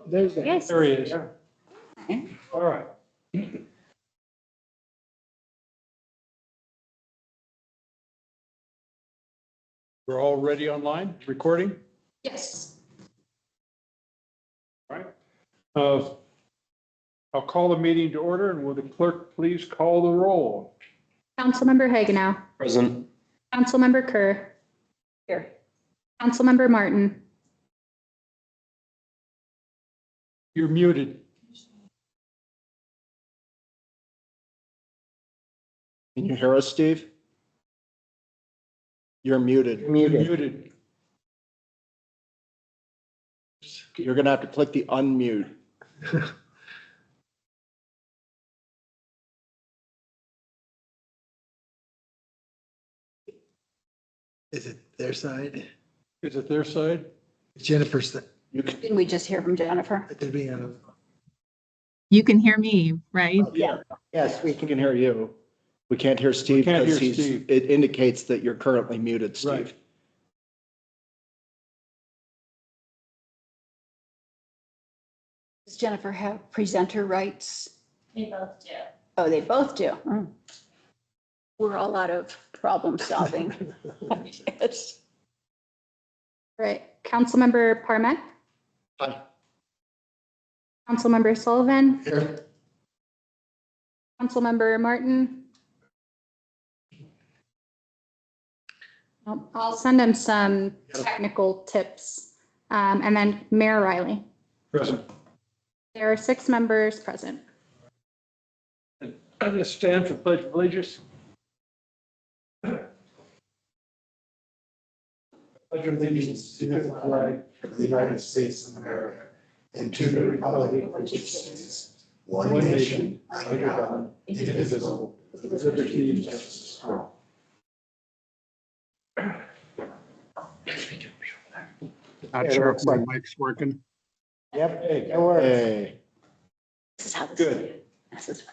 There's the. Yes. There he is. Okay. All right. We're all ready online, recording? Yes. All right. I'll call the meeting to order, and will the clerk please call the roll? Councilmember Hagenow. Present. Councilmember Kerr. Here. Councilmember Martin. You're muted. Can you hear us, Steve? You're muted. You're muted. You're gonna have to click the unmute. Is it their side? Is it their side? Jennifer's, You can, Didn't we just hear from Jennifer? they're being on a. You can hear me, right? Yeah. yes, we can hear you. We can't hear Steve can't because hear Steve. it indicates that you're currently muted, Steve. Right. Does Jennifer have presenter rights? They both do. Oh, they both do. We're all out of problem solving. Yes. Right. Councilmember Parmet. Hi. Councilmember Sullivan. Here. Councilmember Martin. I'll send him some technical tips. And then Mayor Riley. Present. There are 6 members present. I just stand for pledge of allegiance. Pledge allegiance to the flag of the United States of America and to the republic which it stands, one nation, under God, indivisible, with liberty and justice for all. Not sure if my mic's working. Yep. Hey, Hey. This is how this. Good. This is.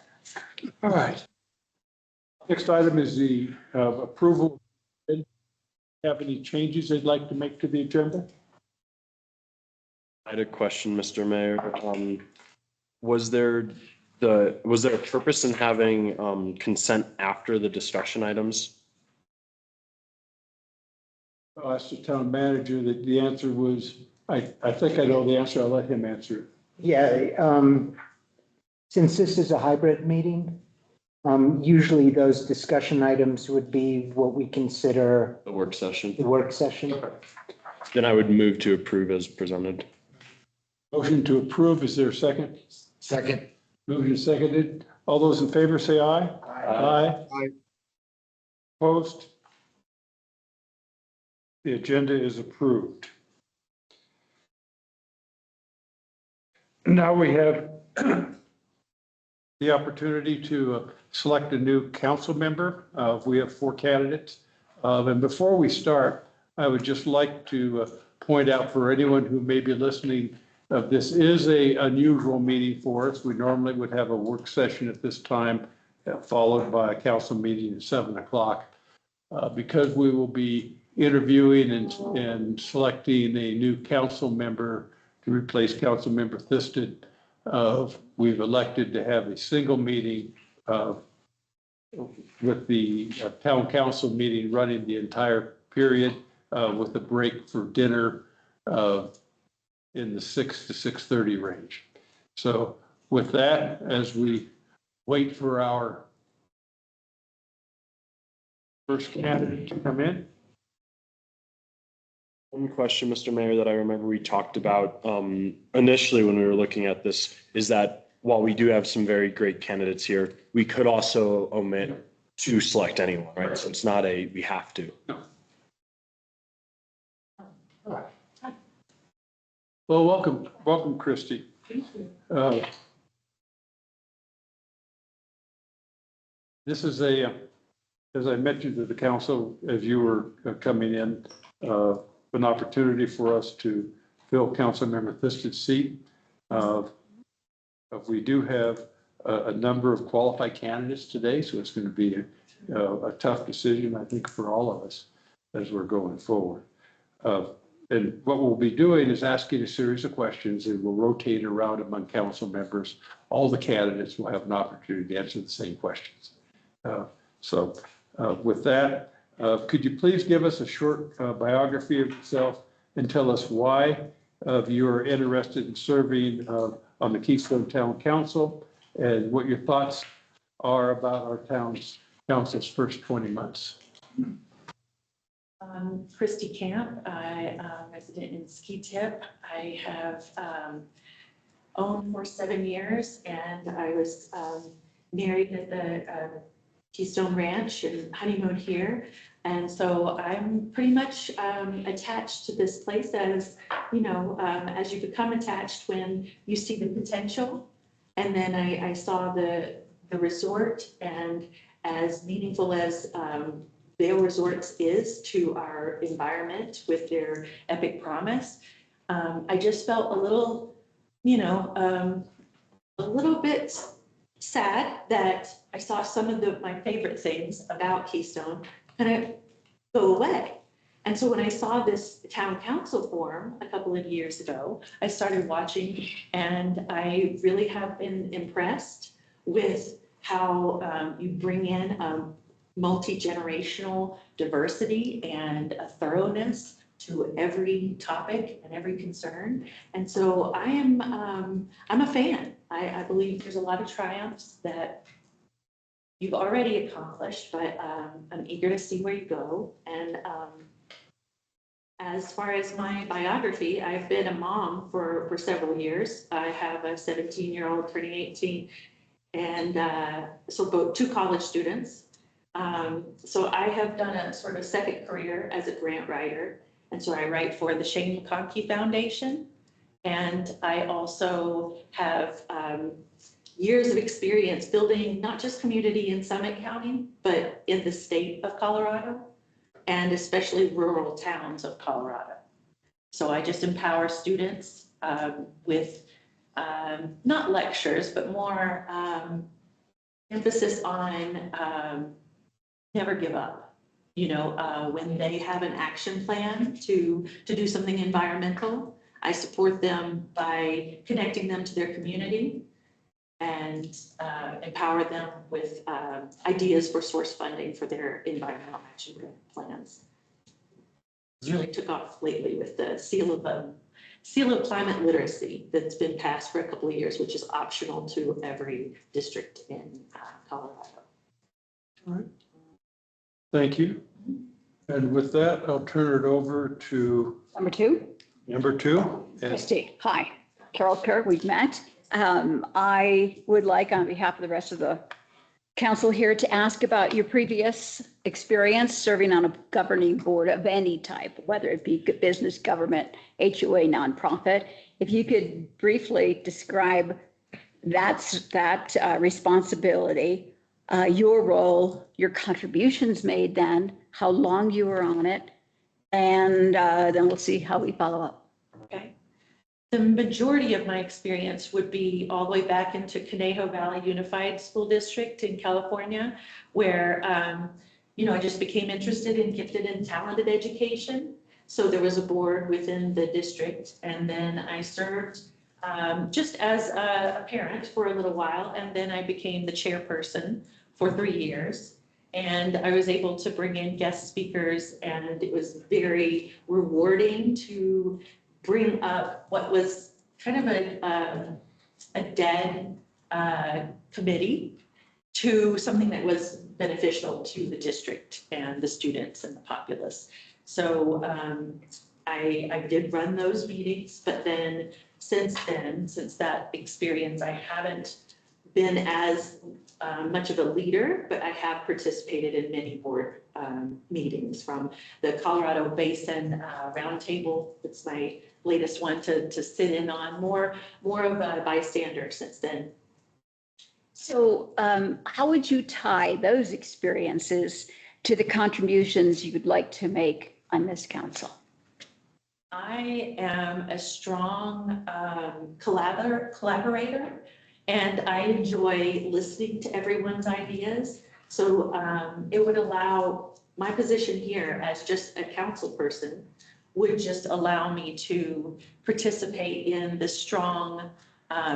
all right. Next item is the approval. Have any changes they'd like to make to the agenda? I had a question, Mr. Mayor. Was there a purpose in having consent after the discussion items? I asked the town manager that the answer was, I think I know the answer. I'll let him answer it. Yeah, since this is a hybrid meeting, usually those discussion items would be what we consider The work session? the work session. Then I would move to approve as presented. Motion to approve. Is there a second? Second. Moved and seconded. All those in favor say aye. Aye. Aye. Opposed? The agenda is approved. Now we have the opportunity to select a new council member. We have 4 candidates. And before we start, I would just like to point out for anyone who may be listening, this is a unusual meeting for us. We normally would have a work session at this time, followed by a council meeting at 7 o'clock. Because we will be interviewing and selecting a new council member to replace Councilmember Thisted, we've elected to have a single meeting with the town council meeting running the entire period with a break for dinner in the 6 to 6:30 range. So with that, as we wait for our first candidate to come in. One question, Mr. Mayor, that I remember we talked about initially when we were looking at this is that while we do have some very great candidates here, we could also omit to select anyone, right? So it's not a, we have to. Well, welcome, Christy. This is as I mentioned to the council, as you were coming in, an opportunity for us to fill Councilmember Thisted's seat. We do have a number of qualified candidates today, so it's going to be a tough decision, I think, for all of us as we're going forward. And what we'll be doing is asking a series of questions and we'll rotate around among council members. All the candidates will have an opportunity to answer the same questions. So with that, could you please give us a short biography of yourself and tell us why you are interested in serving on the Keystone Town Council and what your thoughts are about our town's council's first 20 months. Christy Camp, I am resident in Ski Tip. I have owned for 7 years, and I was married at the Keystone Ranch and honeymooned here. And so I'm pretty much attached to this place as, you know, as you become attached when you see the potential. And then I saw the resort, and as meaningful as Vail Resorts is to our environment with their epic promise, I just felt a little, you know, a little bit sad that I saw some of my favorite things about Keystone kind of go away. And so when I saw this town council form a couple of years ago, I started watching, and I really have been impressed with how you bring in multi-generational diversity and a thoroughness to every topic and every concern. And so I'm a fan. I believe there's a lot of triumphs that you've already accomplished, but I'm eager to see where you go. And as far as my biography, I've been a mom for several years. I have a 17-year-old turning 18, and so both 2 college students. So I have done a sort of second career as a grant writer. And so I write for the Shane McConkey Foundation. And I also have years of experience building not just community in Summit County, but in the state of Colorado, and especially rural towns of Colorado. So I just empower students with not lectures, but more emphasis on never give up. You know, when they have an action plan to do something environmental, I support them by connecting them to their community and empower them with ideas for source funding for their environmental action plans. It's really took off lately with the seal of climate literacy that's been passed for a couple of years, which is optional to every district in Colorado. All right. Thank you. And with that, I'll turn it over to Number 2, number 2. And Christy. Hi, Carol Kerr, we've met. I would like, on behalf of the rest of the council here, to ask about your previous experience serving on a governing board of any type, whether it be business, government, HOA, nonprofit. If you could briefly describe that responsibility, your role, your contributions made then, how long you were on it, and then we'll see how we follow up. Okay. The majority of my experience would be all the way back into Conejo Valley Unified School District in California, where, you know, I just became interested in gifted and talented education. So there was a board within the district, and then I served just as a parent for a little while, and then I became the chairperson for 3 years. And I was able to bring in guest speakers, and it was very rewarding to bring up what was kind of a dead committee to something that was beneficial to the district and the students and the populace. So I did run those meetings, but then, since that experience, I haven't been as much of a leader, but I have participated in many board meetings, from the Colorado Basin Roundtable. It's my latest one to sit in on, more of a bystander since then. So how would you tie those experiences to the contributions you'd like to make on this council? I am a strong collaborator, and I enjoy listening to everyone's ideas. So it would allow my position here as just a council person would just allow me to participate in the strong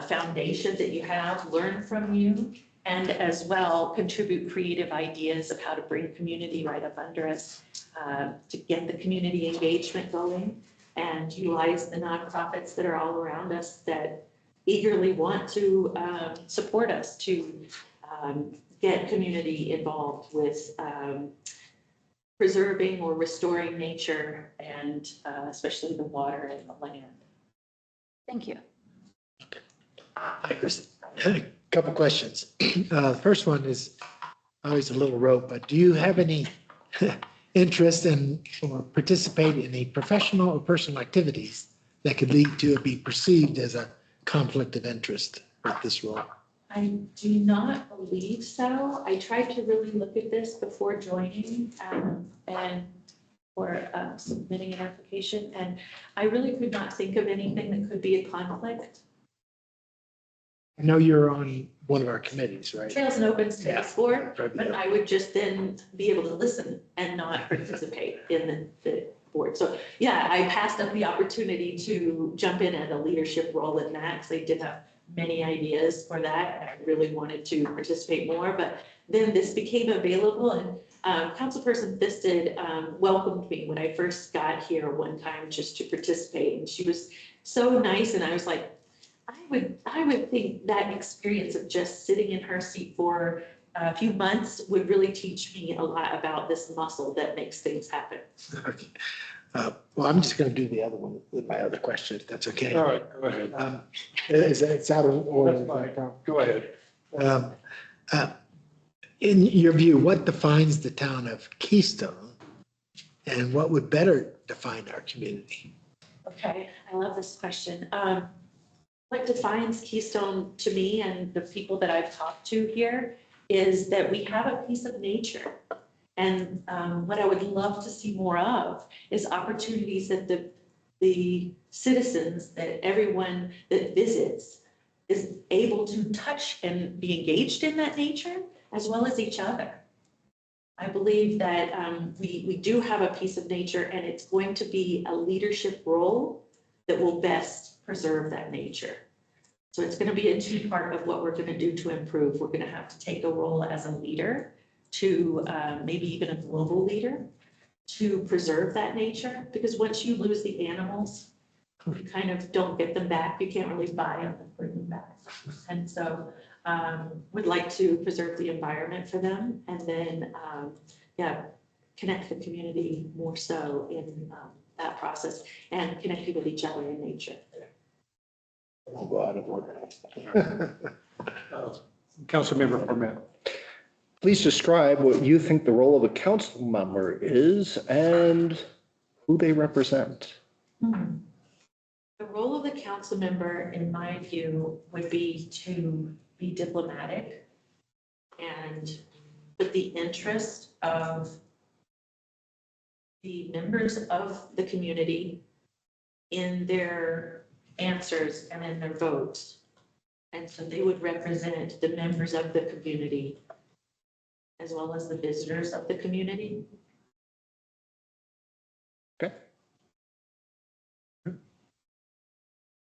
foundation that you have, learn from you, and as well contribute creative ideas of how to bring community right up under us to get the community engagement going and utilize the nonprofits that are all around us that eagerly want to support us to get community involved with preserving or restoring nature and especially the water and the land. Thank you. Hi, Chris. A couple questions. First one is always a little rote, but do you have any interest in or participate in any professional or personal activities that could lead to or be perceived as a conflict of interest with this role? I do not believe so. I tried to really look at this before joining and or submitting an application, and I really could not think of anything that could be a conflict. I know you're on one of our committees, right? Trails and Open Space Board, Right. but I would just then be able to listen and not participate in the board. So yeah, I passed up the opportunity to jump in at a leadership role in that because I did have many ideas for that. And I really wanted to participate more, but then this became available and Councilperson Fisted welcomed me when I first got here one time just to participate. And she was so nice. And I was like, I would think that experience of just sitting in her seat for a few months would really teach me a lot about this muscle that makes things happen. Okay. Well, I'm just going to do the other one with my other question, if that's okay. All right, go ahead. It's out of order. That's fine. Go ahead. In your view, what defines the town of Keystone? And what would better define our community? Okay, I love this question. What defines Keystone to me and the people that I've talked to here is that we have a piece of nature. And what I would love to see more of is opportunities that the citizens, that everyone that visits is able to touch and be engaged in that nature as well as each other. I believe that we do have a piece of nature and it's going to be a leadership role that will best preserve that nature. So it's going to be a key part of what we're going to do to improve. We're going to have to take a role as a leader to maybe even a global leader to preserve that nature. Because once you lose the animals, you kind of don't get them back. You can't really buy them and bring them back. And so would like to preserve the environment for them and then, connect the community more so in that process and connecting with each other in nature. We'll go out of order. Councilmember Formet. Please describe what you think the role of a council member is and who they represent. The role of the council member, in my view, would be to be diplomatic and put the interest of the members of the community in their answers and in their votes. And so they would represent the members of the community as well as the visitors of the community. Okay.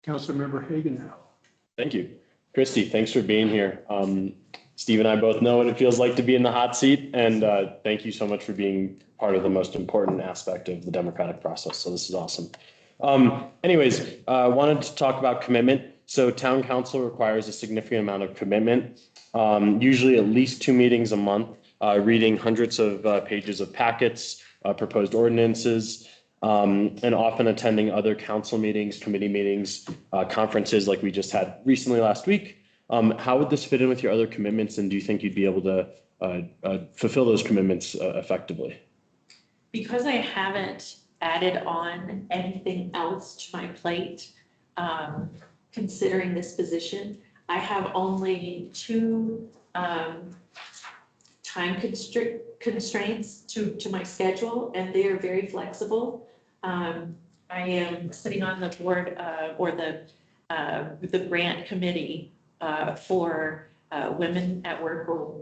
Councilmember Hagan now. Thank you. Christy, thanks for being here. Steve and I both know what it feels like to be in the hot seat, and thank you so much for being part of the most important aspect of the democratic process. So this is awesome. Wanted to talk about commitment. So town council requires a significant amount of commitment, usually at least 2 meetings a month, reading hundreds of pages of packets, proposed ordinances, and often attending other council meetings, committee meetings, conferences like we just had recently last week. How would this fit in with your other commitments, and do you think you'd be able to fulfill those commitments effectively? Because I haven't added on anything else to my plate, considering this position, I have only 2 time constraints to my schedule, and they are very flexible. I am sitting on the board or the grant committee for Women at Work or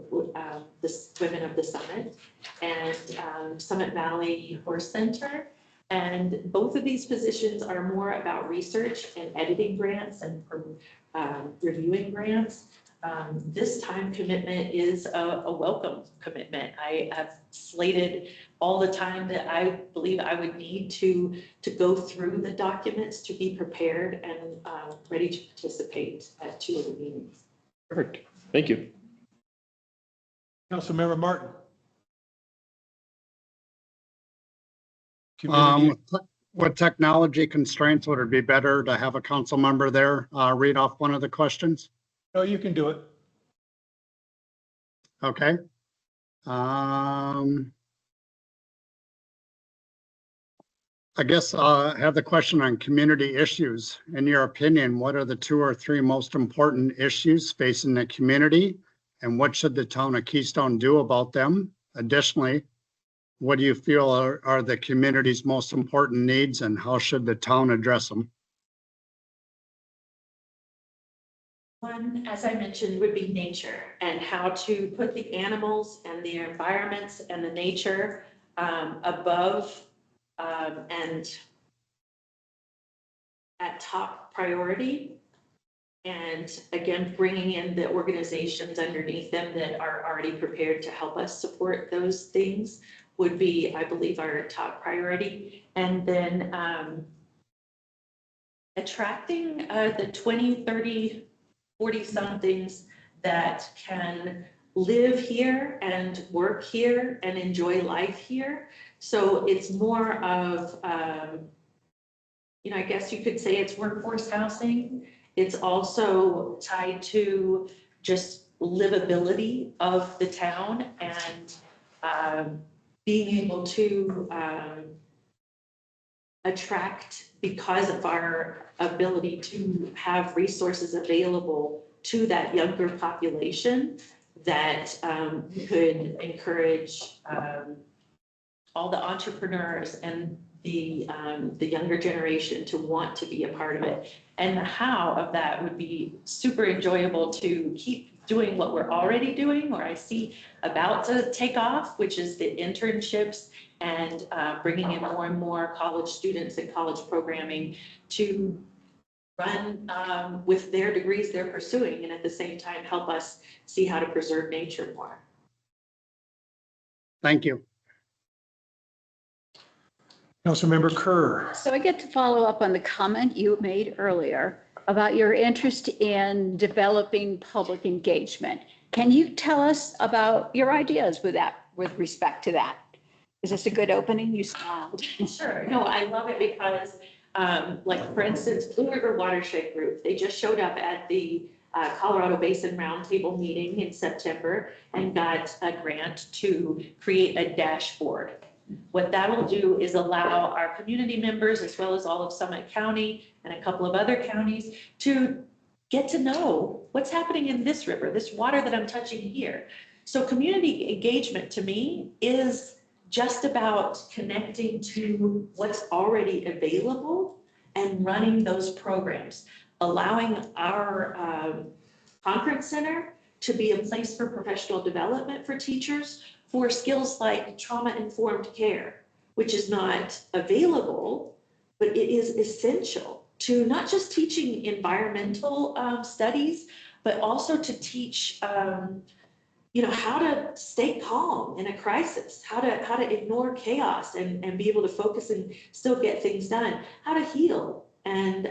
the Women of the Summit and Summit Valley Horse Center. And both of these positions are more about research and editing grants and reviewing grants. This time commitment is a welcome commitment. I have slated all the time that I believe I would need to go through the documents to be prepared and ready to participate at 2 of the meetings. Perfect. Thank you. Councilmember Martin. Community, What technology constraints would it be better to have a council member there read off one of the questions? no, you can do it. Okay. I guess I have the question on community issues. In your opinion, what are the 2 or 3 most important issues facing the community? And what should the town of Keystone do about them? Additionally, what do you feel are the community's most important needs and how should the town address them? One, as I mentioned, would be nature and how to put the animals and the environments and the nature above and at top priority. And again, bringing in the organizations underneath them that are already prepared to help us support those things would be, I believe, our top priority. And then attracting the 20, 30, 40 somethings that can live here and work here and enjoy life here. So it's more of, I guess you could say it's workforce housing. It's also tied to just livability of the town and being able to attract, because of our ability to have resources available to that younger population, that we could encourage all the entrepreneurs and the younger generation to want to be a part of it. And the how of that would be super enjoyable to keep doing what we're already doing, or I see about to take off, which is the internships and bringing in more and more college students and college programming to run with their degrees they're pursuing, and at the same time help us see how to preserve nature more. Thank you. Councilmember Kerr. So I get to follow up on the comment you made earlier about your interest in developing public engagement. Can you tell us about your ideas with respect to that? Is this a good opening? You smiled. Sure. No, I love it because, like, for instance, Blue River Watershed Group, they just showed up at the Colorado Basin Roundtable meeting in September and got a grant to create a dashboard. What that will do is allow our community members, as well as all of Summit County and a couple of other counties, to get to know what's happening in this river, this water that I'm touching here. So community engagement to me is just about connecting to what's already available and running those programs, allowing our conference center to be a place for professional development for teachers for skills like trauma-informed care, which is not available, but it is essential to not just teaching environmental studies, but also to teach how to stay calm in a crisis, how to ignore chaos and be able to focus and still get things done, how to heal. And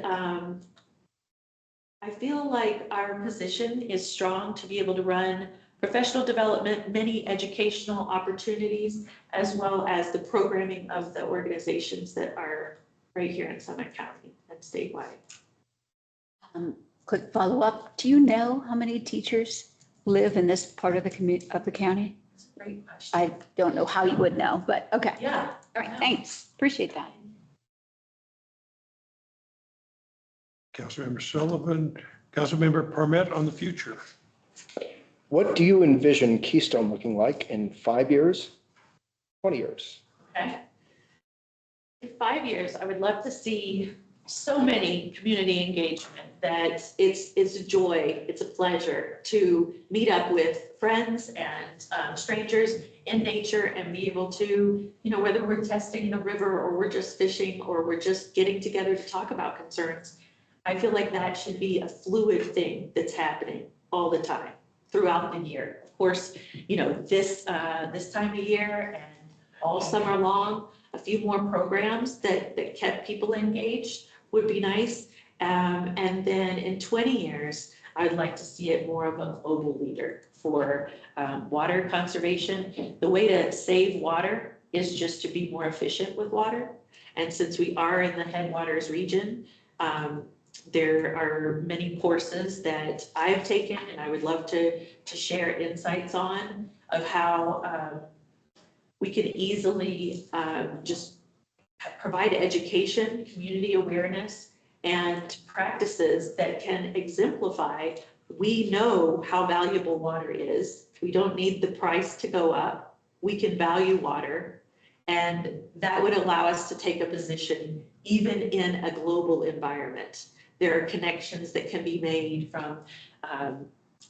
I feel like our position is strong to be able to run professional development, many educational opportunities, as well as the programming of the organizations that are right here in Summit County and statewide. Quick follow-up. Do you know how many teachers live in this part of the county? Great question. I don't know how you would know, but okay. Yeah. All right, thanks. Appreciate that. Councilmember Sullivan, Councilmember Parmet on the future. What do you envision Keystone looking like in 5 years, 20 years? Okay. In 5 years, I would love to see so many community engagement that it's a joy, it's a pleasure to meet up with friends and strangers in nature and be able to, whether we're testing the river or we're just fishing or we're just getting together to talk about concerns. I feel like that should be a fluid thing that's happening all the time throughout the year. Of course, this time of year and all summer long, a few more programs that kept people engaged would be nice. And then in 20 years, I'd like to see it more of a global leader for water conservation. The way to save water is just to be more efficient with water. And since we are in the headwaters region, there are many courses that I've taken and I would love to share insights on of how we can easily just provide education, community awareness, and practices that can exemplify. We know how valuable water is. We don't need the price to go up. We can value water, and that would allow us to take a position even in a global environment. There are connections that can be made from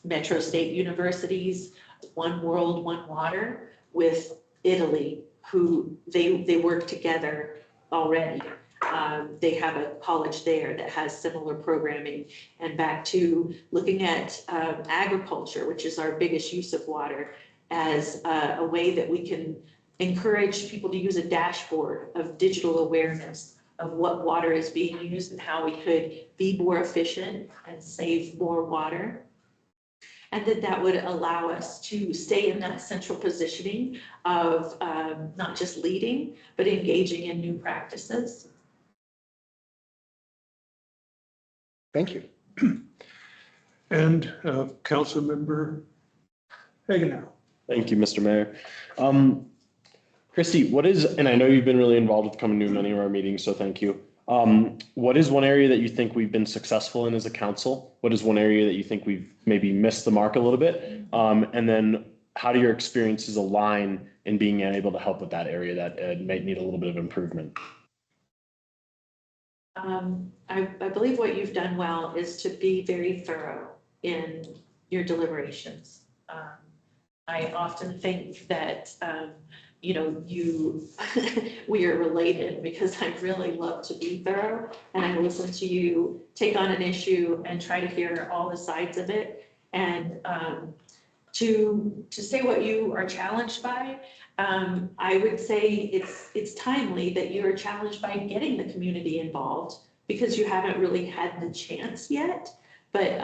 metro state universities, One World, One Water, with Italy, who they work together already. They have a college there that has similar programming, and back to looking at agriculture, which is our biggest use of water, as a way that we can encourage people to use a dashboard of digital awareness of what water is being used and how we could be more efficient and save more water. And that would allow us to stay in that central positioning of not just leading, but engaging in new practices. Thank you. And Councilmember Hagenow. Thank you, Mr. Mayor. Christy, and I know you've been really involved with coming to many of our meetings, so thank you. What is one area that you think we've been successful in as a council? What is one area that you think we've maybe missed the mark a little bit? And then how do your experiences align in being able to help with that area that might need a little bit of improvement? I believe what you've done well is to be very thorough in your deliberations. I often think that we are related because I really love to be thorough and I listen to you take on an issue and try to hear all the sides of it. And to say what you are challenged by, I would say it's timely that you are challenged by getting the community involved because you haven't really had the chance yet. But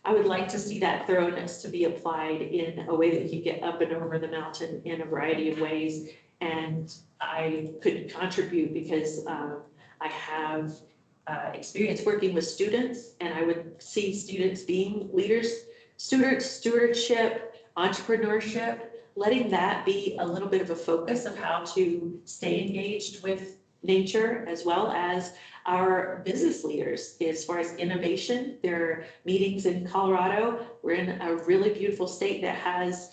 I would like to see that thoroughness to be applied in a way that you get up and over the mountain in a variety of ways. And I could contribute because I have experience working with students, and I would see students being leaders, stewardship, entrepreneurship, letting that be a little bit of a focus of how to stay engaged with nature, as well as our business leaders as far as innovation. There are meetings in Colorado. We're in a really beautiful state that has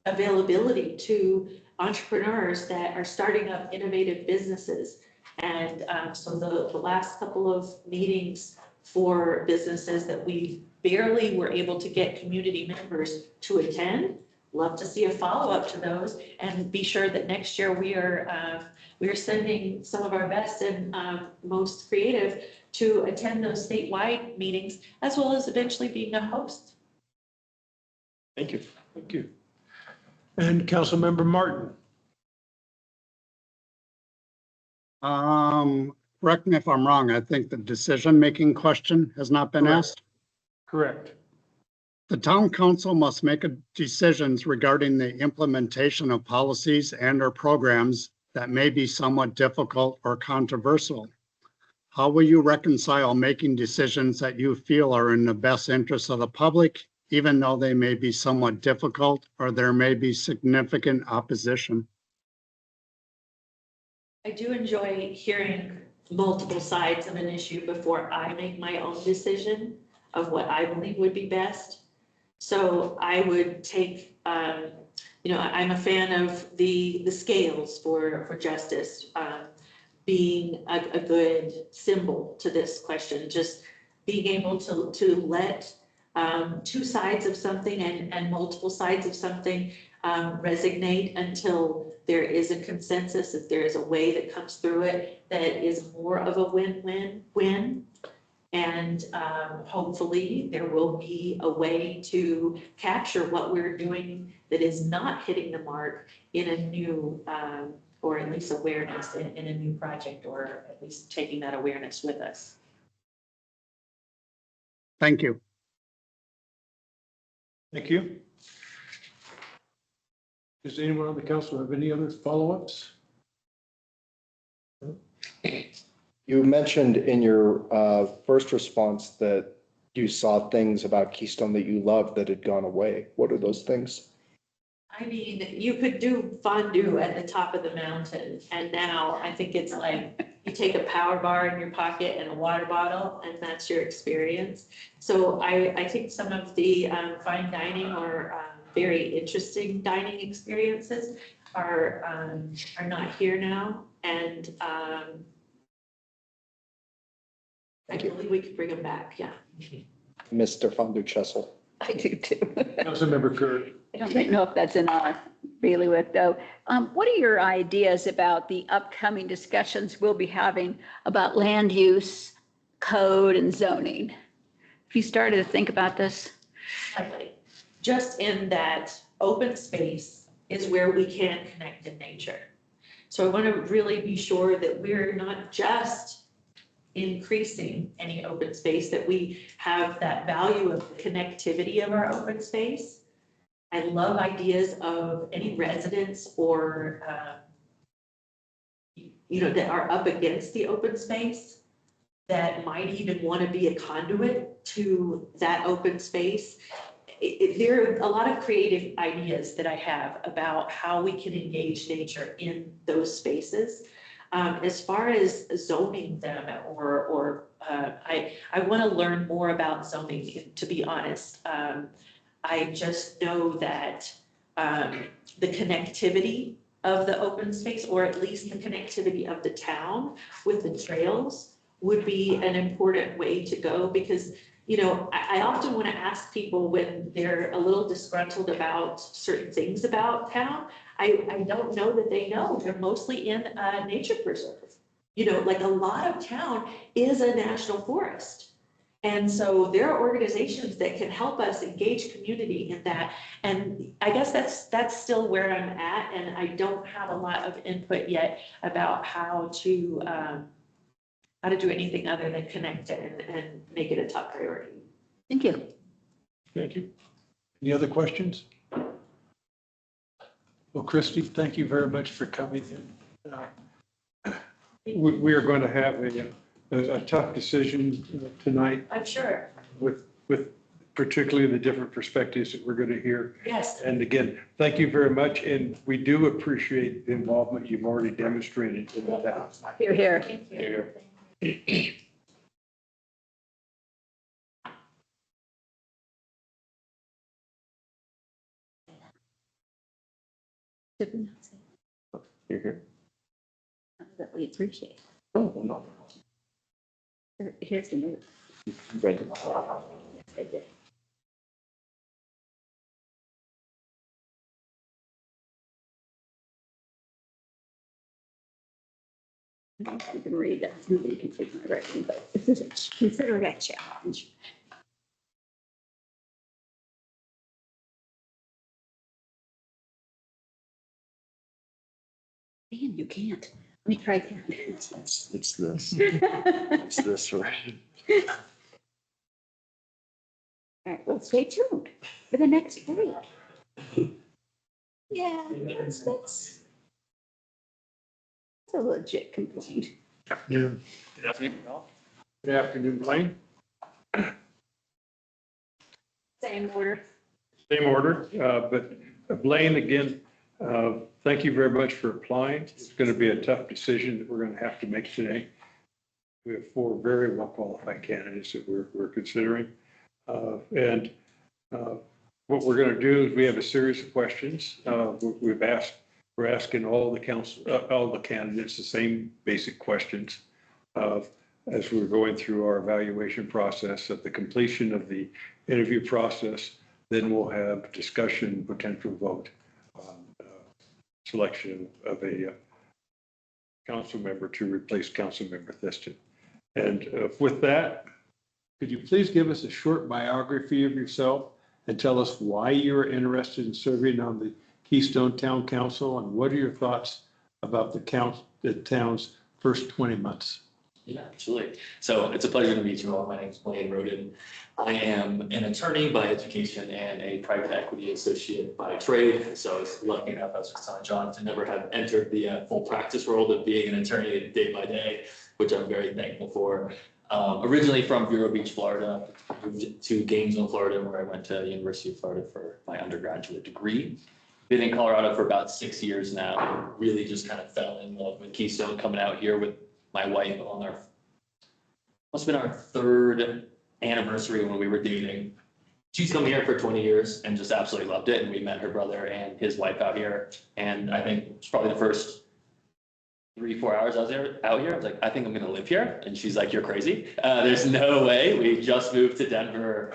availability to entrepreneurs that are starting up innovative businesses. And so the last couple of meetings for businesses that we barely were able to get community members to attend, love to see a follow-up to those, and be sure that next year we are sending some of our best and most creative to attend those statewide meetings, as well as eventually being a host. Thank you. Thank you. And Councilmember Martin. Correct me if I'm wrong. I think the decision-making question has not been asked. Correct. The town council must make decisions regarding the implementation of policies and/or programs that may be somewhat difficult or controversial. How will you reconcile making decisions that you feel are in the best interest of the public, even though they may be somewhat difficult or there may be significant opposition? I do enjoy hearing multiple sides of an issue before I make my own decision of what I believe would be best. So I would take, I'm a fan of the scales for justice. being a good symbol to this question, just being able to let two sides of something and multiple sides of something resonate until there is a consensus, if there is a way that comes through it that is more of a win-win-win. And hopefully there will be a way to capture what we're doing that is not hitting the mark in a new, or at least awareness in a new project, or at least taking that awareness with us. Thank you. Thank you. Does anyone on the council have any other follow-ups? You mentioned in your first response that you saw things about Keystone that you loved that had gone away. What are those things? I mean, you could do fondue at the top of the mountain, and now I think it's like you take a power bar in your pocket and a water bottle, and that's your experience. So I think some of the fine dining or very interesting dining experiences are not here now, and I believe we could bring them back. Yeah. Mr. Fondue Chessel. I do too. Councilmember Kerr. I don't know if that's in our bailiwick though. What are your ideas about the upcoming discussions we'll be having about land use, code and zoning? Have you started to think about this? Likely. Just in that open space is where we can connect in nature. So I want to really be sure that we're not just increasing any open space, that we have that value of the connectivity of our open space. I love ideas of any residents or, that are up against the open space that might even want to be a conduit to that open space. There are a lot of creative ideas that I have about how we can engage nature in those spaces. As far as zoning them I want to learn more about zoning, to be honest. I just know that the connectivity of the open space, or at least the connectivity of the town with the trails, would be an important way to go, because I often want to ask people when they're a little disgruntled about certain things about town. I don't know that they know. They're mostly in a nature preserve. Like a lot of town is a national forest. And so there are organizations that can help us engage community in that. And I guess that's still where I'm at. And I don't have a lot of input yet about how to do anything other than connect it and make it a top priority. Thank you. Thank you. Any other questions? Well, Christy, thank you very much for coming in. We are going to have a tough decision tonight I'm sure. with particularly the different perspectives that we're going to hear. Yes. And again, thank you very much. And we do appreciate the involvement you've already demonstrated in the town. Here, here. Thank you. Here. You're here. That we appreciate. Oh, no. Here's the note. Right. Yes, I did. You can read that. Nobody can take my writing, but consider it a challenge. Man, you can't. Let me try again. It's this. It's this, right? All right, well, stay tuned for the next break. Yeah, that's a legit complaint. Yeah. Good afternoon, Blaine. Same order. Same order, but Blaine, again, thank you very much for applying. It's going to be a tough decision that we're going to have to make today. We have 4 very well qualified candidates that we're considering. And what we're going to do is we have a series of questions. We've asked we're asking all the all the candidates the same basic questions of, as we're going through our evaluation process. At the completion of the interview process, then we'll have discussion, potential vote on selection of a council member to replace council member Thiston. And with that, could you please give us a short biography of yourself and tell us why you're interested in serving on the Keystone Town Council, and what are your thoughts about the town's first 20 months? Yeah, absolutely. So it's a pleasure to meet you all. My name is Blaine Roden. I am an attorney by education and a private equity associate by trade. So I was lucky enough, as was telling John, to never have entered the full practice world of being an attorney day by day, which I'm very thankful for. Originally from Vero Beach, Florida, moved to Gainesville, Florida, where I went to University of Florida for my undergraduate degree. Been in Colorado for about 6 years now. Really just kind of fell in love with Keystone, coming out here with my wife on our, must have been our 3rd anniversary when we were dating. She's come here for 20 years and just absolutely loved it. And we met her brother and his wife out here. And I think it's probably the first 3-4 hours I was out here. I was like, I think I'm going to live here. And she's like, you're crazy. There's no way. We just moved to Denver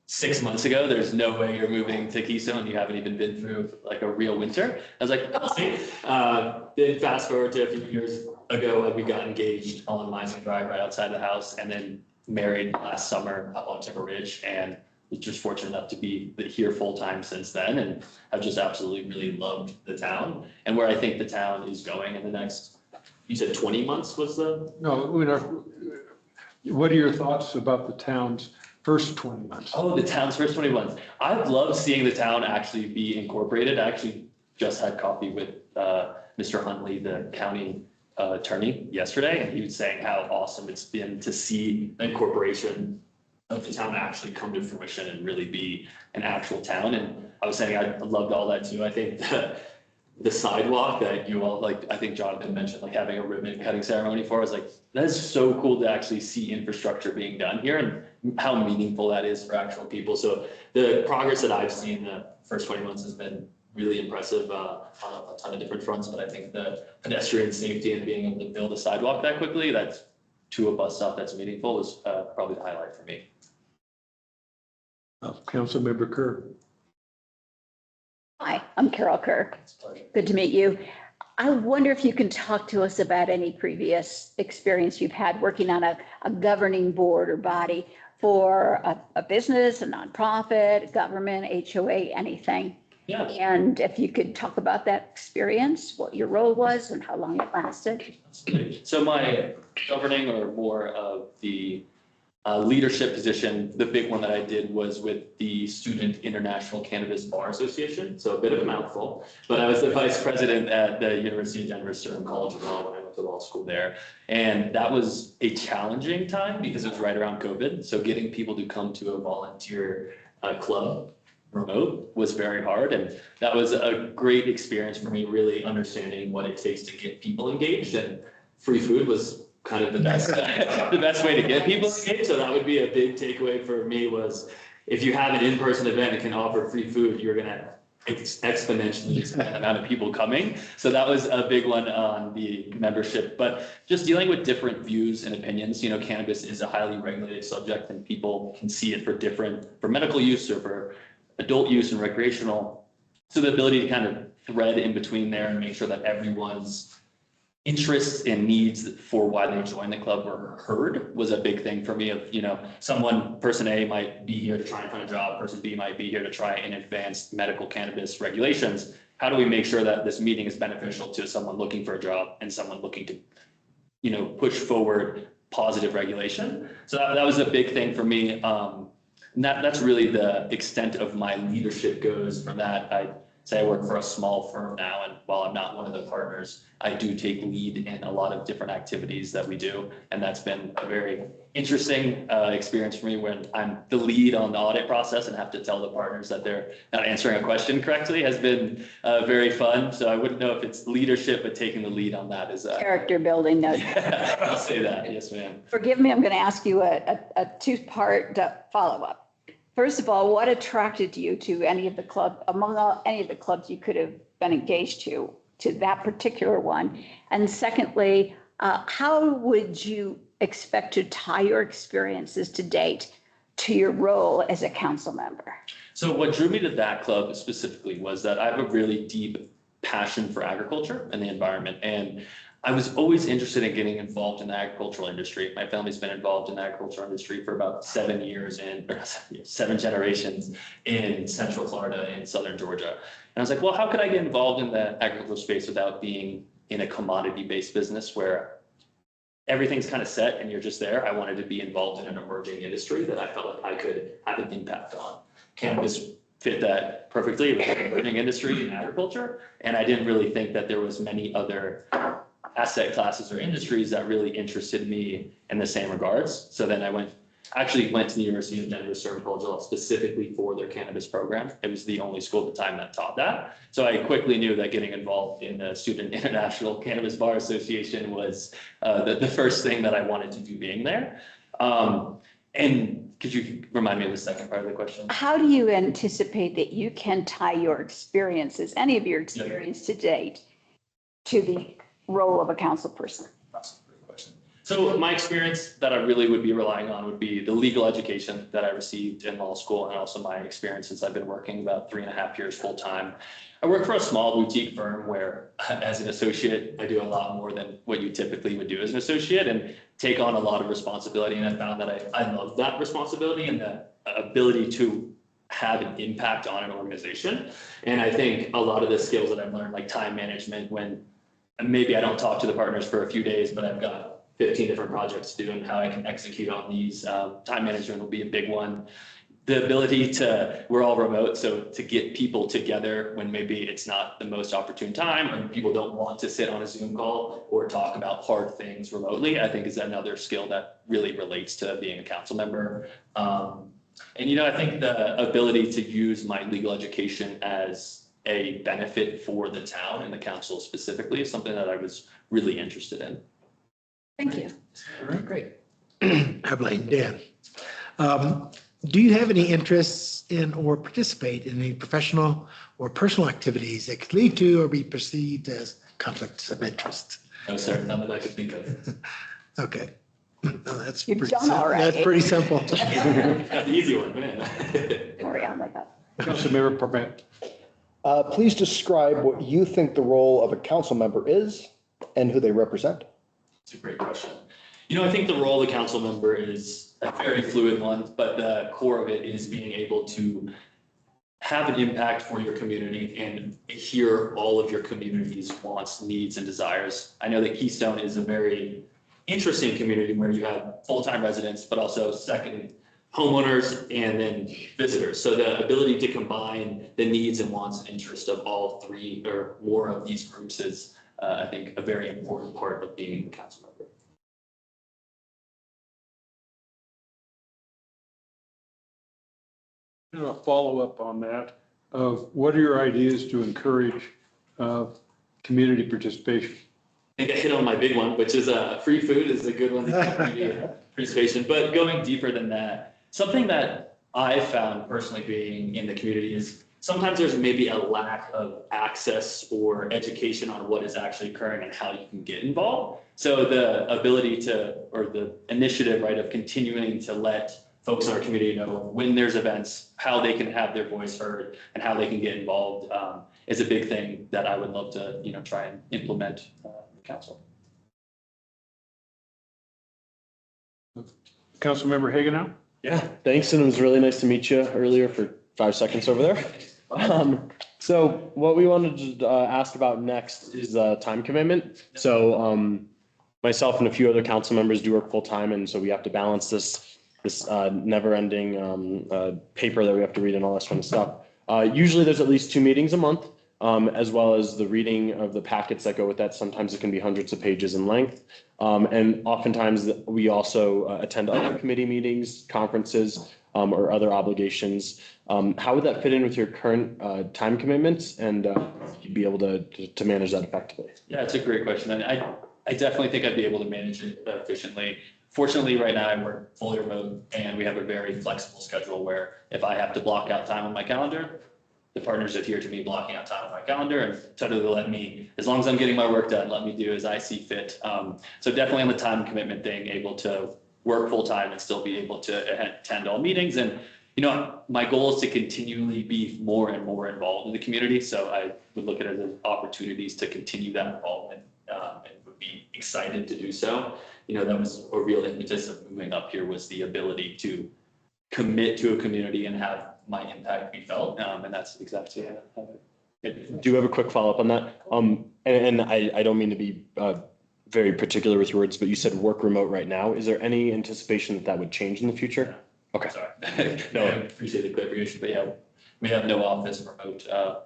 6 months ago. There's no way you're moving to Keystone. You haven't even been through like a real winter. I was like, oh, see. Then fast forward to a few years ago, we got engaged on Mizing Drive right outside the house, and then married last summer up on Timber Ridge, and was just fortunate enough to be here full time since then. And I've just absolutely really loved the town and where I think the town is going in the next, you said 20 months was the? No, what are your thoughts about the town's first 20 months? Oh, the town's first 20 months. I've loved seeing the town actually be incorporated. I actually just had coffee with Mr. Huntley, the county attorney, yesterday, and he was saying how awesome it's been to see the incorporation of the town actually come to fruition and really be an actual town. And I was saying I loved all that too. I think the sidewalk that you all, like, I think Jonathan mentioned, like having a ribbon cutting ceremony for, I was like, that is so cool to actually see infrastructure being done here and how meaningful that is for actual people. So the progress that I've seen the first 20 months has been really impressive on a ton of different fronts. But I think the pedestrian safety and being able to build a sidewalk that quickly, that's to a bus stop that's meaningful, is probably the highlight for me. Councilmember Kerr. Hi, I'm Carol Kerr. Good to meet you. I wonder if you can talk to us about any previous experience you've had working on a governing board or body for a business, a nonprofit, government, HOA, anything. Yeah. And if you could talk about that experience, what your role was and how long it lasted. So my governing, or more of the leadership position, the big one that I did was with the Student International Cannabis Bar Association. So a bit of a mouthful, but I was the vice president at the University of Denver Stern College of Law when I went to law school there. And that was a challenging time because it was right around COVID. So getting people to come to a volunteer club remote was very hard. And that was a great experience for me, really understanding what it takes to get people engaged. And free food was kind of the best, the best way to get people engaged. So that would be a big takeaway for me, was if you have an in-person event and can offer free food, you're going to exponentially expand the amount of people coming. So that was a big one on the membership, but just dealing with different views and opinions. You know, cannabis is a highly regulated subject and people can see it for medical use or for adult use and recreational. So the ability to kind of thread in between there and make sure that everyone's interests and needs for why they joined the club were heard was a big thing for me. Of, you know, person A might be here to try and find a job, person B might be here to try and advance medical cannabis regulations. How do we make sure that this meeting is beneficial to someone looking for a job and someone looking to, you know, push forward positive regulation? So that was a big thing for me. And that's really the extent of my leadership goes from that. I say I work for a small firm now, and while I'm not one of the partners, I do take lead in a lot of different activities that we do. And that's been a very interesting experience for me when I'm the lead on the audit process and have to tell the partners that they're not answering a question correctly has been very fun. So I wouldn't know if it's leadership, but taking the lead on that is Character building. No. Yeah, I'll say that. Yes, ma'am. Forgive me, I'm going to ask you a two-part follow-up. First of all, what attracted you to any of the clubs you could have been engaged to to that particular one? And secondly, how would you expect to tie your experiences to date to your role as a council member? So what drew me to that club specifically was that I have a really deep passion for agriculture and the environment. And I was always interested in getting involved in the agricultural industry. My family's been involved in the agricultural industry for about 7 years or 7 generations in Central Florida and Southern Georgia. And I was like, well, how could I get involved in the agricultural space without being in a commodity-based business where everything's kind of set and you're just there? I wanted to be involved in an emerging industry that I felt like I could have an impact on. Cannabis fit that perfectly. It was an emerging industry in agriculture. And I didn't really think that there was many other asset classes or industries that really interested me in the same regards. So then I actually went to the University of Denver Serpentine specifically for their cannabis program. It was the only school at the time that taught that. So I quickly knew that getting involved in the Student International Cannabis Bar Association was the first thing that I wanted to do being there. And could you remind me of the second part of the question? How do you anticipate that you can tie your experiences, any of your experience to date, to the role of a council person? So my experience that I really would be relying on would be the legal education that I received in law school, and also my experience since I've been working about 3.5 years full time. I work for a small boutique firm where as an associate, I do a lot more than what you typically would do as an associate and take on a lot of responsibility. And I found that I love that responsibility and the ability to have an impact on an organization. And I think a lot of the skills that I've learned, like time management, when maybe I don't talk to the partners for a few days, but I've got 15 different projects to do and how I can execute on these. Time management will be a big one. The ability we're all remote, so to get people together when maybe it's not the most opportune time or people don't want to sit on a Zoom call or talk about hard things remotely, I think is another skill that really relates to being a council member. And, I think the ability to use my legal education as a benefit for the town and the council specifically is something that I was really interested in. Thank you. All right, great. Evelyn, Dan, do you have any interests in or participate in any professional or personal activities that could lead to or be perceived as conflicts of interest? No, sir, none that I could think of. Okay. No, that's You've pretty done sim- all right. That's pretty simple. That's the easy one, man. Carry on with that. Councilmember Permit. Please describe what you think the role of a council member is and who they represent. It's a great question. I think the role of the council member is a very fluid one, but the core of it is being able to have an impact for your community and hear all of your community's wants, needs, and desires. I know that Keystone is a very interesting community where you have full-time residents, but also second homeowners and then visitors. So the ability to combine the needs and wants and interests of all three or more of these groups is, I think, a very important part of being a council member. A follow-up on that, what are your ideas to encourage community participation? I think I hit on my big one, which is free food is a good one to keep community participation. But going deeper than that, something that I found personally being in the community is sometimes there's maybe a lack of access or education on what is actually occurring and how you can get involved. So the ability or the initiative, right, of continuing to let folks in our community know when there's events, how they can have their voice heard and how they can get involved is a big thing that I would love to, try and implement in the council. Councilmember Hagenow? Yeah, thanks. And it was really nice to meet you earlier for 5 seconds over there. So what we wanted to ask about next is time commitment. So myself and a few other council members do work full time. And so we have to balance this never ending paper that we have to read and all that kind of stuff. Usually there's at least 2 meetings a month, as well as the reading of the packets that go with that. Sometimes it can be hundreds of pages in length. And oftentimes we also attend other committee meetings, conferences, or other obligations. How would that fit in with your current time commitments and you'd be able to manage that effectively? Yeah, it's a great question. And I definitely think I'd be able to manage it efficiently. Fortunately, right now I work fully remote and we have a very flexible schedule where if I have to block out time on my calendar, the partners adhere to me blocking out time on my calendar and totally let me, as long as I'm getting my work done, let me do as I see fit. So definitely on the time commitment thing, able to work full time and still be able to attend all meetings. And, you know, my goal is to continually be more and more involved in the community. So I would look at it as opportunities to continue that involvement and would be excited to do so. You know, that was a real impetus of moving up here, was the ability to commit to a community and have my impact be felt. And that's exactly how it. Do you have a quick follow-up on that? And I don't mean to be very particular with your words, but you said work remote right now. Is there any anticipation that that would change in the future? Okay. Sorry. No, I appreciate the clarification, but yeah, we have no office remote,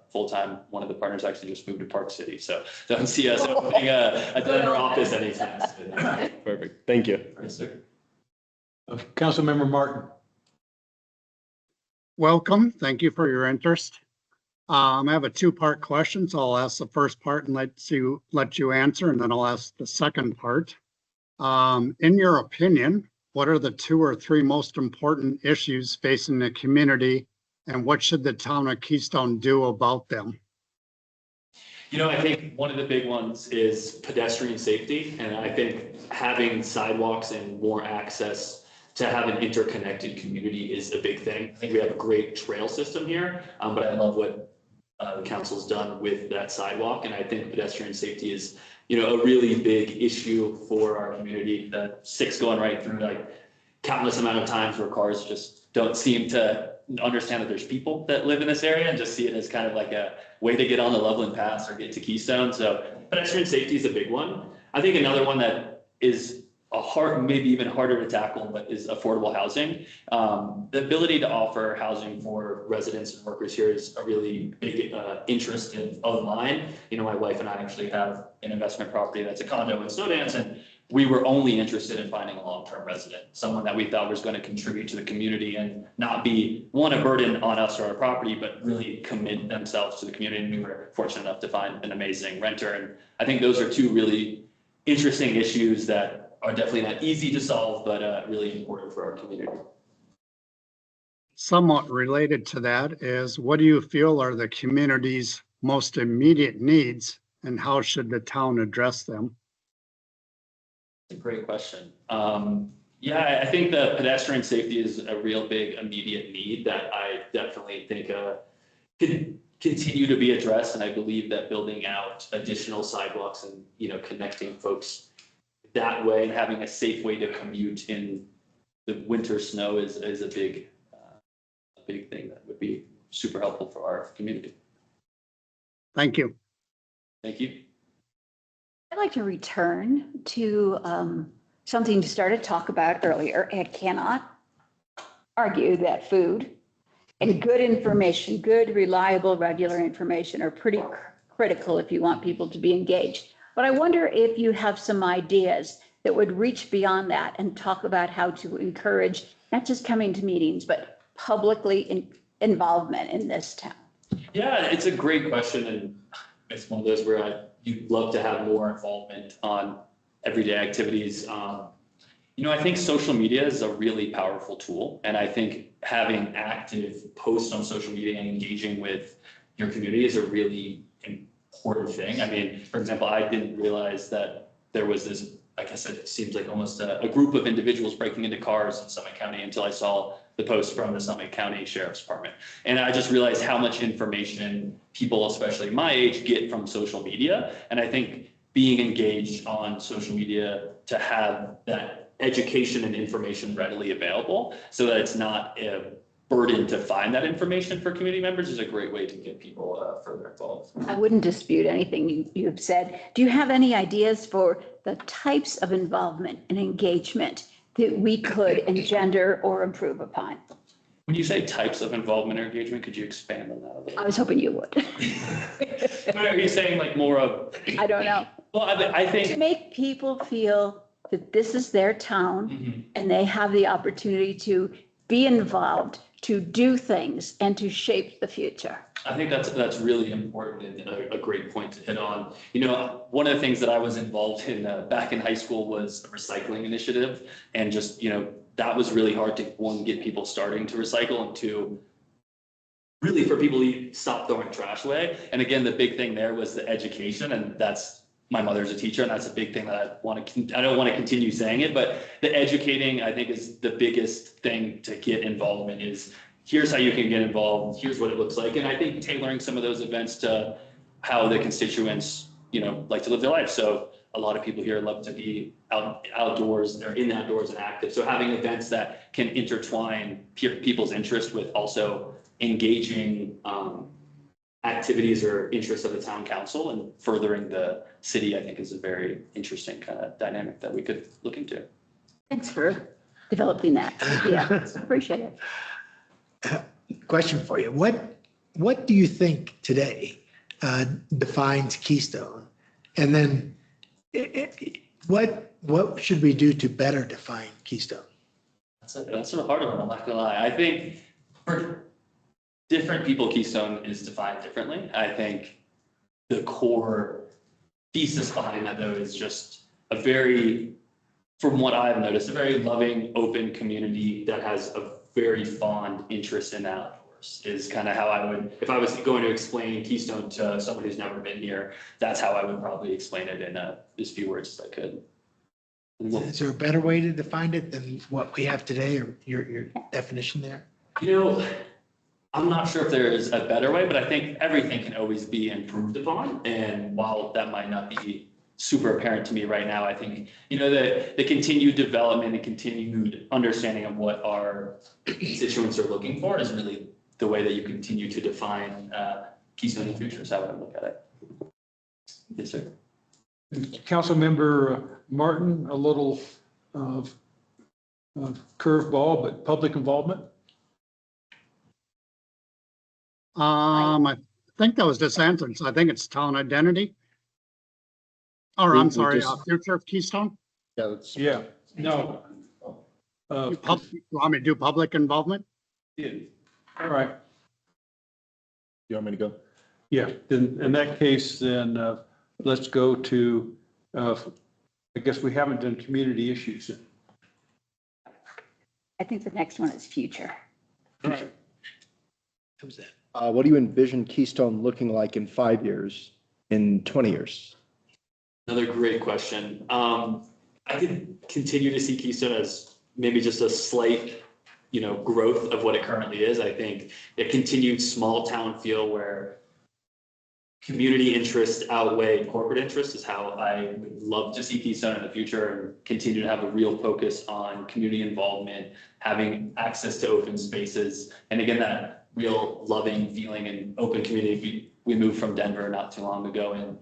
full-time. One of the partners actually just moved to Park City, so don't see us opening a Denver office anytime soon. Perfect. Thank you. Yes, sir. Councilmember Martin. Welcome. Thank you for your interest. I have a two-part question, so I'll ask the first part and let you answer, and then I'll ask the second part. In your opinion, what are the 2 or 3 most important issues facing the community, and what should the town of Keystone do about them? You know, I think one of the big ones is pedestrian safety, and I think having sidewalks and more access to have an interconnected community is a big thing. I think we have a great trail system here, but I love what the council's done with that sidewalk, and I think pedestrian safety is, you know, a really big issue for our community. The 6 going right through, like, countless amount of times where cars just don't seem to understand that there's people that live in this area and just see it as kind of like a way to get on the Loveland Pass or get to Keystone. So pedestrian safety is a big one. I think another one that is maybe even harder to tackle, but is affordable housing. The ability to offer housing for residents and workers here is a really big interest of mine. You know, my wife and I actually have an investment property that's a condo in Snowdance, and we were only interested in finding a long-term resident, someone that we thought was going to contribute to the community and not be, one, a burden on us or our property, but really commit themselves to the community. And we were fortunate enough to find an amazing renter. And I think those are 2 really interesting issues that are definitely not easy to solve, but really important for our community. Somewhat related to that is, what do you feel are the community's most immediate needs, and how should the town address them? It's a great question. Yeah, I think the pedestrian safety is a real big immediate need that I definitely think can continue to be addressed. And I believe that building out additional sidewalks and, you know, connecting folks that way and having a safe way to commute in the winter snow is a big thing that would be super helpful for our community. Thank you. Thank you. I'd like to return to something you started to talk about earlier. I cannot argue that food and good information, good, reliable, regular information are pretty critical if you want people to be engaged. But I wonder if you have some ideas that would reach beyond that and talk about how to encourage not just coming to meetings, but publicly involvement in this town. Yeah, it's a great question. And it's one of those where you'd love to have more involvement on everyday activities. You know, I think social media is a really powerful tool. And I think having active posts on social media and engaging with your community is a really important thing. I mean, for example, I didn't realize that there was this, like I said, it seems like almost a group of individuals breaking into cars in Summit County until I saw the post from the Summit County Sheriff's Department. And I just realized how much information people, especially my age, get from social media. And I think being engaged on social media to have that education and information readily available so that it's not a burden to find that information for community members is a great way to get people further involved. I wouldn't dispute anything you've said. Do you have any ideas for the types of involvement and engagement that we could engender or improve upon? When you say types of involvement or engagement, could you expand on that a little? I was hoping you would. Are you saying like more of? I don't know. Well, I think. To make people feel that this is their town and they have the opportunity to be involved, to do things and to shape the future. I think that's really important and a great point to hit on. You know, one of the things that I was involved in back in high school was a recycling initiative, and just, you know, that was really hard to, one, get people starting to recycle, and 2, really for people to stop throwing trash away. And again, the big thing there was the education, and that's, my mother's a teacher, and that's a big thing that I don't want to continue saying it, but the educating, I think, is the biggest thing to get involvement is, here's how you can get involved, here's what it looks like. And I think tailoring some of those events to how the constituents, like to live their life. So a lot of people here love to be outdoors, they're in the outdoors and active. So having events that can intertwine people's interest with also engaging activities or interests of the town council and furthering the city, I think is a very interesting kind of dynamic that we could look into. Thanks for developing that. Yeah, appreciate it. Question for you. What do you think today defines Keystone? And then what should we do to better define Keystone? That's a hard one, I'm not gonna lie. I think for different people, Keystone is defined differently. I think the core thesis behind that, though, is just a very, from what I've noticed, a very loving, open community that has a very fond interest in outdoors is kind of how I would, if I was going to explain Keystone to someone who's never been here, that's how I would probably explain it in as few words as I could. Is there a better way to define it than what we have today, or your definition there? I'm not sure if there is a better way, but I think everything can always be improved upon. And while that might not be super apparent to me right now, I think, the continued development and continued understanding of what our constituents are looking for is really the way that you continue to define Keystone in the future, is how I would look at it. Yes, sir. Councilmember Martin, a little curveball, but public involvement. I think that was this sentence. I think it's town identity. Or We I'm sorry, just- future of Keystone. Yeah, that's. Yeah, no. You want me to do public involvement? Yeah. All right. You want me to go? Yeah, then in that case, then let's go to, I guess we haven't done community issues. I think the next one is future. All right. What was that? What do you envision Keystone looking like in 5 years, in 20 years? Another great question. I could continue to see Keystone as maybe just a slight, growth of what it currently is. I think a continued small town feel where community interest outweigh corporate interest is how I would love to see Keystone in the future, and continue to have a real focus on community involvement, having access to open spaces. And again, that real loving feeling and open community. We moved from Denver not too long ago, and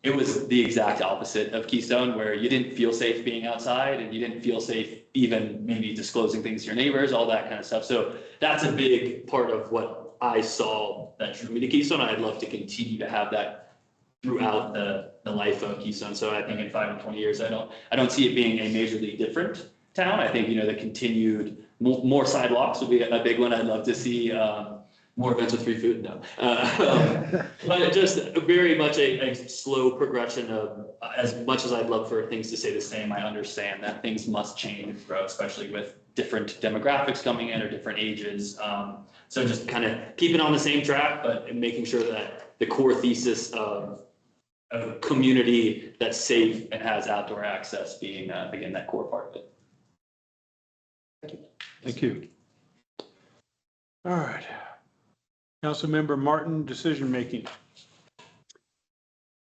it was the exact opposite of Keystone, where you didn't feel safe being outside and you didn't feel safe even maybe disclosing things to your neighbors, all that kind of stuff. So that's a big part of what I saw that drew me to Keystone. I'd love to continue to have that throughout the life of Keystone. So I think in 5 or 20 years, I don't see it being a majorly different town. I think, the continued more sidewalks would be a big one. I'd love to see more events with free food. No, but just very much a slow progression of, as much as I'd love for things to stay the same, I understand that things must change and grow, especially with different demographics coming in or different ages. So just kind of keeping on the same track, but making sure that the core thesis of a community that's safe and has outdoor access being, again, that core part of it. Thank you. All right. Councilmember Martin, decision-making.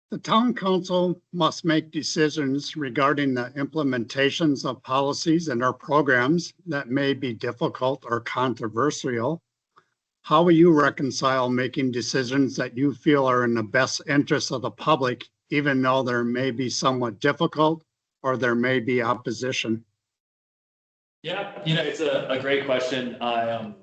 The town council must make decisions regarding the implementations of policies and our programs that may be difficult or controversial. How will you reconcile making decisions that you feel are in the best interest of the public, even though there may be somewhat difficult or there may be opposition? Yeah, it's a great question. I'm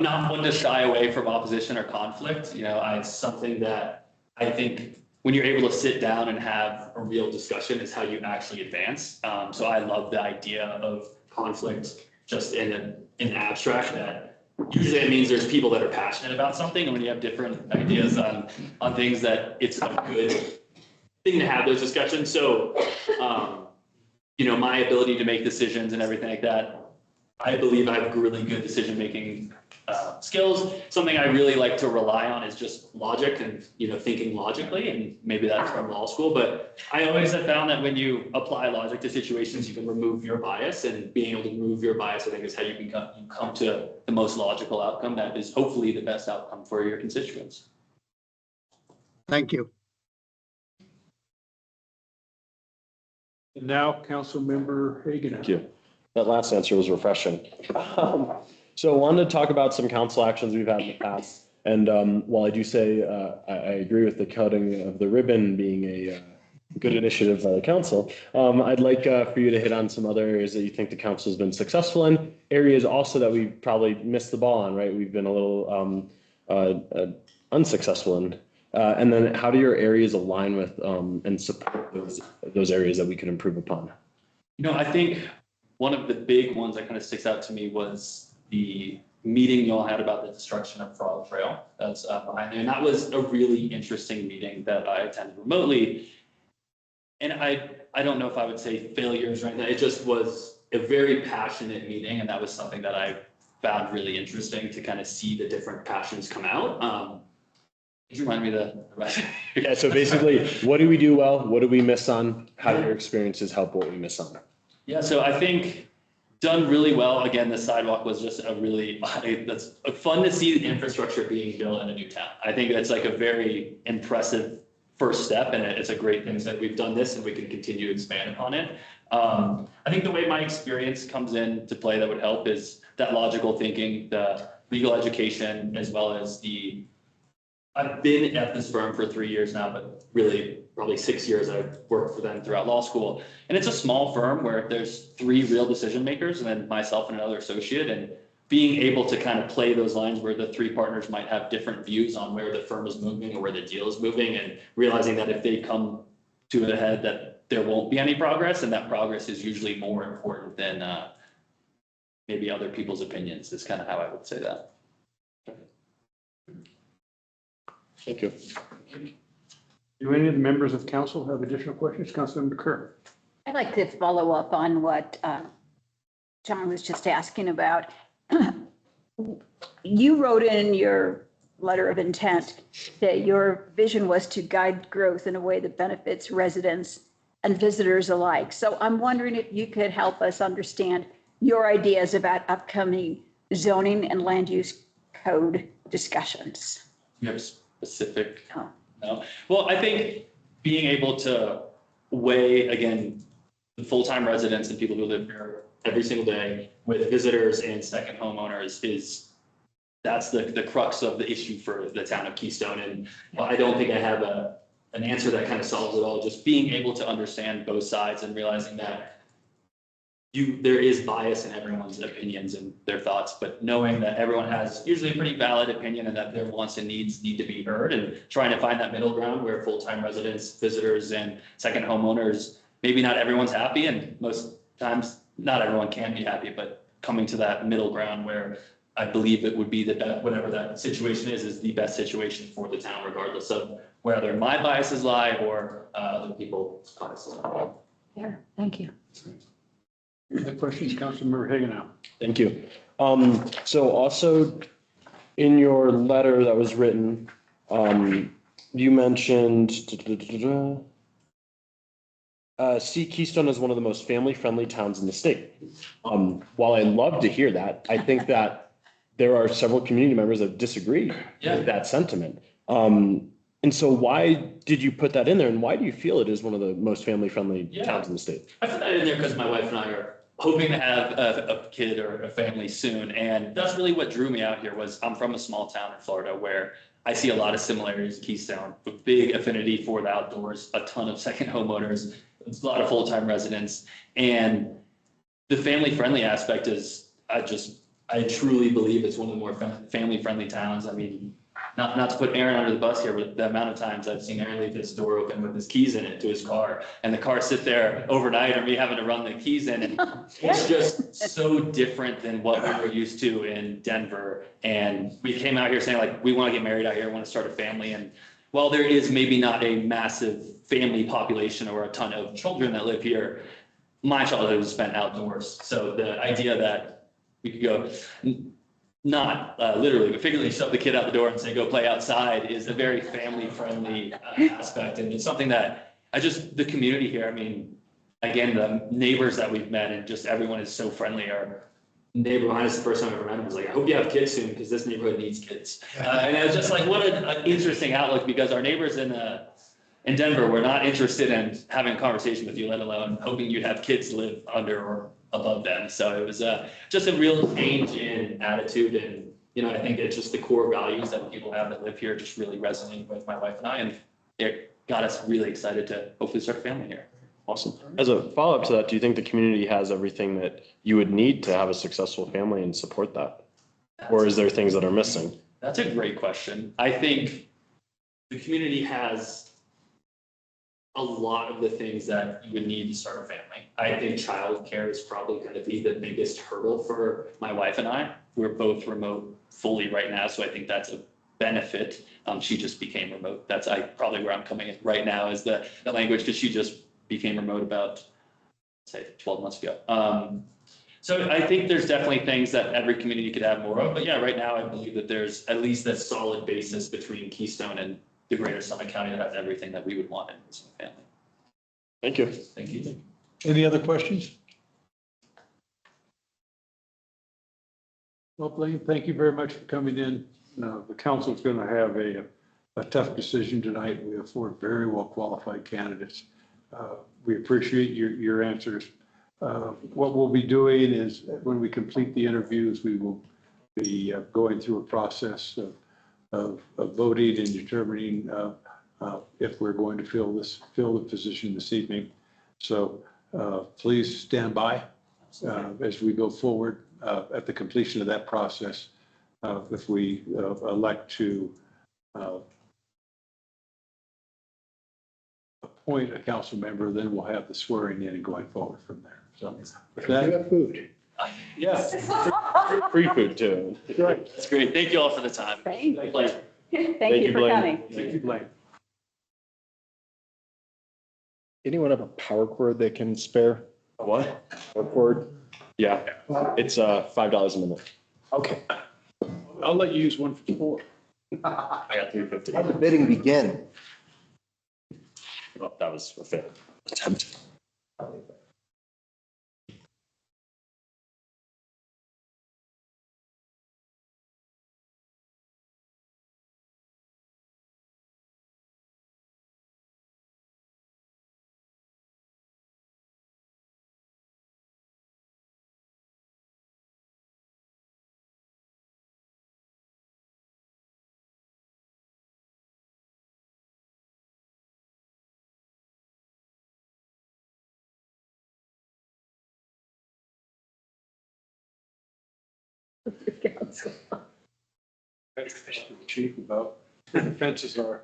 not one to shy away from opposition or conflict. It's something that I think when you're able to sit down and have a real discussion is how you actually advance. So I love the idea of conflict just in an abstract, that usually it means there's people that are passionate about something. And when you have different ideas on things, that it's a good thing to have those discussions. So, my ability to make decisions and everything like that, I believe I have really good decision-making skills. Something I really like to rely on is just logic and, thinking logically, and maybe that's from law school, but I always have found that when you apply logic to situations, you can remove your bias, and being able to remove your bias, I think, is how you come to the most logical outcome that is hopefully the best outcome for your constituents. Thank you. And now, Councilmember Hagan. Thank you. That last answer was refreshing. So I wanted to talk about some council actions we've had in the past. And while I do say I agree with the cutting of the ribbon being a good initiative by the council, I'd like for you to hit on some other areas that you think the council has been successful in, areas also that we probably missed the ball on, right? We've been a little unsuccessful in. And then how do your areas align with and support those areas that we can improve upon? I think one of the big ones that kind of sticks out to me was the meeting you all had about the destruction of Frog Trail. That's behind there. And that was a really interesting meeting that I attended remotely. And I don't know if I would say failures right now. It just was a very passionate meeting. And that was something that I found really interesting to kind of see the different passions come out. Could you remind me the Yeah, so basically, what do we do well? What do we miss on? How do your experiences help what we miss on? Yeah, so I think done really well. Again, the sidewalk was just that's fun to see the infrastructure being built in a new town. I think that's like a very impressive first step, and it's a great thing that we've done this and we can continue to expand upon it. I think the way my experience comes into play that would help is that logical thinking, the legal education, as well as I've been at this firm for 3 years now, but really probably 6 years I've worked for them throughout law school. And it's a small firm where there's 3 real decision makers and then myself and another associate, and being able to kind of play those lines where the 3 partners might have different views on where the firm is moving or where the deal is moving, and realizing that if they come to a head that there won't be any progress, and that progress is usually more important than maybe other people's opinions is kind of how I would say that. Thank you. Do any of the members of council have additional questions? Councilmember Kerr. I'd like to follow up on what John was just asking about. You wrote in your letter of intent that your vision was to guide growth in a way that benefits residents and visitors alike. So I'm wondering if you could help us understand your ideas about upcoming zoning and land use code discussions. You have specific? No. Well, I think being able to weigh, again, the full-time residents and people who live here every single day with visitors and second homeowners that's the crux of the issue for the town of Keystone. And I don't think I have an answer that kind of solves it all. Just being able to understand both sides and realizing that there is bias in everyone's opinions and their thoughts, but knowing that everyone has usually a pretty valid opinion and that their wants and needs need to be heard, and trying to find that middle ground where full-time residents, visitors, and second homeowners, maybe not everyone's happy, and most times not everyone can be happy, but coming to that middle ground where I believe it would be the best, whatever that situation is the best situation for the town, regardless of whether my biases lie or other people's biases lie. Yeah, thank you. Other questions, Councilmember Hagan now. Thank you. So also in your letter that was written, you mentioned see Keystone as one of the most family-friendly towns in the state. While I love to hear that, I think that there are several community members that disagree with that sentiment. And so why did you put that in there, and why do you feel it is one of the most family-friendly towns in the state? I put that in there because my wife and I are hoping to have a kid or a family soon. And that's really what drew me out here. Was I'm from a small town in Florida where I see a lot of similarities to Keystone, with big affinity for the outdoors, a ton of second homeowners, a lot of full-time residents. And the family-friendly aspect is, I truly believe it's one of the more family-friendly towns. I mean, not to put Aaron under the bus here, but the amount of times I've seen Aaron leave his door open with his keys in it to his car, and the car sit there overnight, or me having to run the keys in. And it's just so different than what we were used to in Denver. And we came out here saying, like, we want to get married out here, want to start a family. And while there is maybe not a massive family population or a ton of children that live here, my childhood was spent outdoors. So the idea that we could go, not literally, but figuratively shove the kid out the door and say, go play outside is a very family-friendly aspect. And it's something that the community here, I mean, again, the neighbors that we've met and just everyone is so friendly. Our neighbor behind us, the first time I ever met him, was like, I hope you have kids soon because this neighborhood needs kids. And it was just like, what an interesting outlook, because our neighbors in Denver were not interested in having a conversation with you, let alone hoping you'd have kids live under or above them. So it was just a real change in attitude. And, I think it's just the core values that people have that live here just really resonate with my wife and I. And it got us really excited to hopefully start a family here. Awesome. As a follow-up to that, do you think the community has everything that you would need to have a successful family and support that? Or is there things that are missing? That's a great question. I think the community has a lot of the things that you would need to start a family. I think childcare is probably going to be the biggest hurdle for my wife and I. We're both remote fully right now, so I think that's a benefit. She just became remote. That's probably where I'm coming in right now is the language, because she just became remote about, say, 12 months ago. So I think there's definitely things that every community could have more of. But yeah, right now I believe that there's at least a solid basis between Keystone and the greater Summit County that has everything that we would want in this family. Thank you. Thank you. Any other questions? Well, Blaine, thank you very much for coming in. The council's going to have a tough decision tonight. We have 4 very well qualified candidates. We appreciate your answers. What we'll be doing is when we complete the interviews, we will be going through a process of voting and determining if we're going to fill the position this evening. So please stand by as we go forward at the completion of that process. If we elect to appoint a council member, then we'll have the swearing in and going forward from there. So with You that, have food. Yeah, Free food too. that's great. Thank you all for the time. Thank Pleasure. you for Blaine. coming. thank you, Blaine. Anyone have a power cord they can spare? What? Power cord? Yeah, it's $5 a minute. Okay. I'll let you use one for 4. I got 350. How'd the bidding begin? Well, that was a failed attempt. That's cheap about where the fences are.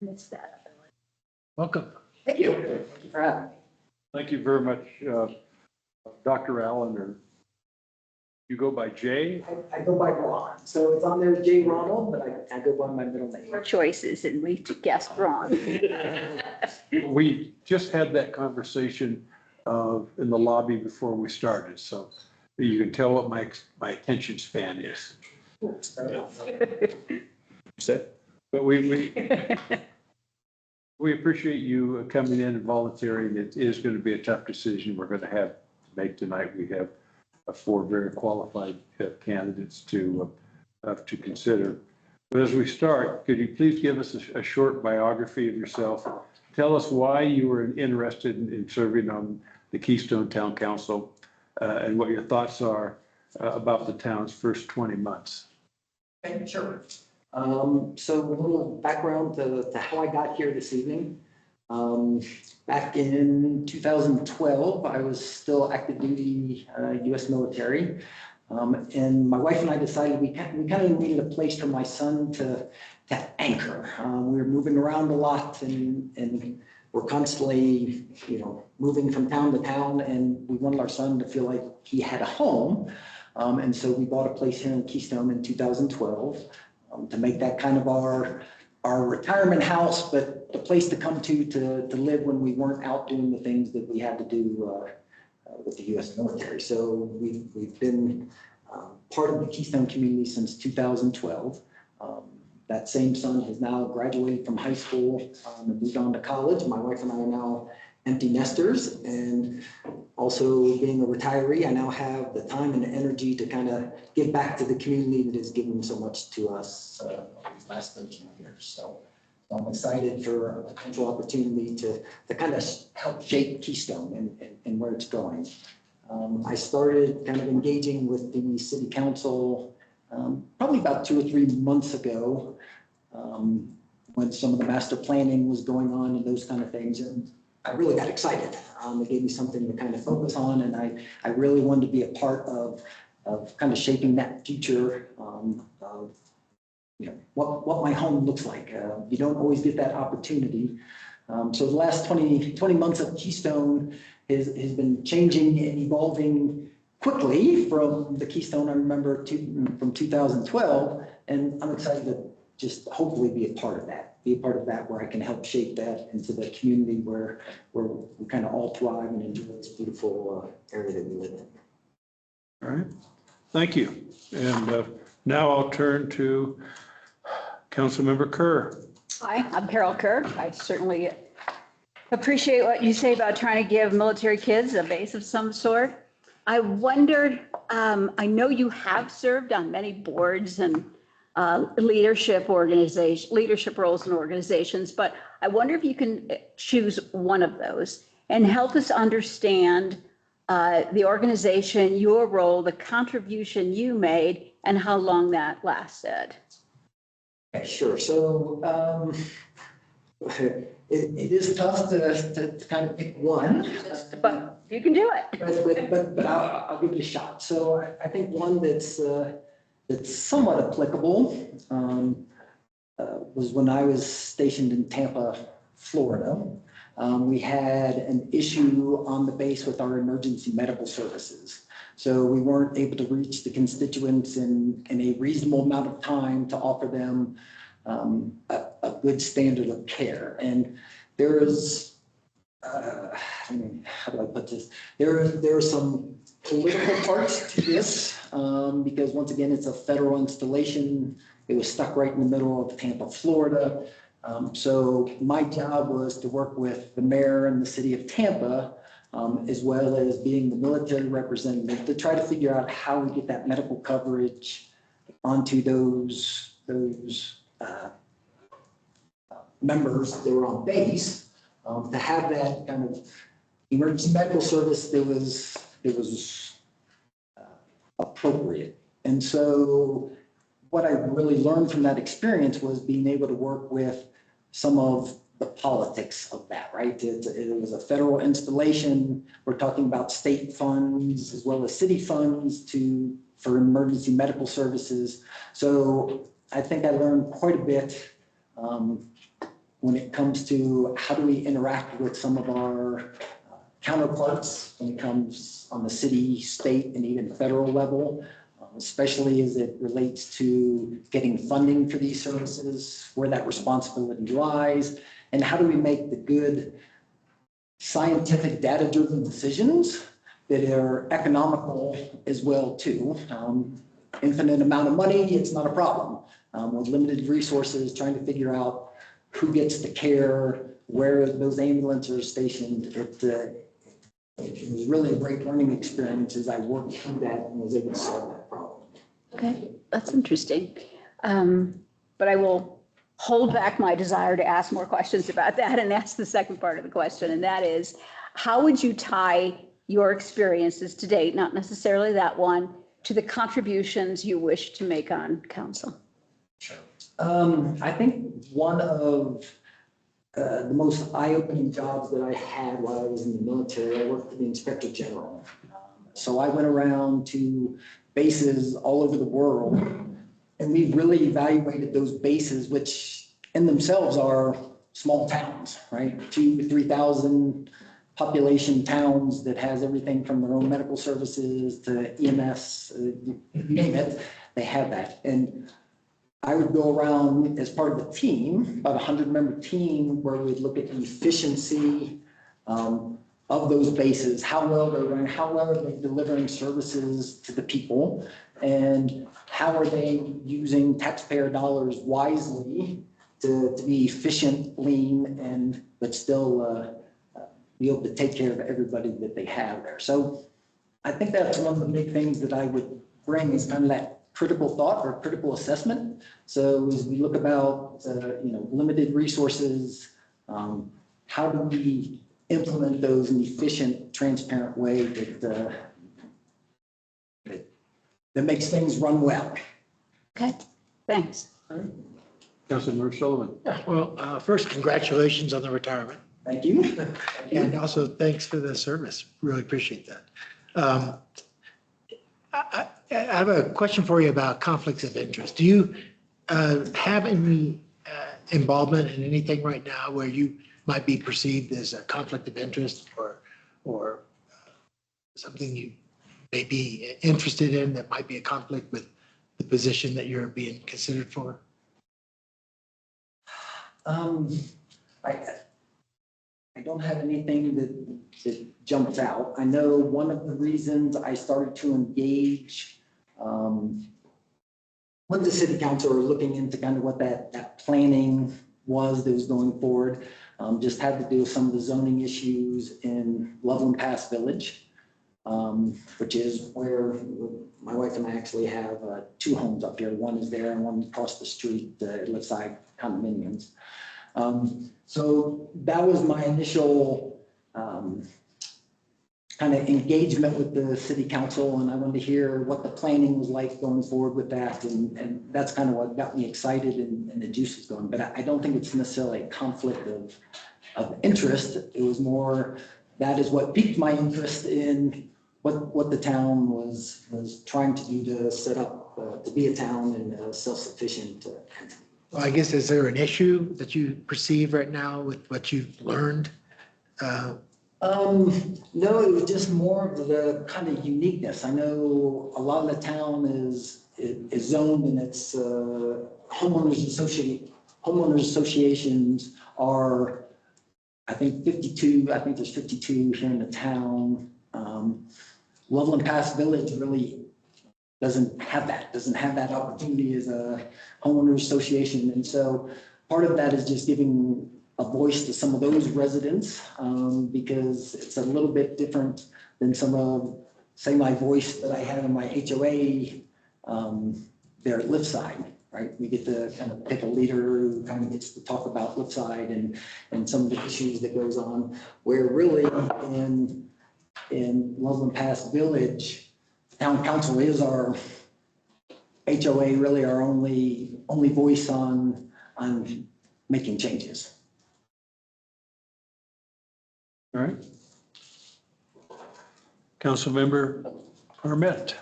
Missed that. Welcome. Thank you. Thank you for having me. Thank you very much, Dr. Allen, or you go by Jay? I go by Ron, so it's on there as J. Ronald, but I go by my middle name. Your choices, and we guessed wrong. We just had that conversation in the lobby before we started, so you can tell what my attention span is. But we appreciate you coming in and volunteering. It is going to be a tough decision we're going to have to make tonight. We have 4 very qualified candidates to consider. But as we start, could you please give us a short biography of yourself? Tell us why you were interested in serving on the Keystone Town Council and what your thoughts are about the town's first 20 months. Okay, sure. So a little background to how I got here this evening. Back in 2012, I was still active duty U.S. military. And my wife and I decided we kind of needed a place for my son to anchor. We were moving around a lot and we're constantly, moving from town to town, and we wanted our son to feel like he had a home. And so we bought a place here in Keystone in 2012 to make that kind of our our retirement house, but the place to come to live when we weren't out doing the things that we had to do with the U.S. military. So we've been part of the Keystone community since 2012. That same son has now graduated from high school and moved on to college. My wife and I are now empty nesters, and also being a retiree, I now have the time and the energy to kind of give back to the community that has given so much to us these last 13 years. So I'm excited for a potential opportunity to kind of help shape Keystone and where it's going. I started kind of engaging with the city council probably about 2 or 3 months ago when some of the master planning was going on and those kind of things. And I really got excited. It gave me something to kind of focus on, and I really wanted to be a part of kind of shaping that future of what my home looks like. You don't always get that opportunity. So the last 20 months of Keystone has been changing and evolving quickly from the Keystone I remember from 2012, and I'm excited to just hopefully be a part of that where I can help shape that into the community where we kind of all thrive and enjoy this beautiful area that we live in. All right, thank you. And now I'll turn to Councilmember Kerr. Hi, I'm Carol Kerr. I certainly appreciate what you say about trying to give military kids a base of some sort. I wondered, I know you have served on many boards and leadership roles in organizations, but I wonder if you can choose one of those and help us understand the organization, your role, the contribution you made, and how long that lasted. Okay, sure. So it is tough to kind of pick one. But you can do it. But I'll give it a shot. So I think one that's somewhat applicable was when I was stationed in Tampa, Florida. We had an issue on the base with our emergency medical services. So we weren't able to reach the constituents in a reasonable amount of time to offer them a good standard of care. And there is, how do I put this? There are some political parts to this because once again, it's a federal installation. It was stuck right in the middle of Tampa, Florida. So my job was to work with the mayor and the city of Tampa, as well as being the military representative, to try to figure out how we get that medical coverage onto those members that were on base, to have that kind of emergency medical service that was appropriate. And so what I really learned from that experience was being able to work with some of the politics of that, right? It was a federal installation. We're talking about state funds as well as city funds for emergency medical services. So I think I learned quite a bit when it comes to how do we interact with some of our counterparts when it comes on the city, state, and even federal level, especially as it relates to getting funding for these services, where that responsibility lies, and how do we make the good scientific data-driven decisions that are economical as well too. Infinite amount of money, it's not a problem. With limited resources, trying to figure out who gets the care, where those ambulances are stationed. It was really a great learning experience as I worked through that and was able to solve that problem. Okay, that's interesting. But I will hold back my desire to ask more questions about that and ask the second part of the question. And that is, how would you tie your experiences to date, not necessarily that one, to the contributions you wish to make on council? Sure. I think one of the most eye-opening jobs that I had while I was in the military, I worked for the Inspector General. So I went around to bases all over the world, and we really evaluated those bases, which in themselves are small towns, right? 2,000 to 3,000 population towns that has everything from their own medical services to EMS, you name it, they have that. And I would go around as part of the team, about a 100-member team, where we'd look at the efficiency of those bases, how well they're running, how well are they delivering services to the people, and how are they using taxpayer dollars wisely to be efficient, lean, and but still be able to take care of everybody that they have there. So I think that's one of the big things that I would bring is kind of that critical thought or critical assessment. So as we look about, limited resources, how do we implement those in an efficient, transparent way that makes things run well? Okay, thanks. Councilmember Sullivan. Yeah, well, first, congratulations on the retirement. Thank you. And also thanks for the service. Really appreciate that. I have a question for you about conflicts of interest. Do you have any involvement in anything right now where you might be perceived as a conflict of interest or something you may be interested in that might be a conflict with the position that you're being considered for? I don't have anything that jumps out. I know one of the reasons I started to engage with the city council or looking into kind of what that planning was that was going forward, just had to do with some of the zoning issues in Loveland Pass Village, which is where my wife and I actually have two homes up here. One is there and one across the street at Lakeside condominiums. So that was my initial kind of engagement with the city council, and I wanted to hear what the planning was like going forward with that, and that's kind of what got me excited and the juice is going. But I don't think it's necessarily a conflict of interest. It was more, that is what piqued my interest in what the town was trying to do to set up, to be a town and a self-sufficient entity. Well, I guess, is there an issue that you perceive right now with what you've learned? No, it was just more of the kind of uniqueness. I know a lot of the town is zoned and it's homeowners associations are, I think 52, I think there's 52 here in the town. Loveland Pass Village really doesn't have that opportunity as a homeowners association. And so part of that is just giving a voice to some of those residents, because it's a little bit different than some of, say, my voice that I have in my HOA there at Cliffside, right? We get to kind of pick a leader who kind of gets to talk about Cliffside and some of the issues that goes on, where really in Loveland Pass Village, town council is our HOA, really our only voice on making changes. All right. Councilmember Armet.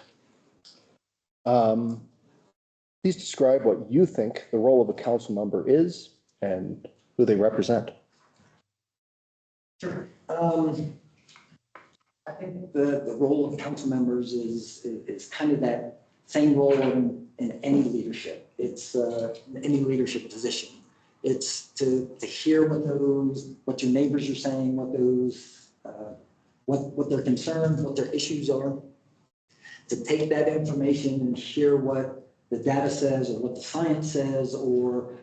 Please describe what you think the role of a council member is and who they represent. Sure. I think the role of council members is kind of that same role in any leadership. It's any leadership position. It's to hear what your neighbors are saying, what their concerns, what their issues are, to take that information and hear what the data says or what the science says, or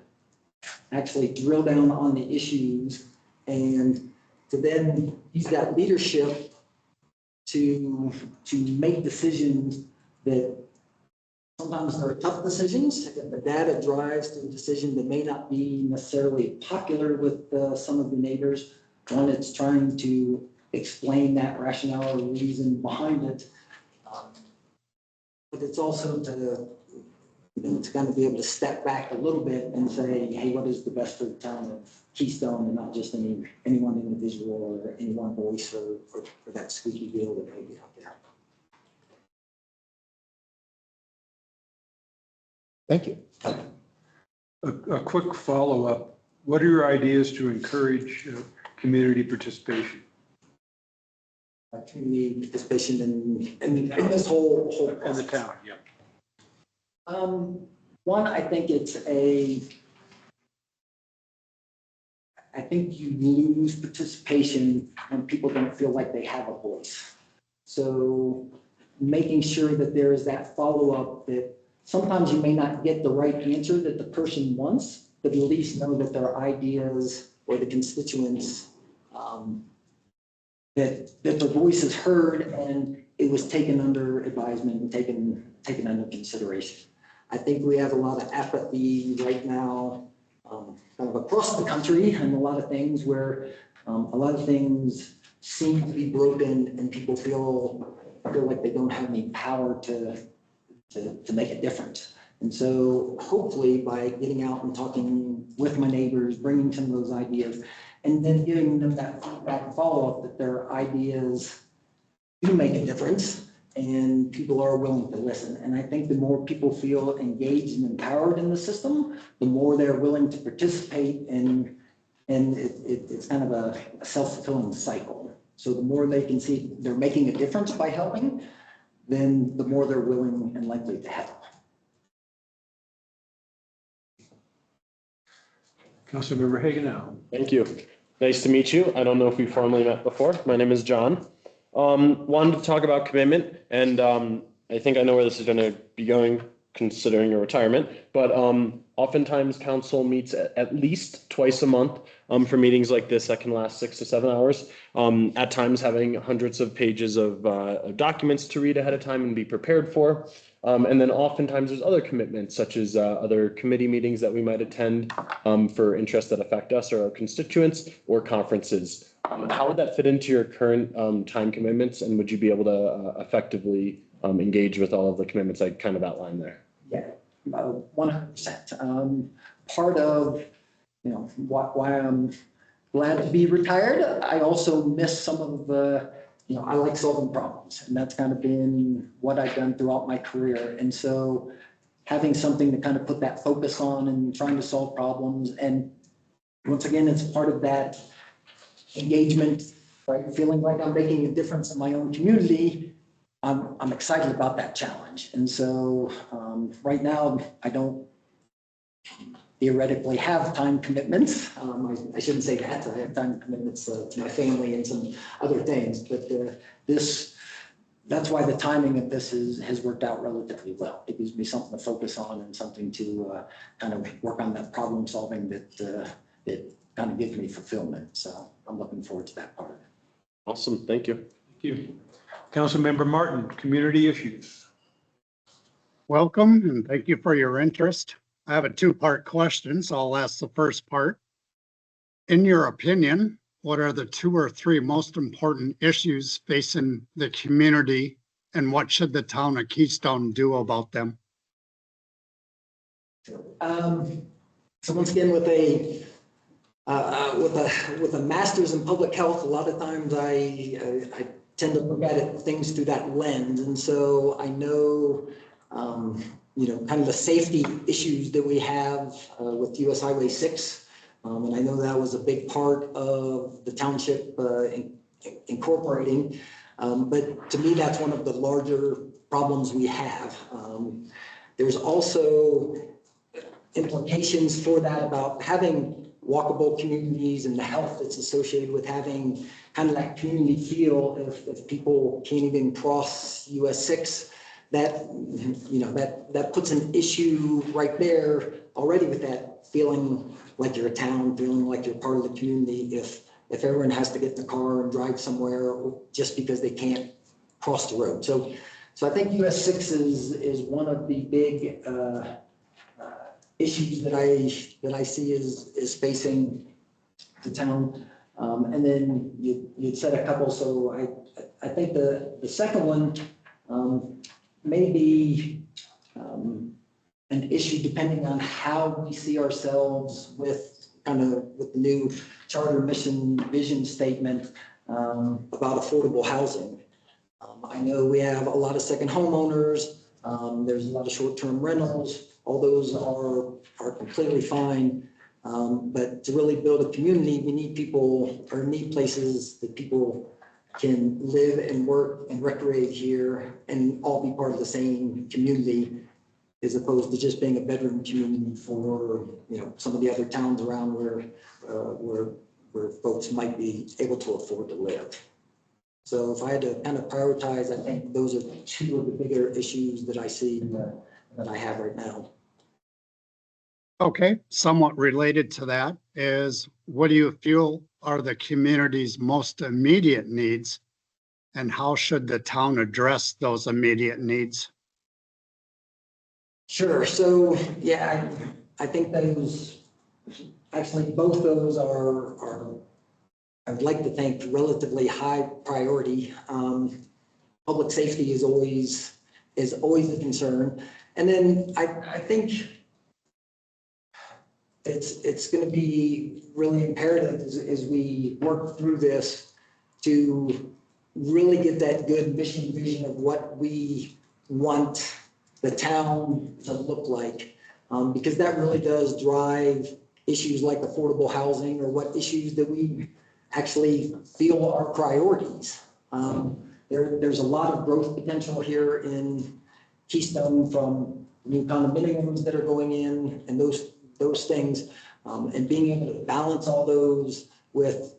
actually drill down on the issues, and to then use that leadership to make decisions that sometimes they're tough decisions. The data drives to a decision that may not be necessarily popular with some of the neighbors. One, it's trying to explain that rationale or reason behind it. But it's also to kind of be able to step back a little bit and say, hey, what is the best for the town of Keystone, and not just any one individual or any one voice or that squeaky wheel that may be out there. Thank you. A quick follow-up. What are your ideas to encourage community participation? Community participation in this whole In the town, yeah. One, I think I think you lose participation when people don't feel like they have a voice. So making sure that there is that follow-up, that sometimes you may not get the right answer that the person wants, but at least know that their ideas or the constituents, that their voice is heard and it was taken under advisement and taken under consideration. I think we have a lot of apathy right now, kind of across the country, and a lot of things where a lot of things seem to be broken and people feel like they don't have any power to make a difference. And so hopefully by getting out and talking with my neighbors, bringing some of those ideas, and then giving them that feedback and follow-up that their ideas do make a difference and people are willing to listen. And I think the more people feel engaged and empowered in the system, the more they're willing to participate, and it's kind of a self-fulfilling cycle. So the more they can see they're making a difference by helping, then the more they're willing and likely to help. Councilmember Hagan now. Thank you. Nice to meet you. I don't know if we formally met before. My name is John. Wanted to talk about commitment, and I think I know where this is going to be going, considering your retirement. But oftentimes, council meets at least twice a month for meetings like this that can last 6 to 7 hours. At times, having hundreds of pages of documents to read ahead of time and be prepared for. And then oftentimes there's other commitments, such as other committee meetings that we might attend for interests that affect us or our constituents, or conferences. How would that fit into your current time commitments, and would you be able to effectively engage with all of the commitments I kind of outlined there? Yeah, 100%. Part of, why I'm glad to be retired, I also miss some of the, I like solving problems, and that's kind of been what I've done throughout my career. And so having something to kind of put that focus on and trying to solve problems, and once again, it's part of that engagement, right? Feeling like I'm making a difference in my own community. I'm excited about that challenge. And so right now, I don't theoretically have time commitments. I shouldn't say that. I have time commitments to my family and some other things, but that's why the timing of this has worked out relatively well. It gives me something to focus on and something to kind of work on that problem solving that kind of gives me fulfillment. So I'm looking forward to that part of it. Awesome. Thank you. Thank you. Councilmember Martin, community issues. Welcome, and thank you for your interest. I have a two-part question, so I'll ask the first part. In your opinion, what are the 2 or 3 most important issues facing the community, and what should the town of Keystone do about them? So once again, with a master's in public health, a lot of times I tend to look at things through that lens, and so I know kind of the safety issues that we have with US Highway 6. And I know that was a big part of the township incorporating. But to me, that's one of the larger problems we have. There's also implications for that about having walkable communities and the health that's associated with having kind of that community feel. If people can't even cross US 6, that puts an issue right there already with that feeling like you're a town, feeling like you're part of the community. If everyone has to get in the car and drive somewhere just because they can't cross the road. So I think US 6 is one of the big issues that I see is facing the town. And then you'd said a couple, so I think the second one may be an issue depending on how we see ourselves with the new charter mission vision statement about affordable housing. I know we have a lot of second homeowners. There's a lot of short-term rentals. All those are completely fine. But to really build a community, we need people, or need places that people can live and work and recreate here and all be part of the same community. as opposed to just being a bedroom community for, some of the other towns around where folks might be able to afford to live. So if I had to kind of prioritize, I think those are two of the bigger issues that I see that I have right now. Okay, somewhat related to that is, what do you feel are the community's most immediate needs? And how should the town address those immediate needs? Sure. So, yeah, I think those, actually, both those are, I'd like to think, relatively high priority. Public safety is always a concern. And then I think it's going to be really imperative as we work through this to really get that good mission vision of what we want the town to look like. Because that really does drive issues like affordable housing, or what issues that we actually feel are priorities. There's a lot of growth potential here in Keystone from new condominiums that are going in and those things, and being able to balance all those with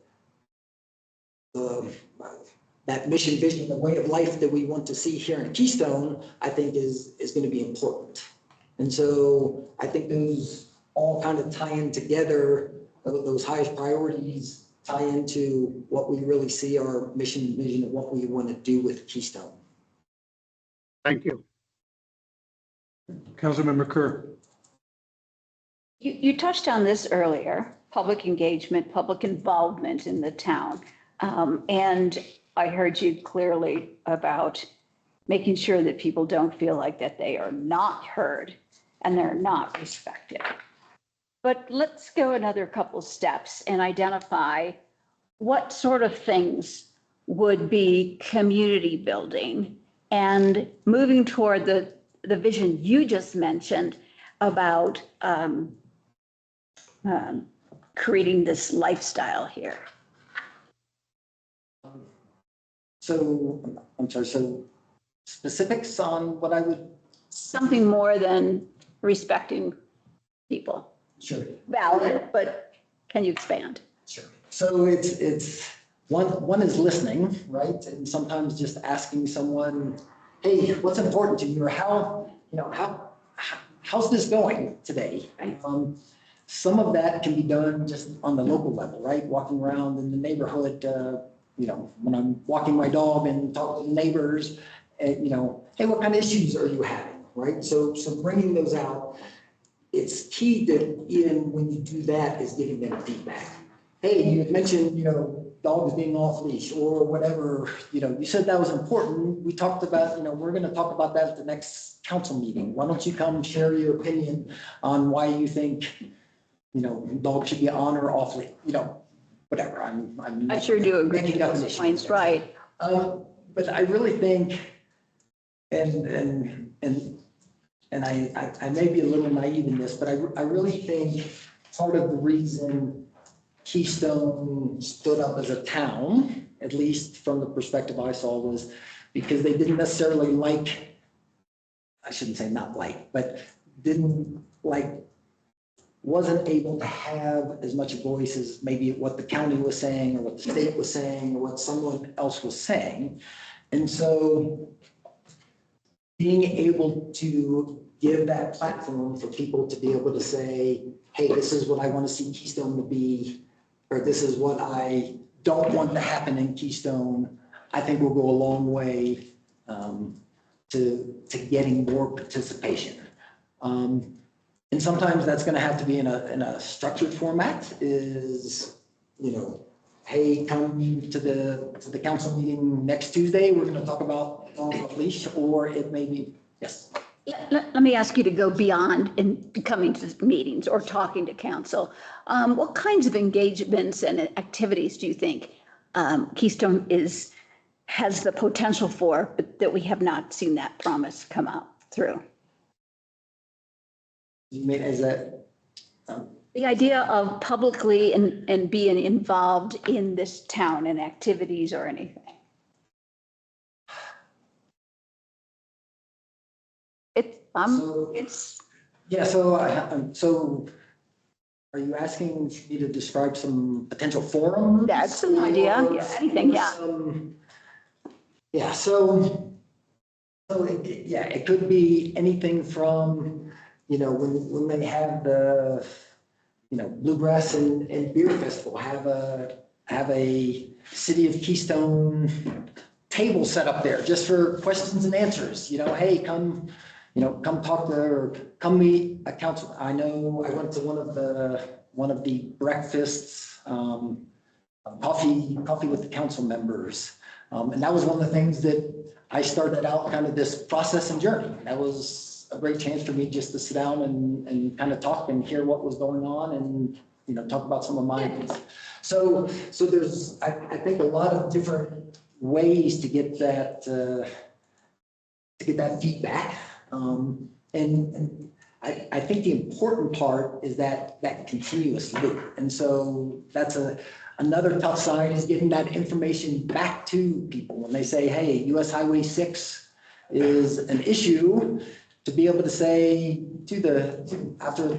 that mission vision, the way of life that we want to see here in Keystone, I think is going to be important. And so I think those all kind of tie in together, those highest priorities tie into what we really see our mission and vision of what we want to do with Keystone. Thank you. Councilmember Kerr. You touched on this earlier, public engagement, public involvement in the town. And I heard you clearly about making sure that people don't feel like that they are not heard and they're not respected. But let's go another couple steps and identify what sort of things would be community building and moving toward the vision you just mentioned about creating this lifestyle here. So, I'm sorry, so specifics on what I would. Something more than respecting people. Sure. Valid, but can you expand? Sure. So it's one is listening, right? And sometimes just asking someone, hey, what's important to you, or how's this going today? Some of that can be done just on the local level, right? Walking around in the neighborhood, when I'm walking my dog and talking to the neighbors, hey, what kind of issues are you having, right? So bringing those out, it's key that even when you do that is giving them feedback. Hey, you had mentioned, dogs being off leash or whatever, you said that was important. We talked about, we're going to talk about that at the next council meeting. Why don't you come share your opinion on why you think, dogs should be on or off leash, whatever. I sure do agree with those points, right? But I really think, and I may be a little naive in this, but I really think part of the reason Keystone stood up as a town, at least from the perspective I saw, was because they didn't necessarily I shouldn't say not but wasn't able to have as much voice as maybe what the county was saying or what the state was saying or what someone else was saying. And so being able to give that platform for people to be able to say, hey, this is what I want to see Keystone to be, or this is what I don't want to happen in Keystone, I think will go a long way to getting more participation. And sometimes that's going to have to be in a structured format is, hey, come to the council meeting next Tuesday. We're going to talk about off leash, or it may be, yes. Let me ask you to go beyond in coming to meetings or talking to council. What kinds of engagements and activities do you think Keystone has the potential for, but that we have not seen that promise come out through? You mean as a the idea of publicly and being involved in this town and activities or anything? So- It's, Yeah, so are you asking me to describe some potential forums? that's an idea. Or- Yeah, anything, yeah. Yeah, yeah, it could be anything from, when they have the, Bluegrass and Beer Festival, have a City of Keystone table set up there just for questions and answers, hey, come talk to, or come meet a council. I know I went to one of the breakfasts, coffee with the council members. And that was one of the things that I started out kind of this process and journey. That was a great chance for me just to sit down and kind of talk and hear what was going on and, talk about some of my things. So there's, I think, a lot of different ways to get that, feedback. And I think the important part is that continuous loop. And so that's another tough side, is getting that information back to people when they say, hey, US Highway 6 is an issue, to be able to say after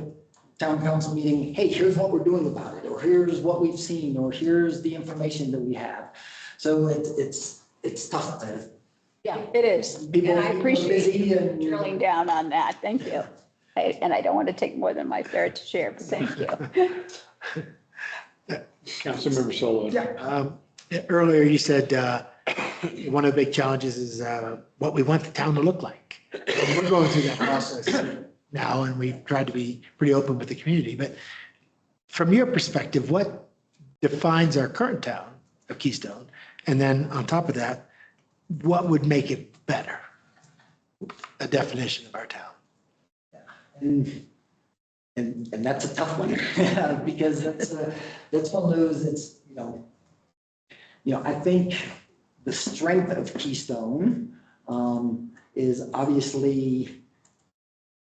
town council meeting, hey, here's what we're doing about it, or here's what we've seen, or here's the information that we have. So it's tough to. yeah, it is. People And I are busy appreciate and- you drilling down on that. Thank you. And I don't want to take more than my fair share, but thank you. Councilmember Solo. Earlier you said one of the big challenges is what we want the town to look like. And we're going through that process now, and we've tried to be pretty open with the community. But from your perspective, what defines our current town of Keystone? And then on top of that, what would make it better? A definition of our town. And that's a tough one, because that's one of those, it's, I think the strength of Keystone is obviously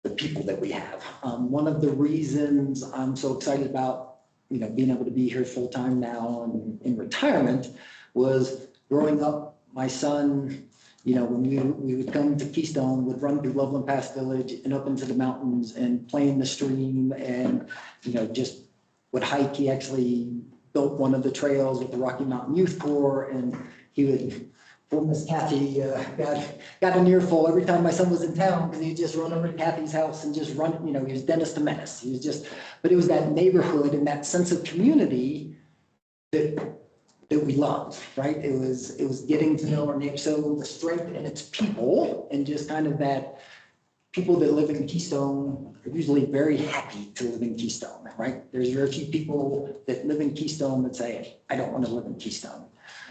the people that we have. One of the reasons I'm so excited about, being able to be here full-time now and in retirement was growing up, my son, when we would come to Keystone, would run through Loveland Pass Village and up into the mountains and play in the stream and, just would hike. He actually built one of the trails with the Rocky Mountain Youth Corps, and he would, poor Miss Kathy, got an earful every time my son was in town, because he'd just run over to Kathy's house and just run, he was Dennis the Menace. He was just, but it was that neighborhood and that sense of community that we loved, right? It was getting to know our neighbors. So the strength in its people, and just kind of that people that live in Keystone are usually very happy to live in Keystone, right? There's very few people that live in Keystone that say, I don't want to live in Keystone.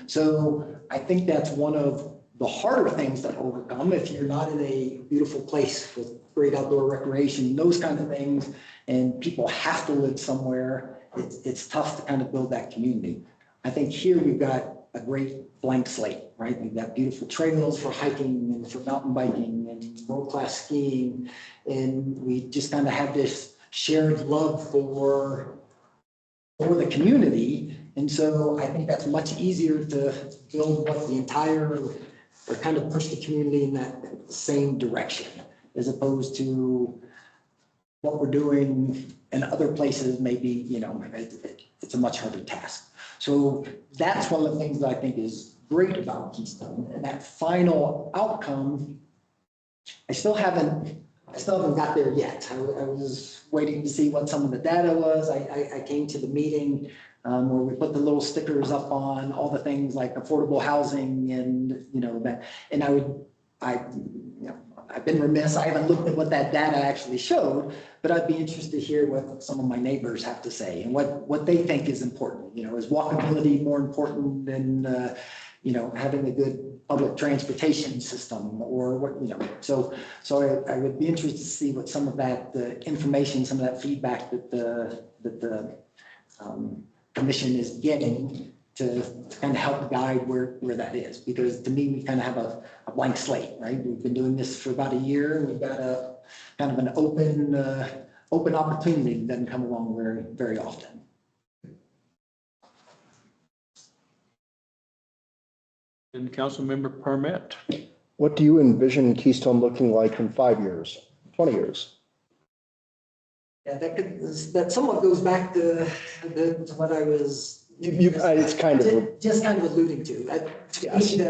So I think that's one of the harder things to overcome if you're not in a beautiful place with great outdoor recreation, those kinds of things, and people have to live somewhere. It's tough to kind of build that community. I think here we've got a great blank slate, right? We've got beautiful trails for hiking and for mountain biking and world-class skiing. And we just kind of have this shared love for the community. And so I think that's much easier to build what the entire, or kind of push the community in that same direction, as opposed to what we're doing in other places. Maybe, it's a much harder task. So that's one of the things that I think is great about Keystone, and that final outcome, I still haven't got there yet. I was waiting to see what some of the data was. I came to the meeting where we put the little stickers up on all the things like affordable housing and, that, and I've been remiss. I haven't looked at what that data actually showed, but I'd be interested to hear what some of my neighbors have to say and what they think is important. Is walkability more important than, having a good public transportation system, or what, so I would be interested to see what some of that information, some of that feedback that the commission is getting to kind of help guide where that is. Because to me, we kind of have a blank slate, right? We've been doing this for about a year, and we've got a kind of an open opportunity that doesn't come along very, very often. And Councilmember Permit. What do you envision Keystone looking like in 5 years, 20 years? Yeah, that somewhat goes back to to what I was. It's kind of, Just kind of alluding to. To Yes. me,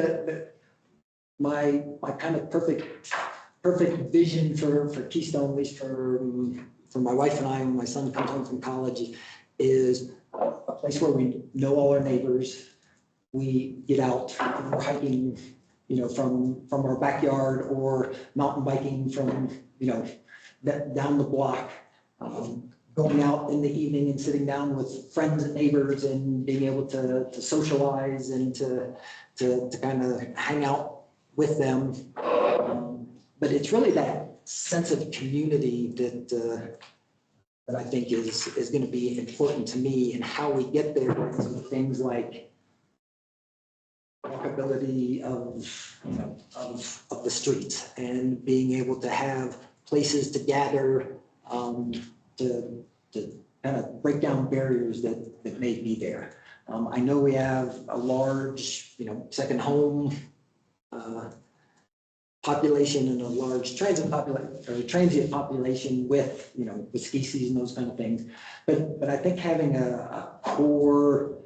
my kind of perfect vision for Keystone, at least for my wife and I, when my son comes home from college, is a place where we know all our neighbors. We get out, we're hiking, from our backyard, or mountain biking from, down the block. Going out in the evening and sitting down with friends and neighbors and being able to socialize and to kind of hang out with them. But it's really that sense of community that I think is going to be important to me, and how we get there. Things like walkability of the streets, and being able to have places to gather, to kind of break down barriers that may be there. I know we have a large, second home population, and a large transient population with, with ski season, those kind of things. But I think having a core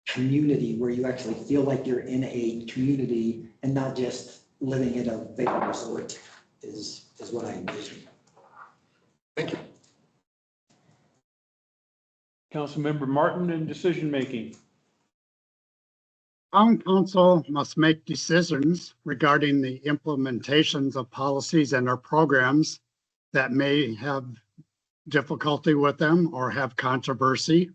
community where you actually feel like you're in a community and not just living at a vacant resort is what I envision. thank you. Councilmember Martin and decision-making. Town council must make decisions regarding the implementations of policies and or programs that may have difficulty with them or have controversy.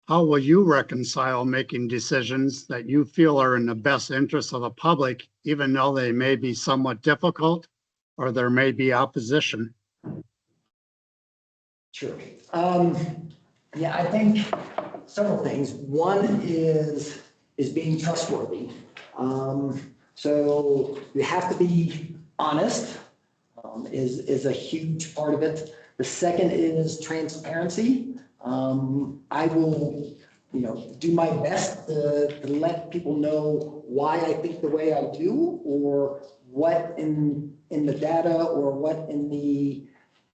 How will you reconcile making decisions that you feel are in the best interest of the public, even though they may be somewhat difficult or there may be opposition? Sure. Yeah, I think several things. One is being trustworthy. So you have to be honest, is a huge part of it. The second is transparency. I will, do my best to let people know why I think the way I do, or what in the data or what in the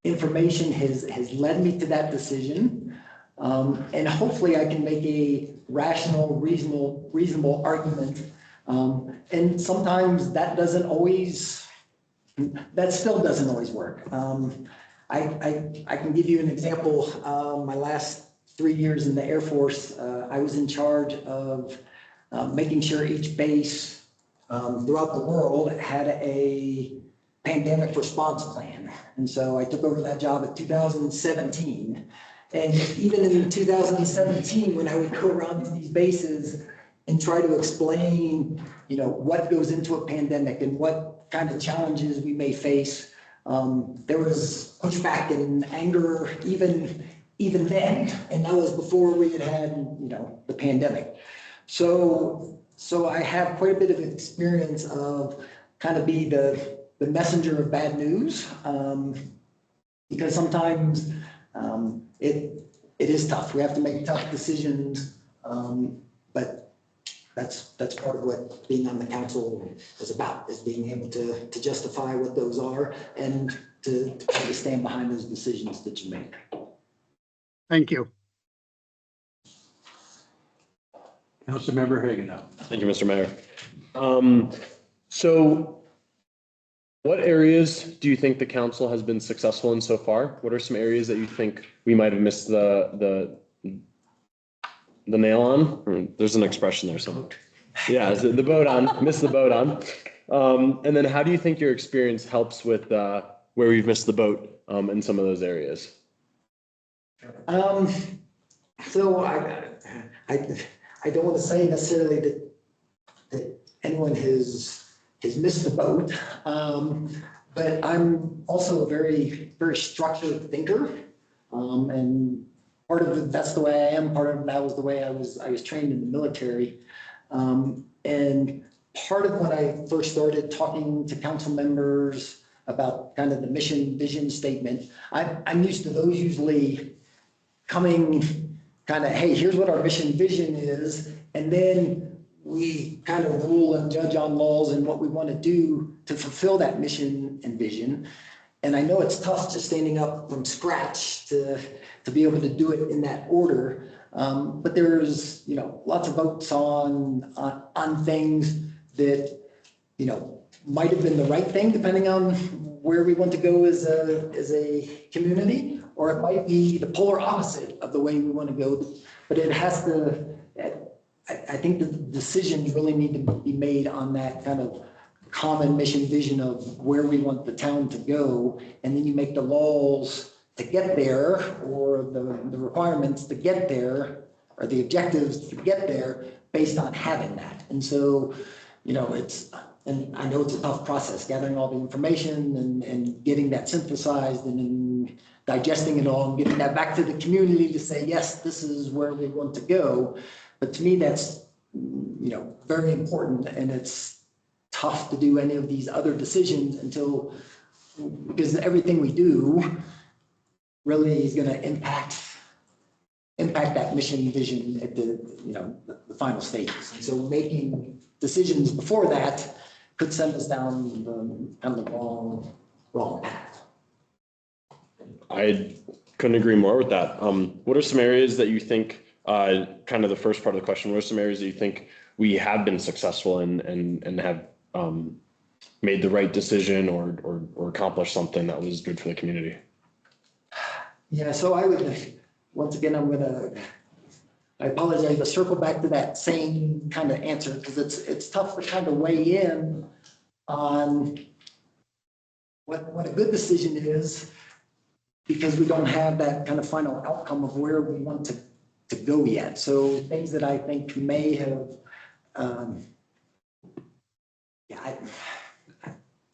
information has led me to that decision. And hopefully I can make a rational, reasonable argument. And sometimes that still doesn't always work. I can give you an example. My last 3 years in the Air Force, I was in charge of making sure each base throughout the world had a pandemic response plan. And so I took over that job in 2017. And even in 2017, when I would go around to these bases and try to explain, what goes into a pandemic and what kind of challenges we may face, there was pushback and anger even then, and that was before we had the pandemic. So I have quite a bit of experience of kind of be the messenger of bad news, because sometimes it is tough. We have to make tough decisions, but that's part of what being on the council is about, is being able to justify what those are and to stand behind those decisions that you make. Thank you. Councilmember Hagenau. Thank you, Mr. Mayor. So what areas do you think the council has been successful in so far? What are some areas that you think we might have missed the nail on? There's an expression there somewhere. Yeah, the boat on, missed the boat on. And then how do you think your experience helps with where we've missed the boat in some of those areas? So I don't want to say necessarily that anyone has missed the boat, but I'm also a very, very structured thinker, and part of it, that's the way I am. Part of it, that was the way I was trained in the military, and part of when I first started talking to council members about kind of the mission vision statement, I'm used to those usually coming kind of, hey, here's what our mission vision is, and then we kind of rule and judge on laws and what we want to do to fulfill that mission and vision. And I know it's tough just standing up from scratch to be able to do it in that order. But there's, lots of votes on things that, might have been the right thing depending on where we want to go as a community, or it might be the polar opposite of the way we want to go. But it has to, I think the decisions really need to be made on that kind of common mission vision of where we want the town to go. And then you make the laws to get there, or the requirements to get there, or the objectives to get there based on having that. And so, and I know it's a tough process, gathering all the information and getting that synthesized and then digesting it all and getting that back to the community to say, yes, this is where we want to go. But to me, that's, very important, and it's tough to do any of these other decisions because everything we do really is going to impact that mission vision at the final stages. And so making decisions before that could send us down the wrong path. I couldn't agree more with that. What are some areas that you think, kind of the first part of the question, what are some areas that you think we have been successful in and have made the right decision or accomplished something that was good for the community? Yeah, so I would, once again, I apologize, but circle back to that same kind of answer, because it's tough to kind of weigh in on what a good decision is, because we don't have that kind of final outcome of where we want to go yet. So things that I think may have,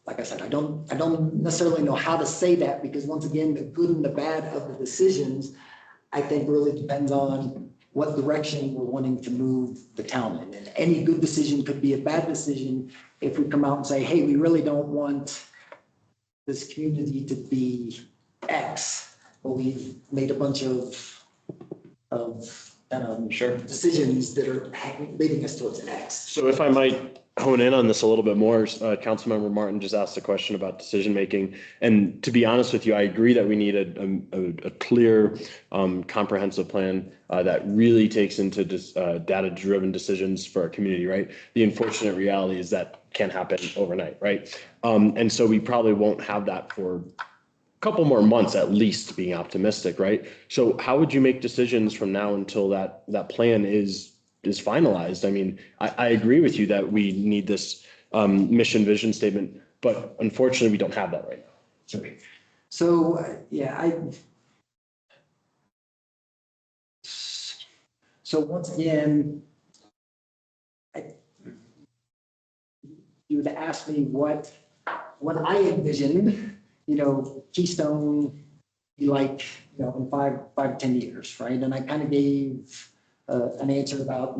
like I said, I don't necessarily know how to say that, because once again, the good and the bad of the decisions, I think really depends on what direction we're wanting to move the town in. And any good decision could be a bad decision if we come out and say, hey, we really don't want this community to be X, but we've made a bunch of decisions that are leading us towards an X. So if I might hone in on this a little bit more, Councilmember Martin just asked a question about decision making. And to be honest with you, I agree that we need a clear, comprehensive plan that really takes into data-driven decisions for our community, right? The unfortunate reality is that can't happen overnight, right? And so we probably won't have that for a couple more months at least, being optimistic, right? So how would you make decisions from now until that plan is finalized? I mean, I agree with you that we need this mission vision statement, but unfortunately we don't have that right now. So, so once again, you would ask me what I envisioned, Keystone be like, in 5 to 10 years, right? And I kind of gave an answer about,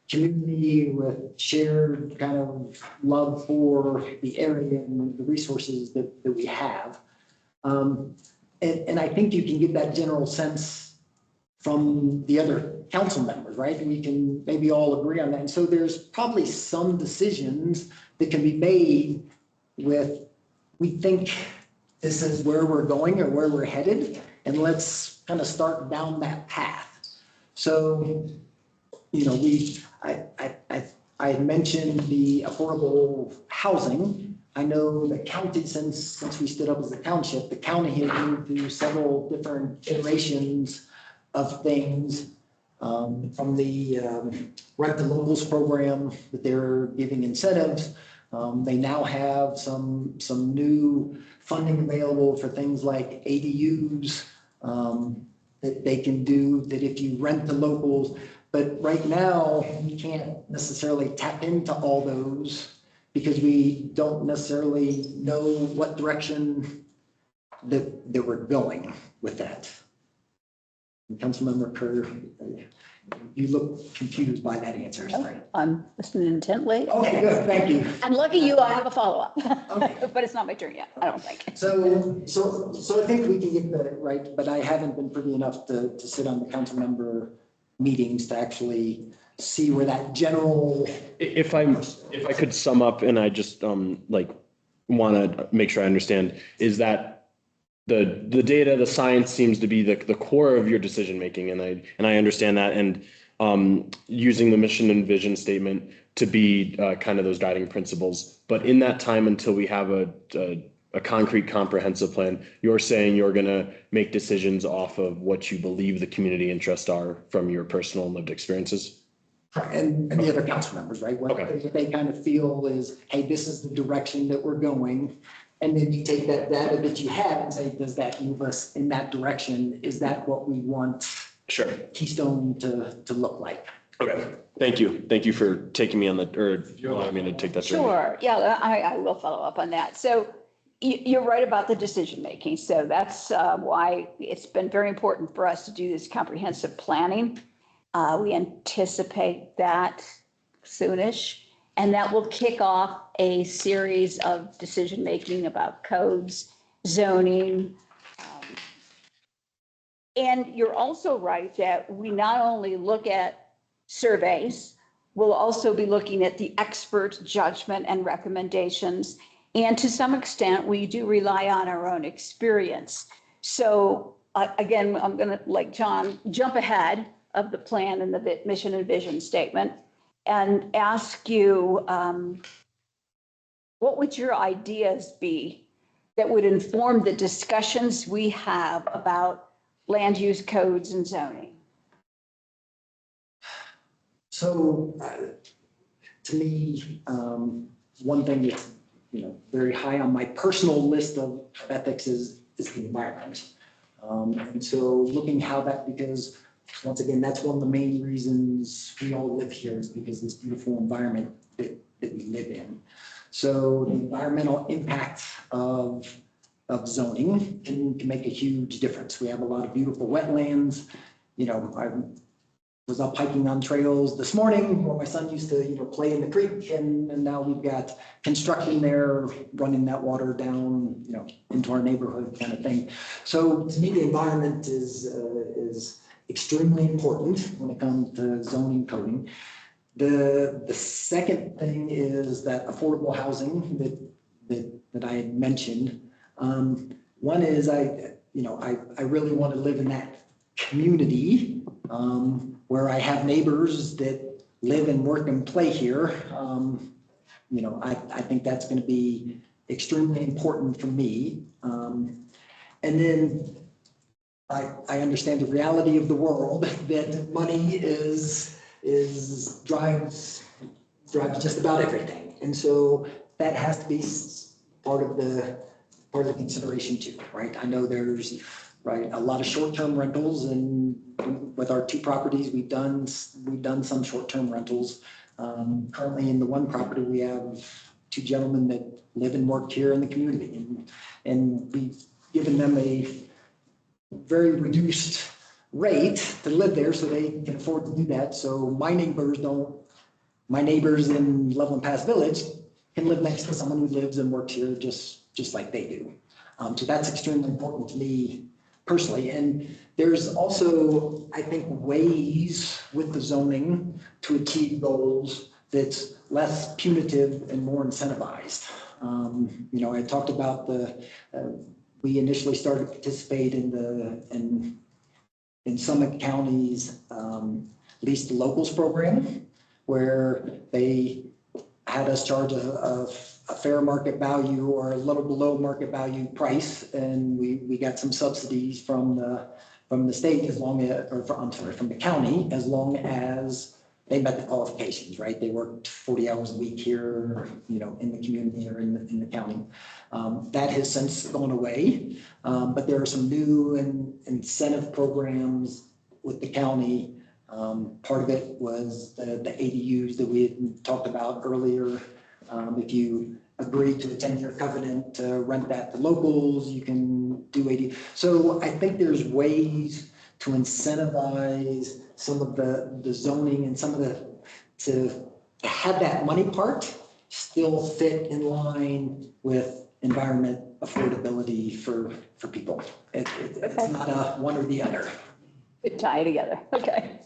community with shared kind of love for the area and the resources that we have. And I think you can get that general sense from the other council members, right? And we can maybe all agree on that. And so there's probably some decisions that can be made with, we think this is where we're going or where we're headed, and let's kind of start down that path. So, I mentioned the affordable housing. I know the county, since we stood up as a township, the county has moved through several different iterations of things, from the Rent to Locals program that they're giving incentives. They now have some new funding available for things like ADUs that they can do, that if you rent to locals. But right now, we can't necessarily tap into all those because we don't necessarily know what direction that we're going with that. And Councilmember Kerr, you look confused by that answer. Sorry. I'm listening intently. Okay, good, thank you. And lucky you, I have a follow-up, Okay. but it's not my turn yet, I don't think. So I think we can get that right, but I haven't been privy enough to sit on the council member meetings to actually see where that general. If I could sum up, and I just want to make sure I understand, is that the data, the science seems to be the core of your decision making, and I understand that, and using the mission and vision statement to be kind of those guiding principles. But in that time until we have a concrete, comprehensive plan, you're saying you're going to make decisions off of what you believe the community interests are from your personal and lived experiences? And the other council members, right? What they kind of feel is, hey, this is the direction that we're going. And then you take that data that you have and say, does that move us in that direction? Is that what we want Sure. Keystone to look like? Okay. Thank you. Thank you for taking me on or allowing me to take that journey. Sure, yeah, I will follow up on that. So you're right about the decision making. So that's why it's been very important for us to do this comprehensive planning. We anticipate that soonish, and that will kick off a series of decision making about codes, zoning. And you're also right that we not only look at surveys, we'll also be looking at the expert judgment and recommendations. And to some extent, we do rely on our own experience. So again, I'm going to, like John, jump ahead of the plan and the mission and vision statement and ask you, what would your ideas be that would inform the discussions we have about land use codes and zoning? So to me, one thing that's, very high on my personal list of ethics is the environment. And so looking how that, because once again, that's one of the main reasons we all live here is because this beautiful environment that we live in. So the environmental impact of zoning can make a huge difference. We have a lot of beautiful wetlands. I was up hiking on trails this morning where my son used to, play in the creek, and now we've got construction there running that water down, into our neighborhood kind of thing. So to me, the environment is extremely important when it comes to zoning coding. The second thing is that affordable housing that I had mentioned. One is I really want to live in that community where I have neighbors that live and work and play here. I think that's going to be extremely important for me. And then I understand the reality of the world that money drives just about everything. And so that has to be part of the consideration too, right? I know there's a lot of short-term rentals, and with our two properties, we've done some short-term rentals. Currently in the one property, we have two gentlemen that live and work here in the community, and we've given them a very reduced rate to live there so they can afford to do that. So my neighbors in Loveland Pass Village can live next to someone who lives and works here just like they do. So that's extremely important to me personally. And there's also, I think, ways with the zoning to achieve goals that's less punitive and more incentivized. I talked about we initially started to participate in Summit County's Lease to Locals program, where they had us charge a fair market value or a little below market value price, and we got some subsidies from the state from the county, as long as they met the qualifications, right? They worked 40 hours a week here, in the community or in the county. That has since gone away, but there are some new incentive programs with the county. Part of it was the ADUs that we had talked about earlier. If you agree to the 10-year covenant to rent that to locals, you can do ADU. So I think there's ways to incentivize some of the zoning and some of to have that money part still fit in line with environment affordability for people. It's not a one or the other. Could tie together. Okay.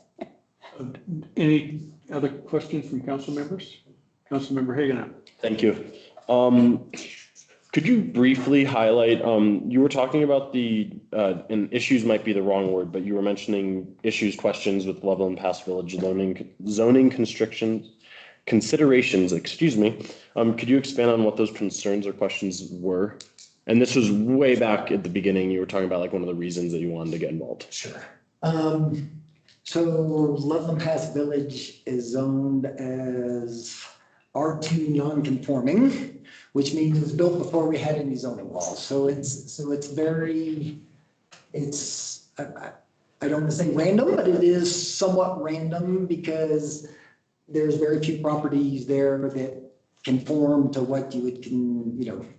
Any other questions from council members? Councilmember Hagan. Thank you. Could you briefly highlight, you were talking about and issues might be the wrong word, but you were mentioning questions with Loveland Pass Village zoning considerations, excuse me. Could you expand on what those concerns or questions were? And this was way back at the beginning. You were talking about like one of the reasons that you wanted to get involved. Sure. So Loveland Pass Village is zoned as R2 non-conforming, which means it was built before we had any zoning laws. So it's very, I don't want to say random, but it is somewhat random because there's very few properties there that conform to what you would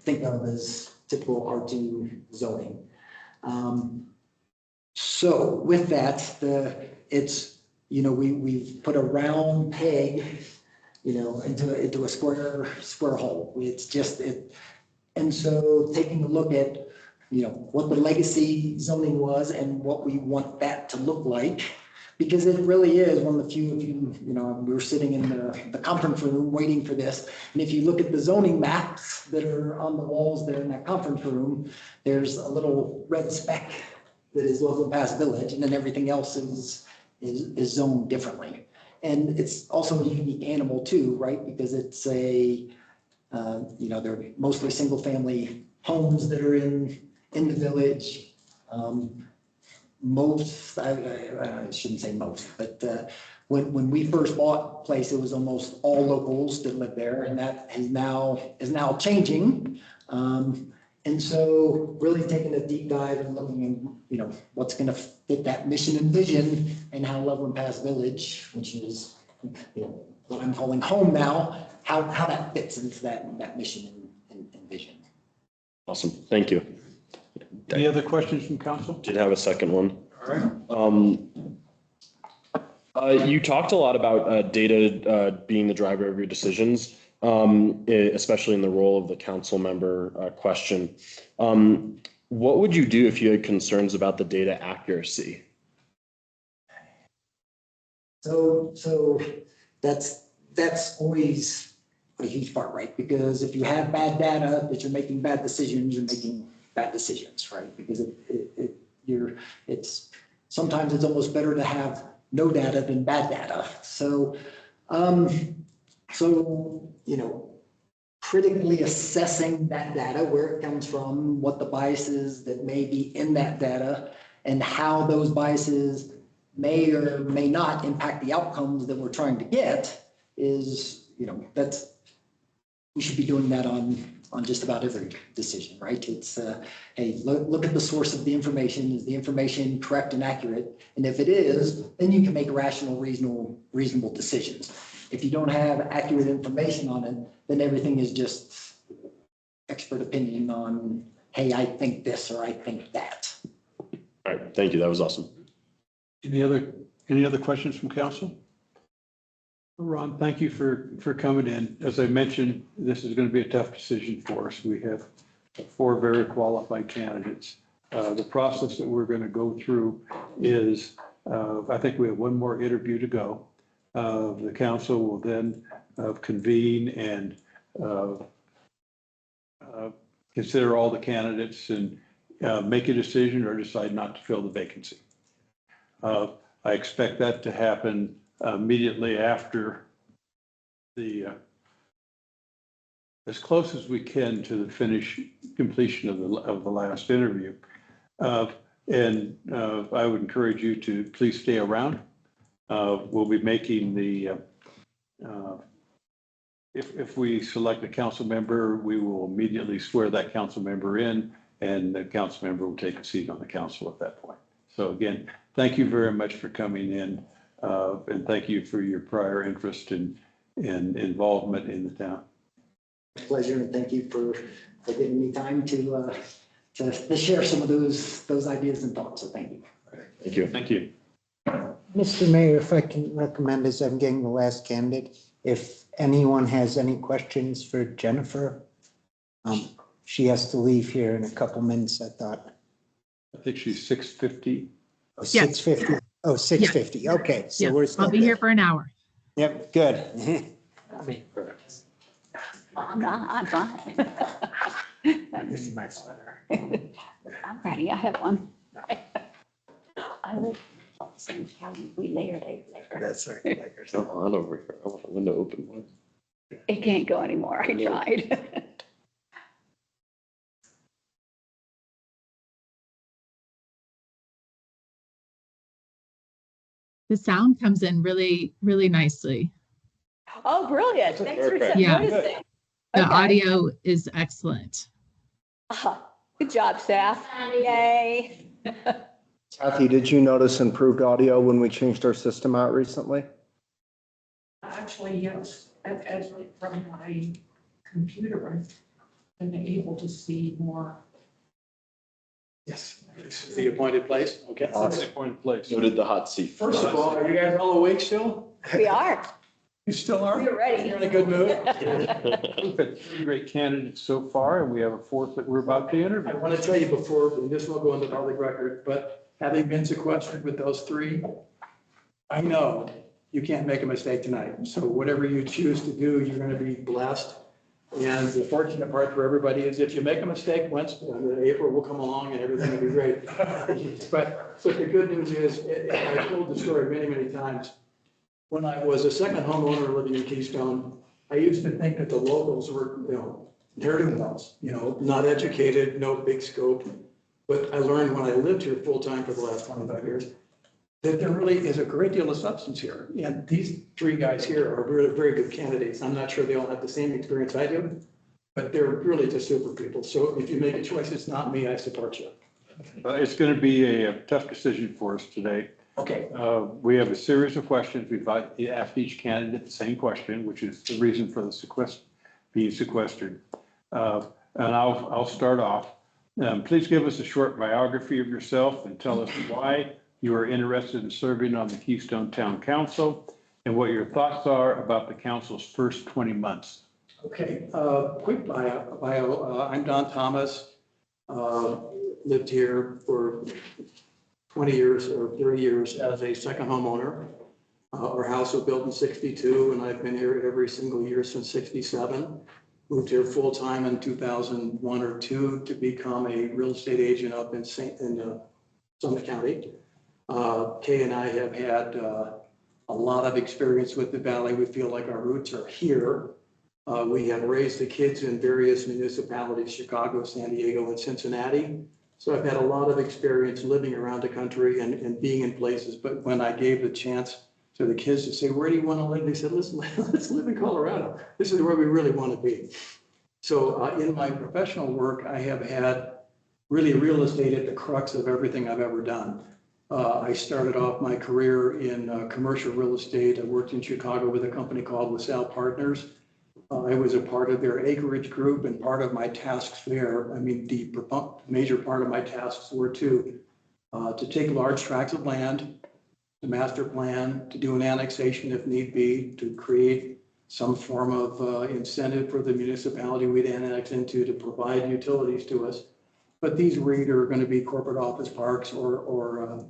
think of as typical R2 zoning. So with that, we've put a round peg, into a square hole. It's just it. And so taking a look at, what the legacy zoning was and what we want that to look like, because it really is one of the few, we were sitting in the conference room waiting for this. And if you look at the zoning maps that are on the walls there in that conference room, there's a little red speck that is Loveland Pass Village, and then everything else is zoned differently. And it's also a unique animal too, right? Because it's they're mostly single family homes that are in the village. I shouldn't say most, but when we first bought the place, it was almost all locals that lived there, and that is now changing. And so really taking a deep dive and looking at, what's going to fit that mission and vision, and how Loveland Pass Village, which is, what I'm calling home now, how that fits into that mission and vision. Awesome. Thank you. Any other questions from council? Did have a second one. All right. You talked a lot about data being the driver of your decisions, especially in the role of the council member question. What would you do if you had concerns about the data accuracy? So that's always a huge part, right? Because if you have bad data, that you're making bad decisions, you're making bad decisions, right? Because sometimes it's almost better to have no data than bad data. So, critically assessing that data, where it comes from, what the biases that may be in that data, and how those biases may or may not impact the outcomes that we're trying to get is, we should be doing that on just about every decision, right? It's, hey, look at the source of the information. Is the information correct and accurate? And if it is, then you can make rational, reasonable decisions. If you don't have accurate information on it, then everything is just expert opinion on, hey, I think this or I think that. All right. Thank you. That was awesome. Any other questions from council? Ron, thank you for coming in. As I mentioned, this is going to be a tough decision for us. We have 4 very qualified candidates. The process that we're going to go through is, I think we have 1 more interview to go. The council will then convene and consider all the candidates and make a decision or decide not to fill the vacancy. I expect that to happen immediately after as close as we can to the completion of the last interview. And I would encourage you to please stay around. We'll be making if we select a council member, we will immediately swear that council member in, and the council member will take a seat on the council at that point. So again, thank you very much for coming in, and thank you for your prior interest and involvement in the town. Pleasure, and thank you for giving me time to share some of those ideas and thoughts. So thank you. Thank you. Thank you. Mr. Mayor, if I can recommend, as I'm getting the last candidate, if anyone has any questions for Jennifer, she has to leave here in a couple minutes, I thought. I think she's 6:50. Oh, 6:50. Oh, 6:50. Okay, so we're still I'll be here for an hour. Yep, good. I'm fine. Thanks. My sweater. I'm ready. I have one. I live in the same county. We layered it later. That's right. Come on over here. I want a window open one. It can't go anymore. I tried. The sound comes in really, really nicely. Oh, brilliant. Thanks for Perfect. Yeah. noticing. The Okay. audio is excellent. Good job, staff. Yay. Kathy, did you notice improved audio when we changed our system out recently? Actually, yes, as from my computer, I've been able to see more. Yes. The appointed place. Okay. That's the appointed place. Noted the hot seat. First of all, are you guys all awake still? We are. You still are? We're ready. You're in a good mood? We've had 3 great candidates so far, and we have a 4th that we're about to I interview. want to tell you before, and this will go into public record, but having been sequestered with those 3, I know you can't make a mistake tonight. So whatever you choose to do, you're going to be blessed. And the fortunate part for everybody is if you make a mistake once, April will come along and everything will be great. But the good news is, and I've told the story many, many times. When I was a second homeowner living in Keystone, I used to think that the locals were, ne'er-do-wells, not educated, no big scope. But I learned when I lived here full-time for the last 25 years, that there really is a great deal of substance here. And these 3 guys here are really very good candidates. I'm not sure they all have the same experience I do, but they're really just super people. So if you make a choice, it's not me, I support you. It's going to be a tough decision for us today. Okay. We have a series of questions. We've asked each candidate the same question, which is the reason for the being sequestered. And I'll start off. Please give us a short biography of yourself and tell us why you are interested in serving on the Keystone Town Council and what your thoughts are about the council's first 20 months. Okay, quick bio. I'm Don Thomas. Lived here for 20 years or 30 years as a second homeowner. Our house was built in 62 and I've been here every single year since 67. Moved here full-time in 2001 or 2 to become a real estate agent up in Summit County. Kay and I have had a lot of experience with the Valley. We feel like our roots are here. We have raised the kids in various municipalities, Chicago, San Diego, and Cincinnati. So I've had a lot of experience living around the country and being in places. But when I gave the chance to the kids to say, where do you want to live? They said, listen, let's live in Colorado. This is where we really want to be. So in my professional work, I have had really real estate at the crux of everything I've ever done. I started off my career in commercial real estate. I worked in Chicago with a company called LaSalle Partners. I was a part of their acreage group, and part of my tasks there, the major part of my tasks were to take large tracts of land, to master plan, to do an annexation if need be, to create some form of incentive for the municipality we'd annex into to provide utilities to us. But these were either going to be corporate office parks or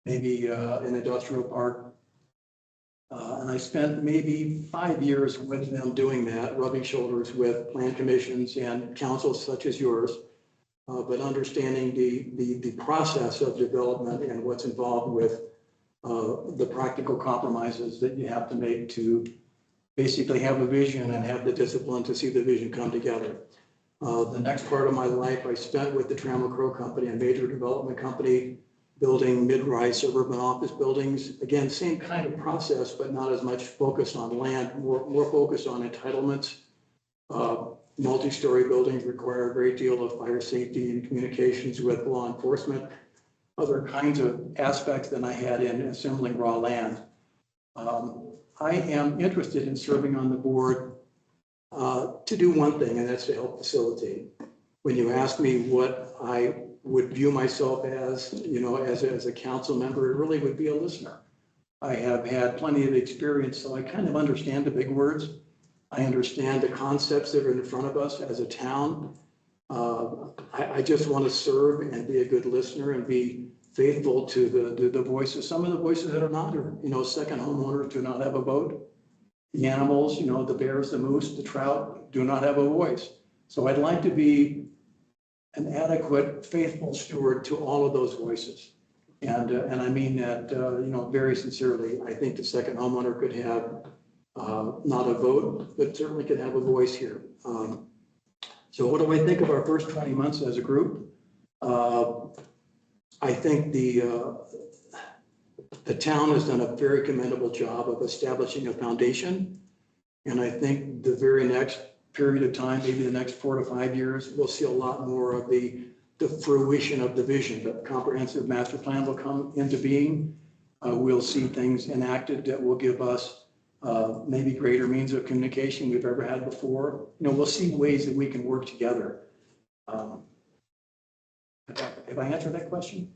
maybe an industrial park. And I spent maybe 5 years with them doing that, rubbing shoulders with plan commissions and councils such as yours, but understanding the process of development and what's involved with the practical compromises that you have to make to basically have a vision and have the discipline to see the vision come together. The next part of my life I spent with the Trammell Crow Company, a major development company, building mid-rise suburban office buildings. Again, same kind of process, but not as much focus on land, more focus on entitlements. Multi-story buildings require a great deal of fire safety and communications with law enforcement, other kinds of aspects than I had in assembling raw land. I am interested in serving on the board to do one thing, and that's to help facilitate. When you ask me what I would view myself as, as a council member, it really would be a listener. I have had plenty of experience, so I kind of understand the big words. I understand the concepts that are in front of us as a town. I just want to serve and be a good listener and be faithful to the voices. Some of the voices that are not, second homeowners do not have a vote. The animals, the bears, the moose, the trout do not have a voice. So I'd like to be an adequate, faithful steward to all of those voices. And I mean that, very sincerely. I think the second homeowner could have, not a vote, but certainly could have a voice here. So what do I think of our first 20 months as a group? I think the town has done a very commendable job of establishing a foundation. And I think the very next period of time, maybe the next 4 to 5 years, we'll see a lot more of the fruition of the vision. The comprehensive master plan will come into being. We'll see things enacted that will give us maybe greater means of communication we've ever had before. We'll see ways that we can work together. Have I answered that question?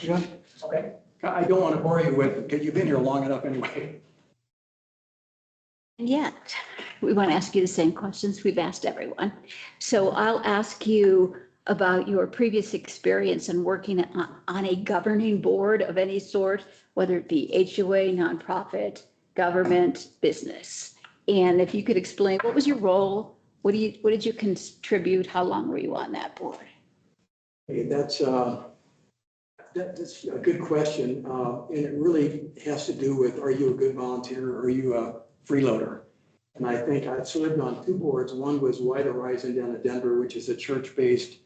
Yeah. Okay. I don't want to bore you with, because you've been here long enough anyway. And yet, we want to ask you the same questions we've asked everyone. So I'll ask you about your previous experience in working on a governing board of any sort, whether it be HOA, nonprofit, government, business. And if you could explain, what was your role? What did you contribute? How long were you on that board? Hey, that's a good question. And it really has to do with, are you a good volunteer or are you a freeloader? And I think I served on 2 boards. One was Wide Horizon down in Denver, which is a church-based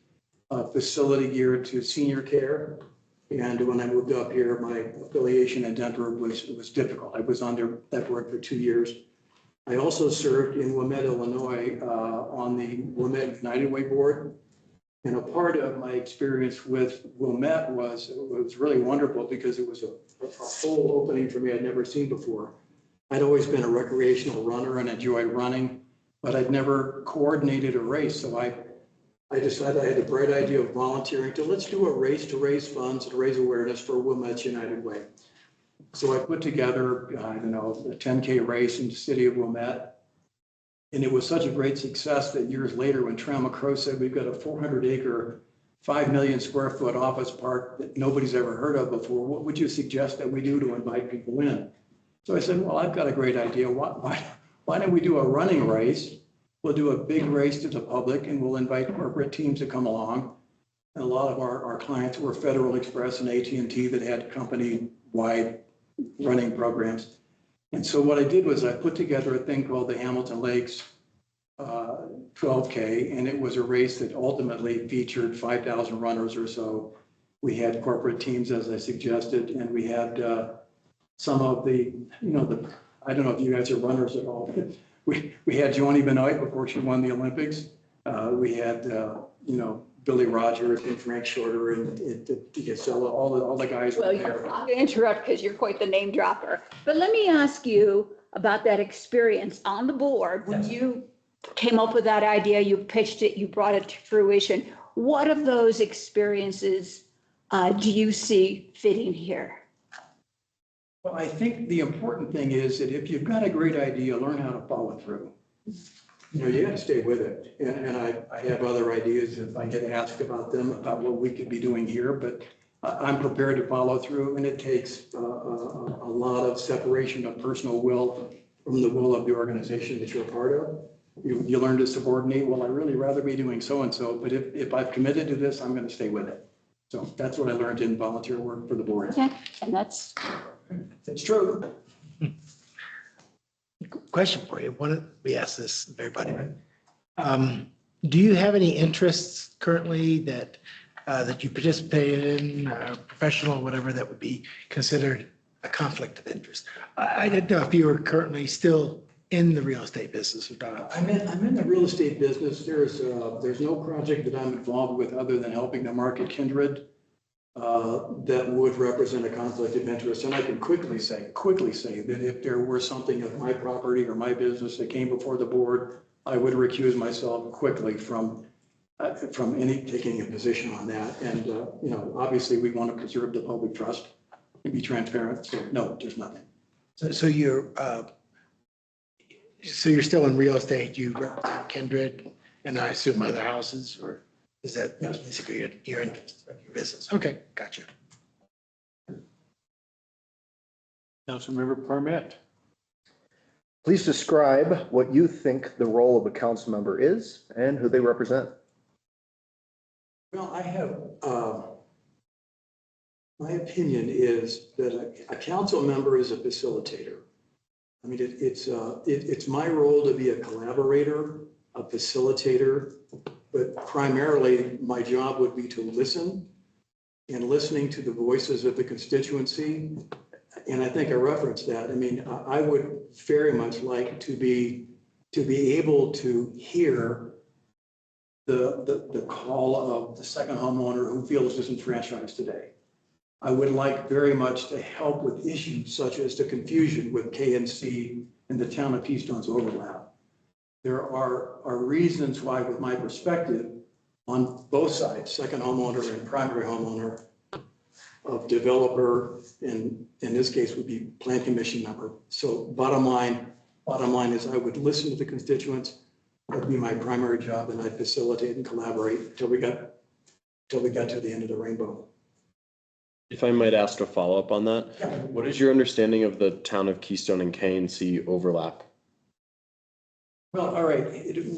facility geared to senior care. And when I moved up here, my affiliation in Denver was difficult. I was on that board for 2 years. I also served in Wilmette, Illinois, on the Wilmette United Way board. And a part of my experience with Wilmette was really wonderful because it was a whole opening for me I'd never seen before. I'd always been a recreational runner and enjoyed running, but I'd never coordinated a race. So I decided I had the bright idea of volunteering let's do a race to raise funds and raise awareness for Wilmette United Way. So I put together, a 10K race in the city of Wilmette. And it was such a great success that years later, when Trammell Crow said, we've got a 400-acre, 5 million square foot office park that nobody's ever heard of before, what would you suggest that we do to invite people in? So I said, well, I've got a great idea. Why don't we do a running race? We'll do a big race to the public and we'll invite corporate teams to come along. And a lot of our clients were Federal Express and AT&T that had company-wide running programs. And so what I did was I put together a thing called the Hamilton Lakes 12K, and it was a race that ultimately featured 5,000 runners or so. We had corporate teams, as I suggested, and we had some of the, I don't know if you guys are runners at all. We had Joni Benoit before she won the Olympics. We had, Billy Rogers and Frank Shorter and DiCasella, all the guys were there. I'm going to interrupt because you're quite the name dropper. But let me ask you about that experience on the board. When you came up with that idea, you pitched it, you brought it to fruition. What of those experiences do you see fitting here? Well, I think the important thing is that if you've got a great idea, learn how to follow through. You got to stay with it. And I have other ideas if I get asked about them, about what we could be doing here, but I'm prepared to follow through. And it takes a lot of separation of personal will from the will of the organization that you're a part of. You learn to subordinate. Well, I'd really rather be doing so-and-so, but if I've committed to this, I'm going to stay with it. So that's what I learned in volunteer work for the board. Okay, and It's true. Question for you. We ask this of everybody. Do you have any interests currently that you participate in, professional, whatever, that would be considered a conflict of interest? I didn't know if you were currently still in the real estate business or not. I'm in the real estate business. There's no project that I'm involved with other than helping to market Kindred that would represent a conflict of interest. And I can quickly say that if there were something of my property or my business that came before the board, I would recuse myself quickly from any taking a position on that. And, obviously we want to preserve the public trust and be transparent. So no, there's nothing. So you're still in real estate, you represent Kindred and I assume other houses, or is that basically your interest of your business? Okay, gotcha. Councilmember Parmet. Please describe what you think the role of a council member is and who they represent. Well, I have, my opinion is that a council member is a facilitator. I mean, it's my role to be a collaborator, a facilitator, but primarily my job would be to listen and listening to the voices of the constituency. And I think I referenced that. I mean, I would very much like to be able to hear the call of the second homeowner who feels disenfranchised today. I would like very much to help with issues such as the confusion with KNC and the town of Keystone's overlap. There are reasons why, with my perspective, on both sides, second homeowner and primary homeowner, of developer, and in this case would be plan commission member. So bottom line is I would listen to the constituents. That'd be my primary job, and I'd facilitate and collaborate until we got to the end of the rainbow. If I might ask a follow-up on that, what is your understanding of the town of Keystone and KNC overlap? Well, all right.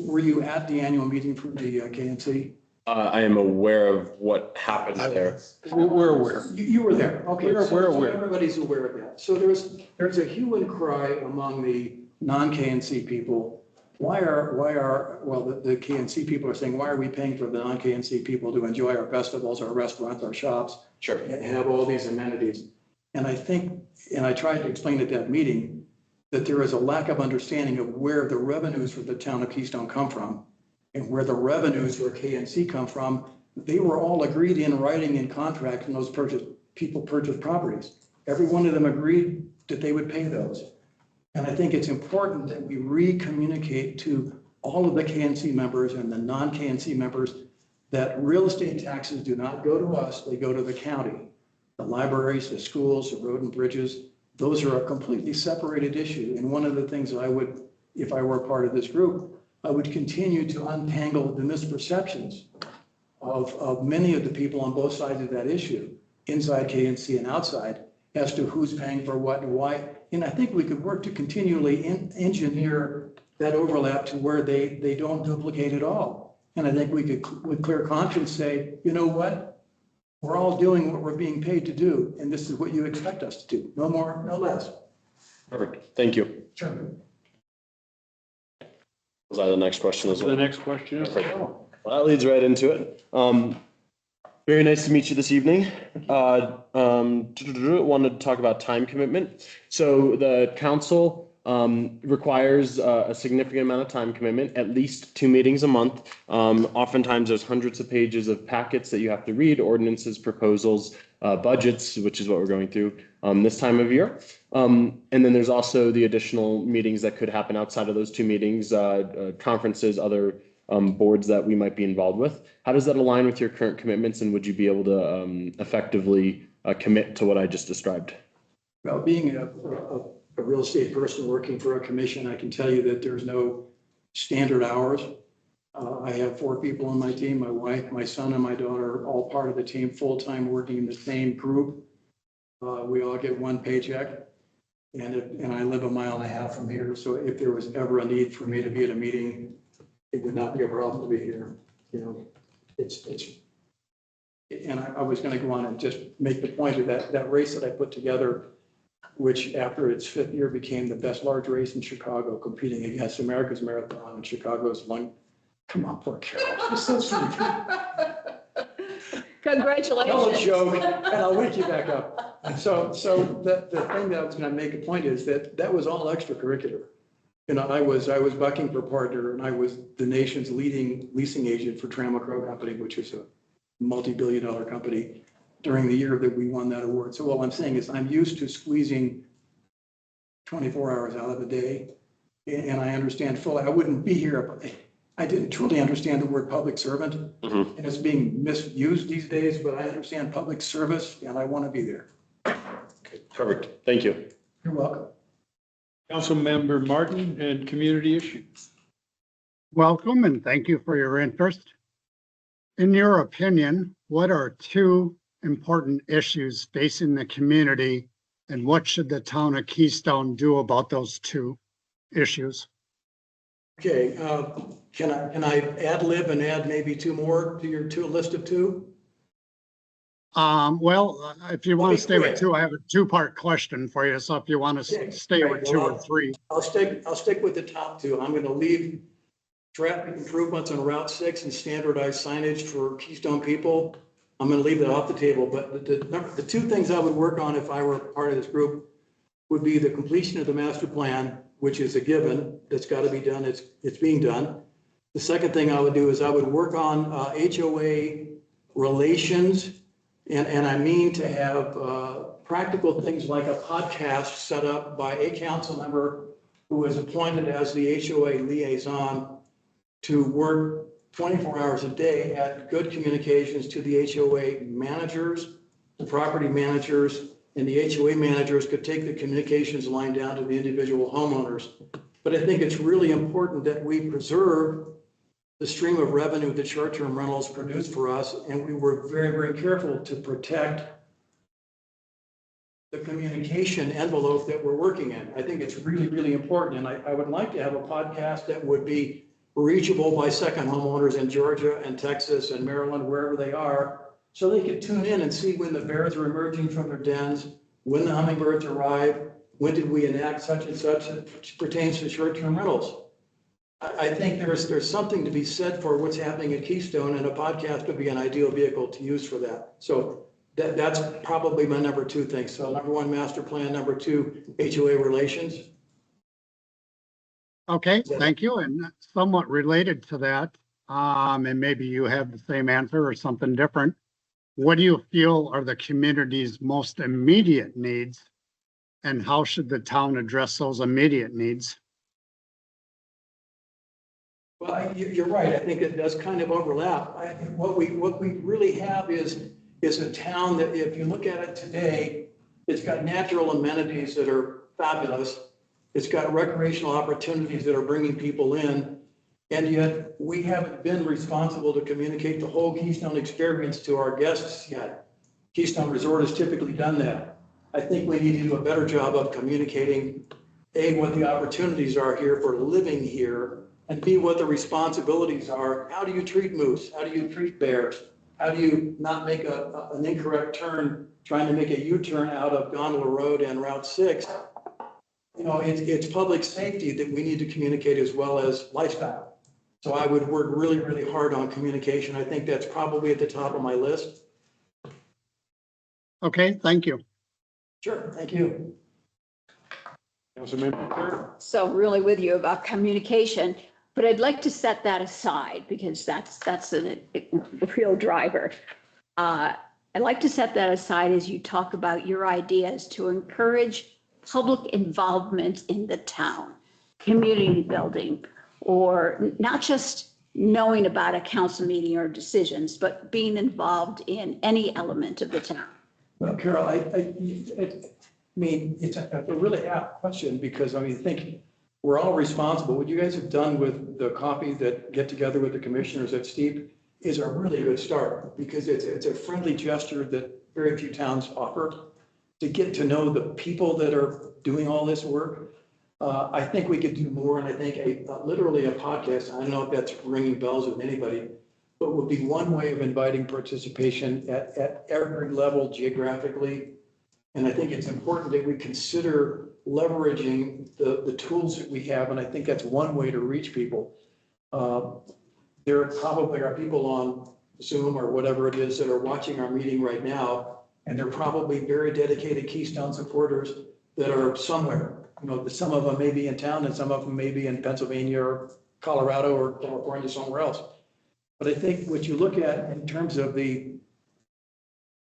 Were you at the annual meeting for the KNC? I am aware of what happened there. We're aware. You were there. Okay. We're aware. Everybody's aware of that. So there's a hue and cry among the non-KNC people. Well, the KNC people are saying, why are we paying for the non-KNC people to enjoy our festivals, our restaurants, our shops? Sure. And have all these amenities. And I think, and I tried to explain at that meeting, that there is a lack of understanding of where the revenues for the town of Keystone come from and where the revenues for KNC come from. They were all agreed in writing in contract when those people purchased properties. Every one of them agreed that they would pay those. And I think it's important that we re-communicate to all of the KNC members and the non-KNC members that real estate taxes do not go to us, they go to the county. The libraries, the schools, the road and bridges, those are a completely separated issue. And one of the things that I would, if I were part of this group, I would continue to untangle the misperceptions of many of the people on both sides of that issue, inside KNC and outside, as to who's paying for what and why. And I think we could work to continually engineer that overlap to where they don't duplicate at all. And I think we could, with clear conscience, say, you know what? We're all doing what we're being paid to do, and this is what you expect us to do. No more, no less. Perfect. Thank you. Sure. Was that the next question as well? The next question. Well, that leads right into it. Very nice to meet you this evening. Wanted to talk about time commitment. So the council requires a significant amount of time commitment, at least 2 meetings a month. Oftentimes there's hundreds of pages of packets that you have to read, ordinances, proposals, budgets, which is what we're going through this time of year. And then there's also the additional meetings that could happen outside of those 2 meetings, conferences, other boards that we might be involved with. How does that align with your current commitments, and would you be able to effectively commit to what I just described? Well, being a real estate person working for a commission, I can tell you that there's no standard hours. I have 4 people on my team, my wife, my son, and my daughter, all part of the team, full-time working in the same group. We all get one paycheck, and I live 1.5 miles from here. So if there was ever a need for me to be at a meeting, it would not be a problem to be here. You know, and I was going to go on and just make the point of that race that I put together, which after its 5th year became the best large race in Chicago, competing against America's Marathon and Chicago's one. Come on, poor Carol. She's so sweet. Congratulations. Tell a joke, and I'll wake you back up. So the thing that I was going to make a point is that was all extracurricular. You know, I was bucking for partner, and I was the nation's leading leasing agent for Trammell Crow Company, which is a multi-billion-dollar company, during the year that we won that award. So all I'm saying is I'm used to squeezing 24 hours out of the day, and I understand fully. I wouldn't be here if I didn't truly understand the word public servant, and it's being misused these days, but I understand public service, and I want to be there. Okay, perfect. Thank you. You're welcome. Councilmember Martin and community issues. Welcome and thank you for your interest. In your opinion, what are 2 important issues facing the community, and what should the town of Keystone do about those 2 issues? Okay, Can I ad lib and add maybe two more to your list of two? Well, if you want I'll to be stay with quick. two, I have a two-part question for you. So if you want to Okay, stay great. with two Well, or three. I'll stick with the top two. I'm going to leave traffic improvements on Route 6 and standardized signage for Keystone people. I'm going to leave that off the table, but the two things I would work on if I were part of this group would be the completion of the master plan, which is a given, that's got to be done, it's being done. The second thing I would do is I would work on HOA relations, and I mean to have practical things like a podcast set up by a council member who is appointed as the HOA liaison to work 24 hours a day at good communications to the HOA managers, the property managers, and the HOA managers could take the communications line down to the individual homeowners. But I think it's really important that we preserve the stream of revenue that short-term rentals produce for us, and we were very, very careful to protect the communication envelope that we're working in. I think it's really, really important, and I would like to have a podcast that would be reachable by second homeowners in Georgia and Texas and Maryland, wherever they are, so they could tune in and see when the bears are emerging from their dens, when the hummingbirds arrive, when did we enact such and such, which pertains to short-term rentals. I think there's something to be said for what's happening at Keystone, and a podcast would be an ideal vehicle to use for that. So that's probably my number two thing. So number one, master plan. Number two, HOA relations. Okay, thank you. And somewhat related to that, and maybe you have the same answer or something different. What do you feel are the community's most immediate needs, and how should the town address those immediate needs? Well, you're right. I think it does kind of overlap. What we really have is a town that, if you look at it today, it's got natural amenities that are fabulous. It's got recreational opportunities that are bringing people in. And yet we haven't been responsible to communicate the whole Keystone experience to our guests yet. Keystone Resort has typically done that. I think we need to do a better job of communicating, A, what the opportunities are here for living here, and B, what the responsibilities are. How do you treat moose? How do you treat bears? How do you not make an incorrect turn, trying to make a U-turn out of Gondola Road and Route 6? You know, it's public safety that we need to communicate as well as lifestyle. So I would work really, really hard on communication. I think that's probably at the top of my list. Okay, thank you. Sure, thank you. Councilmember Kerr? So really with you about communication, but I'd like to set that aside because that's a real driver. I'd like to set that aside as you talk about your ideas to encourage public involvement in the town, community building, or not just knowing about a council meeting or decisions, but being involved in any element of the town. Well, Carol, I mean, it's a really apt question because, I mean, I think we're all responsible. What you guys have done with the coffee that get together with the commissioners at Steep is a really good start because it's a friendly gesture that very few towns offer to get to know the people that are doing all this work. I think we could do more, and I think literally a podcast, I don't know if that's ringing bells with anybody, but would be one way of inviting participation at every level geographically. And I think it's important that we consider leveraging the tools that we have, and I think that's one way to reach people. There probably are people on Zoom or whatever it is that are watching our meeting right now, and they're probably very dedicated Keystone supporters that are somewhere. You know, some of them may be in town and some of them may be in Pennsylvania or Colorado or California, somewhere else. But I think what you look at in terms of the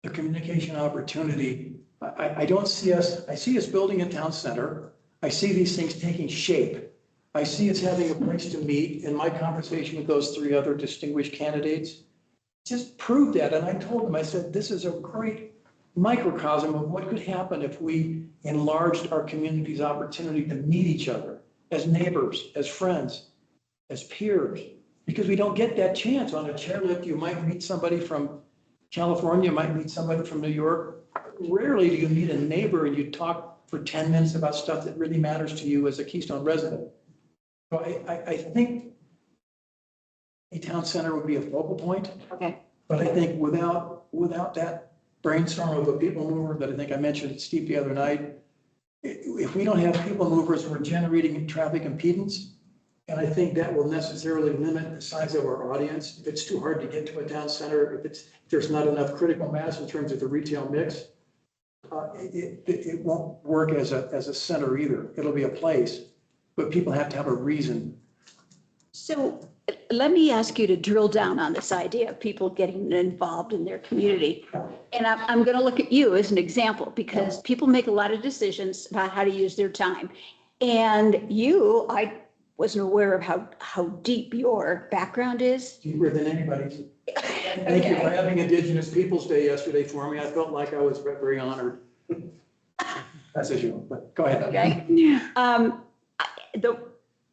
communication opportunity, I don't see us, I see us building a town center. I see these things taking shape. I see us having a place to meet. In my conversation with those three other distinguished candidates, just proved that. And I told them, I said, this is a great microcosm of what could happen if we enlarged our community's opportunity to meet each other as neighbors, as friends, as peers, because we don't get that chance on a chairlift. You might meet somebody from California, you might meet somebody from New York. Rarely do you meet a neighbor and you talk for 10 minutes about stuff that really matters to you as a Keystone resident. So I think a town center would be a focal point. Okay. But I think without that brainstorm of a people mover that I think I mentioned to Steve the other night, if we don't have people movers, we're generating traffic impedance. And I think that will necessarily limit the size of our audience. If it's too hard to get to a town center, if there's not enough critical mass in terms of the retail mix, it won't work as a center either. It'll be a place, but people have to have a reason. So let me ask you to drill down on this idea of people getting involved in their community. And I'm going to look at you as an example because people make a lot of decisions about how to use their time. And I wasn't aware of how deep your background is. Deeper than anybody's. Thank you for having Indigenous Peoples Day yesterday for me. I felt like I was very honored. That's as usual, but go ahead. Okay.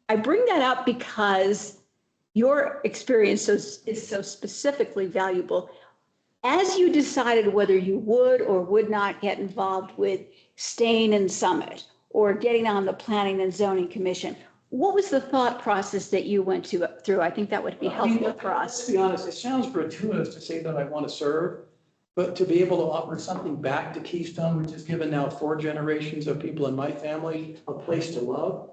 I bring that up because your experience is so specifically valuable. As you decided whether you would or would not get involved with staying in Summit or getting on the Planning and Zoning Commission, what was the thought process that you went through? I think that would be helpful for us. To be honest, it sounds gratuitous to say that I want to serve, but to be able to offer something back to Keystone, which has given now 4 generations of people in my family a place to love,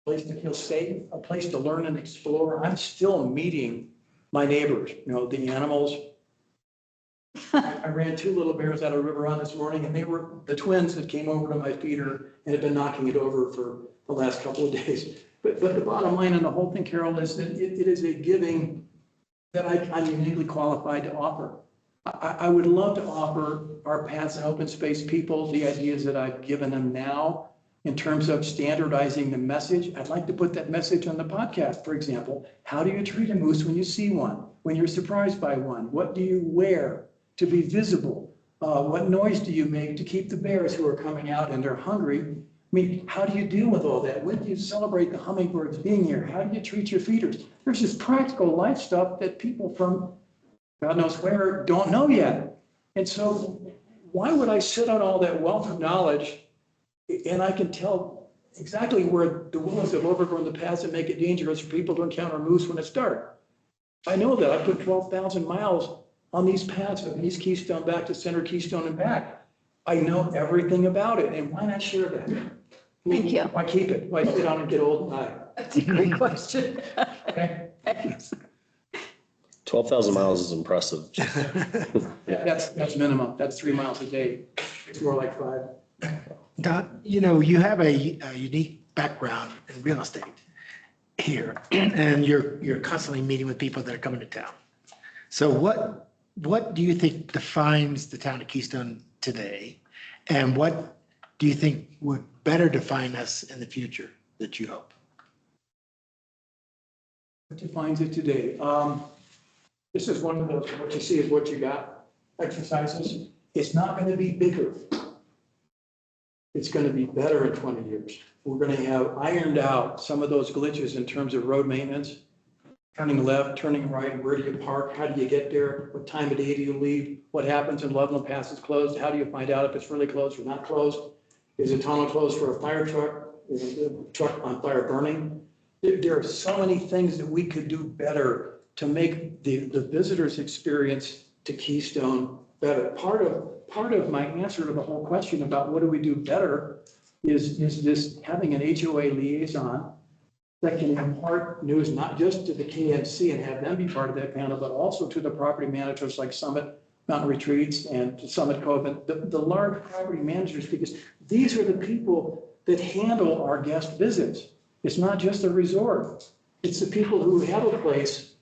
a place to feel safe, a place to learn and explore. I'm still meeting my neighbors, the animals. I ran 2 little bears out of River Run this morning, and they were the twins that came over to my feeder and had been knocking it over for the last couple of days. But the bottom line on the whole thing, Carol, is that it is a giving that I'm uniquely qualified to offer. I would love to offer our paths and open space people the ideas that I've given them now in terms of standardizing the message. I'd like to put that message on the podcast, for example. How do you treat a moose when you see one, when you're surprised by one? What do you wear to be visible? What noise do you make to keep the bears who are coming out and they're hungry? I mean, how do you deal with all that? When do you celebrate the hummingbirds being here? How do you treat your feeders? There's this practical life stuff that people from God knows where don't know yet. And so why would I sit on all that wealth of knowledge and I can tell exactly where the willows have overgrown the paths and make it dangerous for people to encounter moose when it's dark? I know that. I put 12,000 miles on these paths from East Keystone back to Center Keystone and back. I know everything about it. And why not share that? Thank you. Why keep it? Why sit down and get old and die? That's a great question. Okay. 12,000 miles is impressive. That's minimum. That's 3 miles a day. It's more like 5. Don, you have a unique background in real estate here, and you're constantly meeting with people that are coming to town. So what do you think defines the town of Keystone today? And what do you think would better define us in the future that you hope? What defines it today? This is one of those, what you see is what you got exercises. It's not going to be bigger. It's going to be better in 20 years. We're going to have ironed out some of those glitches in terms of road maintenance, turning left, turning right, where do you park, how do you get there, what time of day do you leave, what happens when Loveland Pass is closed, how do you find out if it's really closed or not closed, is a tunnel closed for a fire truck, is the truck on fire burning? There are so many things that we could do better to make the visitor's experience to Keystone better. Part of my answer to the whole question about what do we do better is this having an HOA liaison that can impart news not just to the KNC and have them be part of that panel, but also to the property managers like Summit Mountain Retreats and Summit Cove and the large property managers, because these are the people that handle our guest visits. It's not just a resort. It's the people who have a place,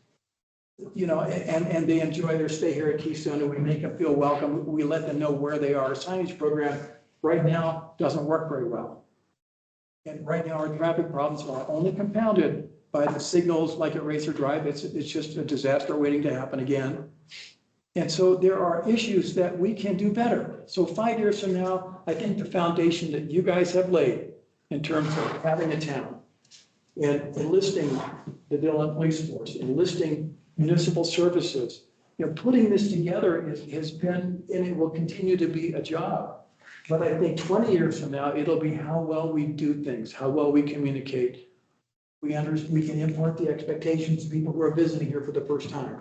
and they enjoy their stay here at Keystone, and we make them feel welcome. We let them know where they are. Our signage program right now doesn't work very well. And right now our traffic problems are only compounded by the signals like at Racer Drive. It's just a disaster waiting to happen again. And so there are issues that we can do better. So 5 years from now, I think the foundation that you guys have laid in terms of having a town and enlisting the Dillon Police Force, enlisting municipal services, putting this together has been, and it will continue to be a job. But I think 20 years from now, it'll be how well we do things, how well we communicate, We can impart the expectations of people who are visiting here for the first time.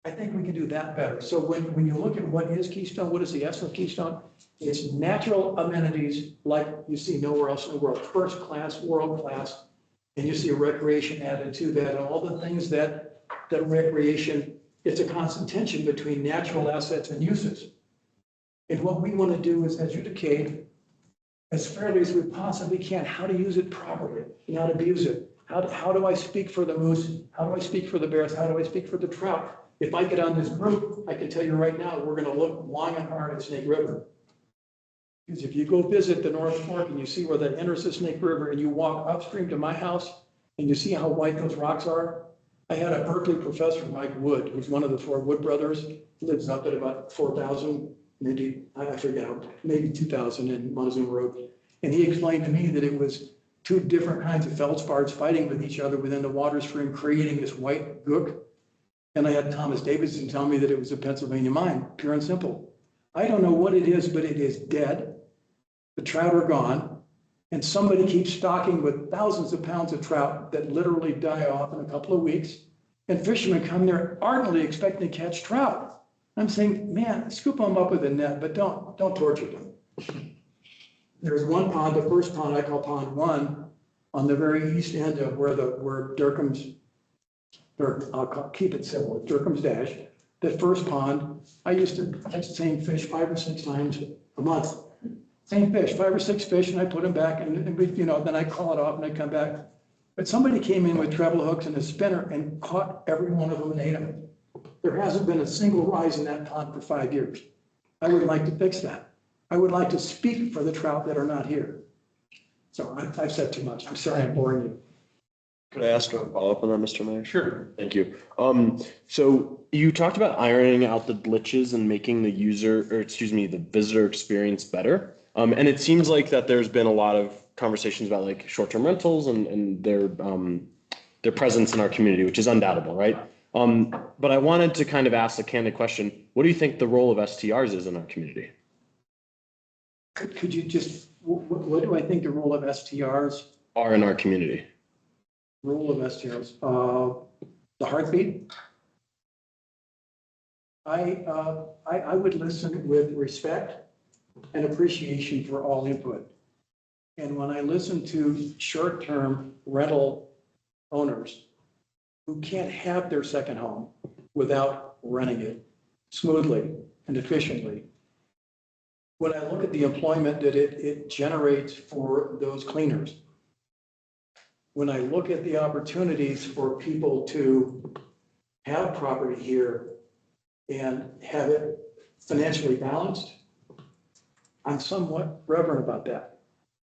I think we can do that better. So when you look at what is Keystone, what is the S of Keystone? It's natural amenities like you see nowhere else in the world, first class, world class. And you see recreation added to that, and all the things that recreation, it's a constant tension between natural assets and uses. And what we want to do is educate as fairly as we possibly can, how to use it properly, not abuse it. How do I speak for the moose? How do I speak for the bears? How do I speak for the trout? If I get on this group, I can tell you right now, we're going to look long and hard at Snake River. Because if you go visit the North Fork and you see where that enters the Snake River and you walk upstream to my house and you see how white those rocks are, I had a Berkeley professor, Mike Wood, who's one of the four Wood brothers, lives up at about 4,000, maybe, I forget, maybe 2,000 in Montezuma Road. And he explained to me that it was two different kinds of feldspars fighting with each other within the water stream, creating this white gook. And I had Thomas Davidson tell me that it was a Pennsylvania mine, pure and simple. I don't know what it is, but it is dead. The trout are gone. And somebody keeps stocking with thousands of pounds of trout that literally die off in a couple of weeks. And fishermen come there ardently expecting to catch trout. I'm saying, man, scoop them up with a net, but don't torture them. There's one pond, the first pond I call Pond 1, on the very east end of where Durkam's, I'll keep it simple, Durkam's Dash. That first pond, I used to catch the same fish 5 or 6 times a month. Same fish, 5 or 6 fish, and I put them back, and then I call it off and I come back. But somebody came in with treble hooks and a spinner and caught every one of them and ate them. There hasn't been a single rise in that pond for 5 years. I would like to fix that. I would like to speak for the trout that are not here. So I've said too much. I'm sorry I'm boring you. Could I ask a follow-up on that, Mr. Mayor? Sure. Thank you. So you talked about ironing out the glitches and making the the visitor experience better. And it seems like that there's been a lot of conversations about like short-term rentals and their presence in our community, which is undoubtable, right? But I wanted to kind of ask a candid question. What do you think the role of STRs is in our community? Could you just, what do I think the role of STRs Are in our community? Role of STRs, the heartbeat. I would listen with respect and appreciation for all input. And when I listen to short-term rental owners who can't have their second home without running it smoothly and efficiently, when I look at the employment that it generates for those cleaners, when I look at the opportunities for people to have property here and have it financially balanced, I'm somewhat reverent about that.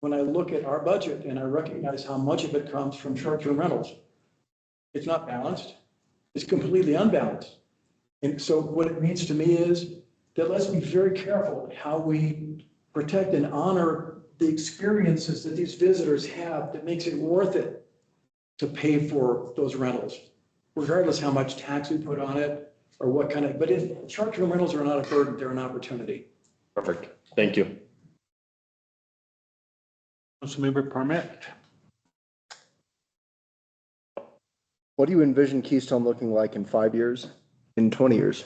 When I look at our budget and I recognize how much of it comes from short-term rentals, it's not balanced. It's completely unbalanced. And so what it means to me is that let's be very careful how we protect and honor the experiences that these visitors have that makes it worth it to pay for those rentals, regardless how much tax we put on it or what kind of, but short-term rentals are not a burden, they're an opportunity. Perfect. Thank you. Councilmember Parmet. What do you envision Keystone looking like in 5 years, in 20 years?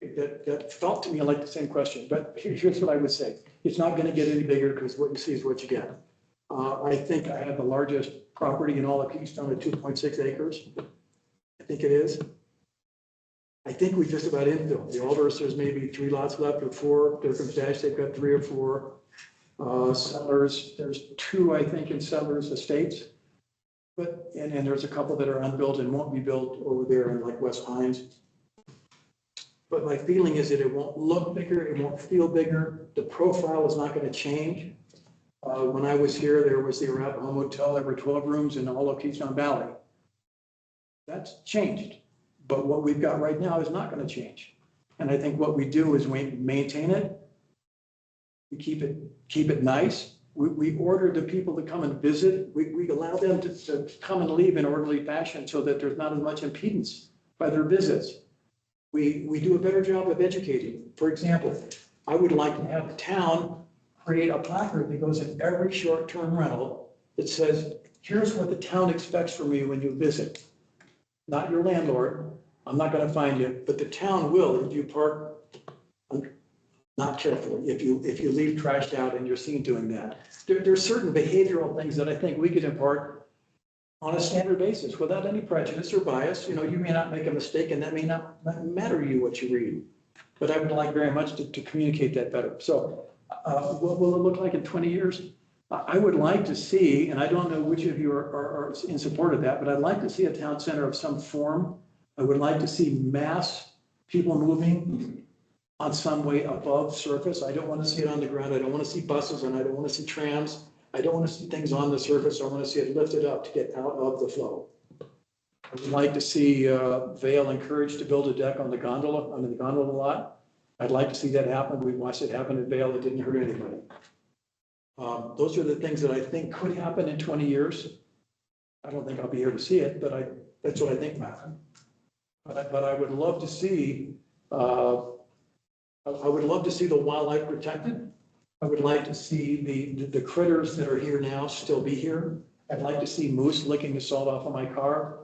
That felt to me like the same question, but here's what I would say. It's not going to get any bigger because what you see is what you get. I think I have the largest property in all of Keystone at 2.6 acres. I think it is. I think we just about infilled. The Alders, there's maybe 3 lots left or 4. Durkam's Dash, they've got 3 or 4. Settlers, there's 2, I think, in Settlers Estates. But, and there's a couple that are unbuilt and won't be built over there in like West Pines. But my feeling is that it won't look bigger, it won't feel bigger. The profile is not going to change. When I was here, there was the Arapahoe Motel, there were 12 rooms in all of Keystone Valley. That's changed. But what we've got right now is not going to change. And I think what we do is we maintain it. We keep it nice. We order the people to come and visit. We allow them to come and leave in orderly fashion so that there's not as much impedance by their visits. We do a better job of educating. For example, I would like to have the town create a placard that goes in every short-term rental that says, here's what the town expects from you when you visit. Not your landlord, I'm not gonna find you, but the town will if you park not carefully, if you leave trashed out and you're seen doing that. There's certain behavioral things that I think we could impart on a standard basis without any prejudice or bias. You know, you may not make a mistake and that may not matter to you what you read. But I would like very much to communicate that better. So what will it look like in 20 years? I would like to see, and I don't know which of you are in support of that, but I'd like to see a town center of some form. I would like to see mass people moving on some way above surface. I don't want to see it on the ground. I don't want to see buses and I don't want to see trams. I don't want to see things on the surface. I want to see it lifted up to get out of the flow. I would like to see Vail encouraged to build a deck on the gondola lot. I'd like to see that happen. We watched it happen at Vail. It didn't hurt anybody. Those are the things that I think could happen in 20 years. I don't think I'll be here to see it, but that's what I think will happen. But I would love to see, I would love to see the wildlife protected. I would like to see the critters that are here now still be here. I'd like to see moose licking the salt off of my car.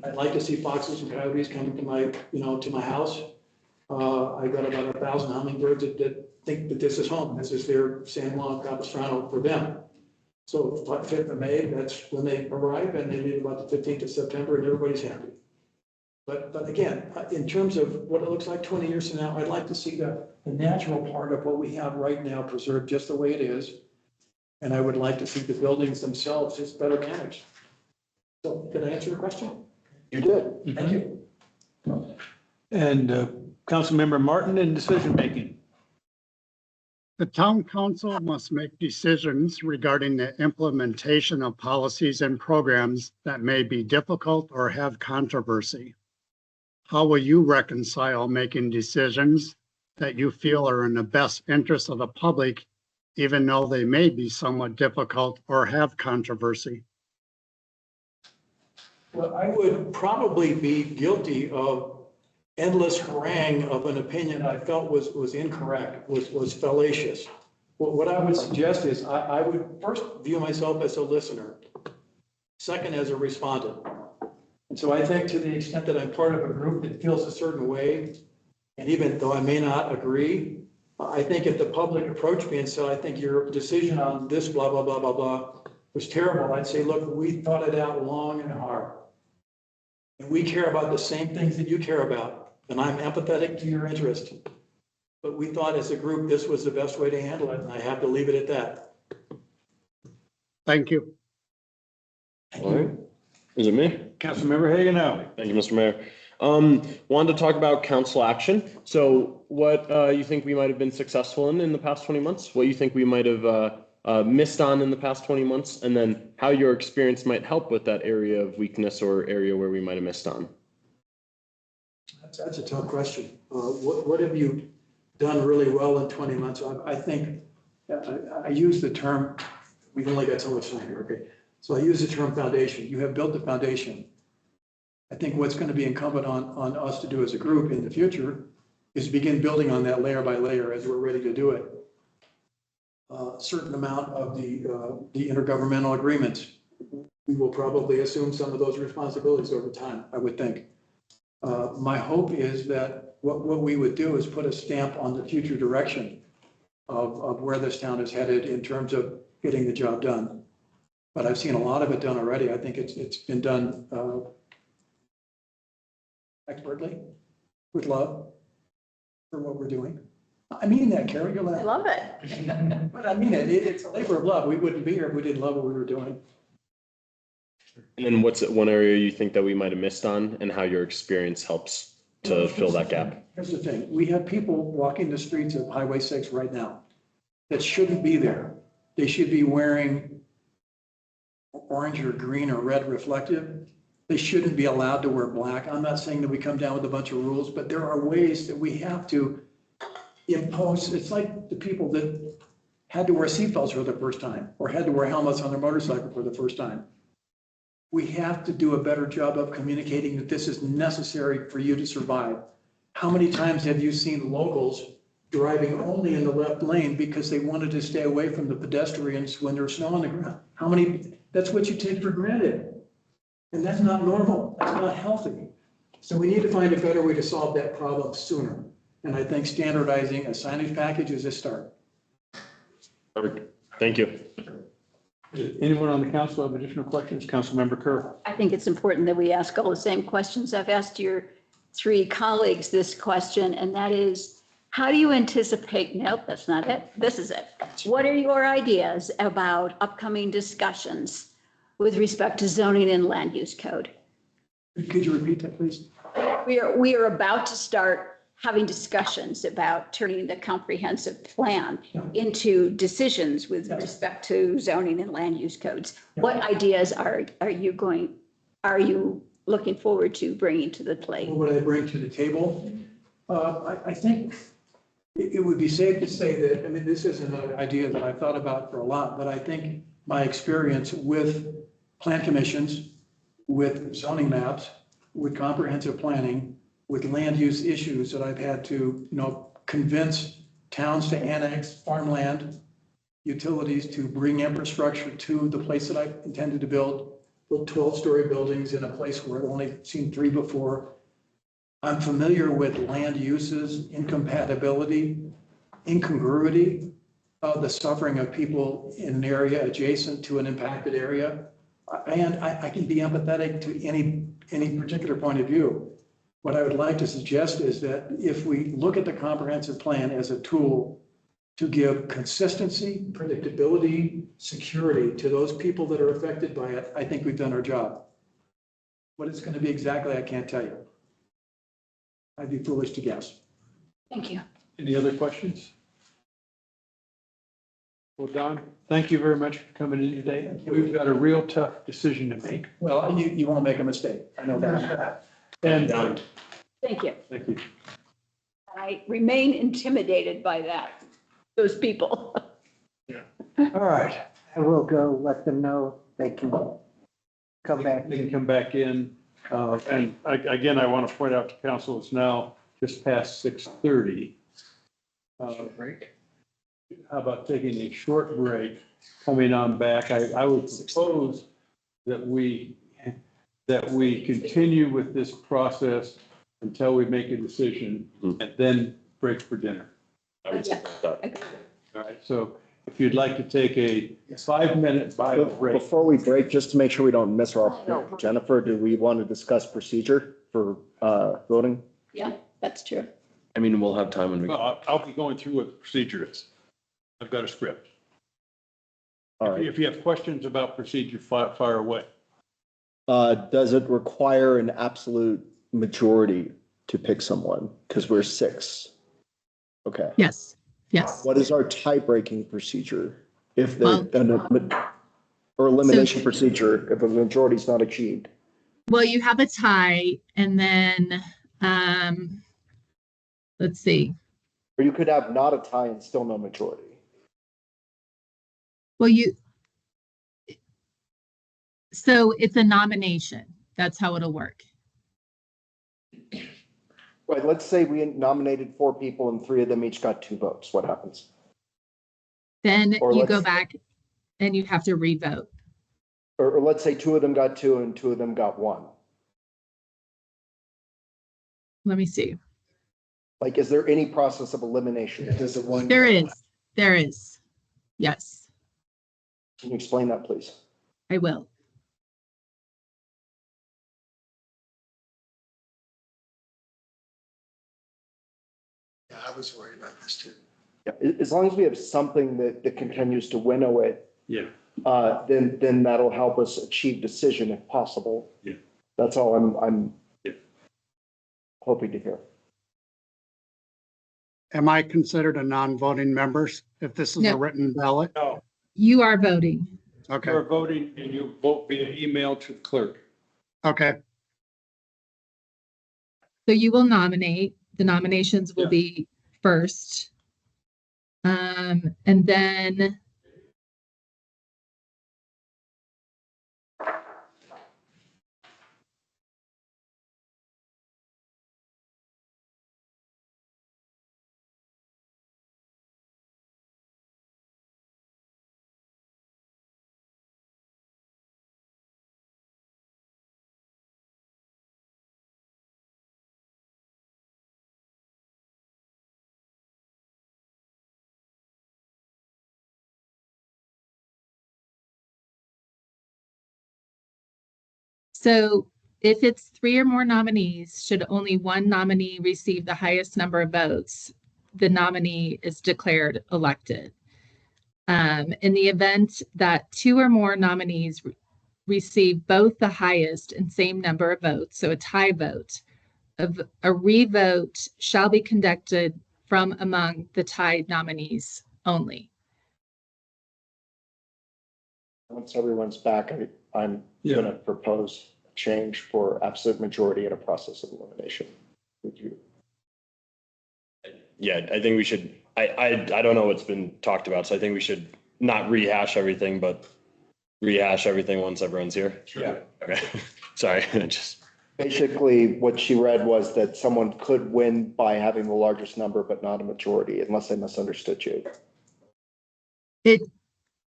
I'd like to see foxes and coyotes coming to my, to my house. I got about 1,000 hummingbirds that think that this is home. This is their San Juan Capistrano for them. So 5th of May, that's when they arrive and they leave about the 15th of September and everybody's happy. But again, in terms of what it looks like 20 years from now, I'd like to see the natural part of what we have right now preserved just the way it is. And I would like to see the buildings themselves just better managed. So did I answer your question? You did. Thank you. And Councilmember Martin in decision-making. The town council must make decisions regarding the implementation of policies and programs that may be difficult or have controversy. How will you reconcile making decisions that you feel are in the best interest of the public, even though they may be somewhat difficult or have controversy? Well, I would probably be guilty of endless harangue of an opinion I felt was incorrect, was fallacious. What I would suggest is I would first view myself as a listener, second as a respondent. And so I think to the extent that I'm part of a group that feels a certain way, and even though I may not agree, I think if the public approached me and said, I think your decision on this blah, blah, blah, blah, blah was terrible, I'd say, look, we thought it out long and hard. And we care about the same things that you care about. And I'm empathetic to your interest. But we thought as a group, this was the best way to handle it. And I have to leave it at that. Thank you. All right. Is it me? Councilmember Hagan, now. Thank you, Mr. Mayor. Wanted to talk about council action. So what you think we might have been successful in the past 20 months? What you think we might have missed on in the past 20 months? And then how your experience might help with that area of weakness or area where we might have missed on? That's a tough question. What have you done really well in 20 months? I think I use the term, we've only got so much time here, okay? So I use the term foundation. You have built the foundation. I think what's going to be incumbent on us to do as a group in the future is begin building on that layer by layer as we're ready to do it. A certain amount of the intergovernmental agreements, we will probably assume some of those responsibilities over time, I would think. My hope is that what we would do is put a stamp on the future direction of where this town is headed in terms of getting the job done. But I've seen a lot of it done already. I think it's been done expertly, with love for what we're doing. I mean that, Carol, you're laughing. I love it. But I mean it. It's a labor of love. We wouldn't be here if we didn't love what we were doing. And then what's one area you think that we might have missed on and how your experience helps to fill that gap? Here's the thing. We have people walking the streets of Highway 6 right now that shouldn't be there. They should be wearing orange or green or red reflective. They shouldn't be allowed to wear black. I'm not saying that we come down with a bunch of rules, but there are ways that we have to impose. It's like the people that had to wear seatbelts for the first time or had to wear helmets on their motorcycle for the first time. We have to do a better job of communicating that this is necessary for you to survive. How many times have you seen locals driving only in the left lane because they wanted to stay away from the pedestrians when there's snow on the ground? How many That's what you take for granted. And that's not normal. That's not healthy. So we need to find a better way to solve that problem sooner. And I think standardizing a signage package is a start. Perfect. Thank you. Anyone on the council have additional questions? Councilmember Kerr. I think it's important that we ask all the same questions. I've asked your three colleagues this question, and that is, how do you anticipate, nope, that's not it. This is it. What are your ideas about upcoming discussions with respect to zoning and land use code? Could you repeat that, please? We are about to start having discussions about turning the comprehensive plan into decisions with respect to zoning and land use codes. What ideas are you looking forward to bringing to the plate? What would I bring to the table? I think it would be safe to say that, I mean, this isn't an idea that I've thought about for a lot, but I think my experience with plan commissions, with zoning maps, with comprehensive planning, with land use issues that I've had to, convince towns to annex farmland, utilities to bring infrastructure to the place that I intended to build 12-story buildings in a place where I've only seen 3 before. I'm familiar with land uses, incompatibility, incongruity of the suffering of people in an area adjacent to an impacted area. And I can be empathetic to any particular point of view. What I would like to suggest is that if we look at the comprehensive plan as a tool to give consistency, predictability, security to those people that are affected by it, I think we've done our job. What it's going to be exactly, I can't tell you. I'd be foolish to guess. Thank you. Any other questions? Well, Don, thank you very much for coming in today. We've got a real tough decision to make. Well, you won't make a mistake. I know that. And Thank you. thank you. I remain intimidated by those people. All right. I will go let them know they can come back. They can come back in. And again, I want to point out to council, it's now just past 6:30. Break. How about taking a short break, coming on back? I would propose that we continue with this process until we make a decision and then break for dinner. Yeah. All right, so if you'd like to take a 5-minute bio break. Before we break, just to make sure we don't miss our opportunity, Jennifer, do we want to discuss procedure for voting? Yeah, that's true. I mean, we'll have time when we. Well, I'll be going through what the procedure is. I've got a script. All right. If you have questions about procedure, fire away. Does it require an absolute majority to pick someone? Because we're 6. Okay. Yes, yes. What is our tie-breaking procedure if or elimination procedure if a majority is not achieved? Well, you have a tie and then, let's see. Or you could have not a tie and still no majority. Well, so it's a nomination. That's how it'll work. Right, let's say we nominated 4 people and 3 of them each got 2 votes. What happens? Then Or you go let's- back and you have to revote. Or let's say 2 of them got 2 and 2 of them got 1. Let me see. Like, is there any process of elimination? Does it one? There is. Yes, Can you explain that, please? I will. Yeah, I was worried about this too. Yeah, as long as we have something that continues to winnow it, Yeah. then that'll help us achieve decision if possible. Yeah. That's all I'm Yeah. hoping to hear. Am I considered a non-voting member if this is No. a written ballot? No, You are voting. Okay, you're voting and you vote via email to the clerk. okay. So you will nominate. The nominations will Yeah. be first. And then So if it's 3 or more nominees, should only one nominee receive the highest number of votes, the nominee is declared elected. In the event that 2 or more nominees receive both the highest and same number of votes, so a tie vote, a revote shall be conducted from among the tied nominees only. Once everyone's back, I'm going to propose a change for absolute majority in a process of elimination. Would you? Yeah, I think we should, I don't know what's been talked about, so I think we should not rehash everything, but rehash everything once everyone's here. Yeah. Okay, sorry, just. Basically, what she read was that someone could win by having the largest number, but not a majority, unless I misunderstood you.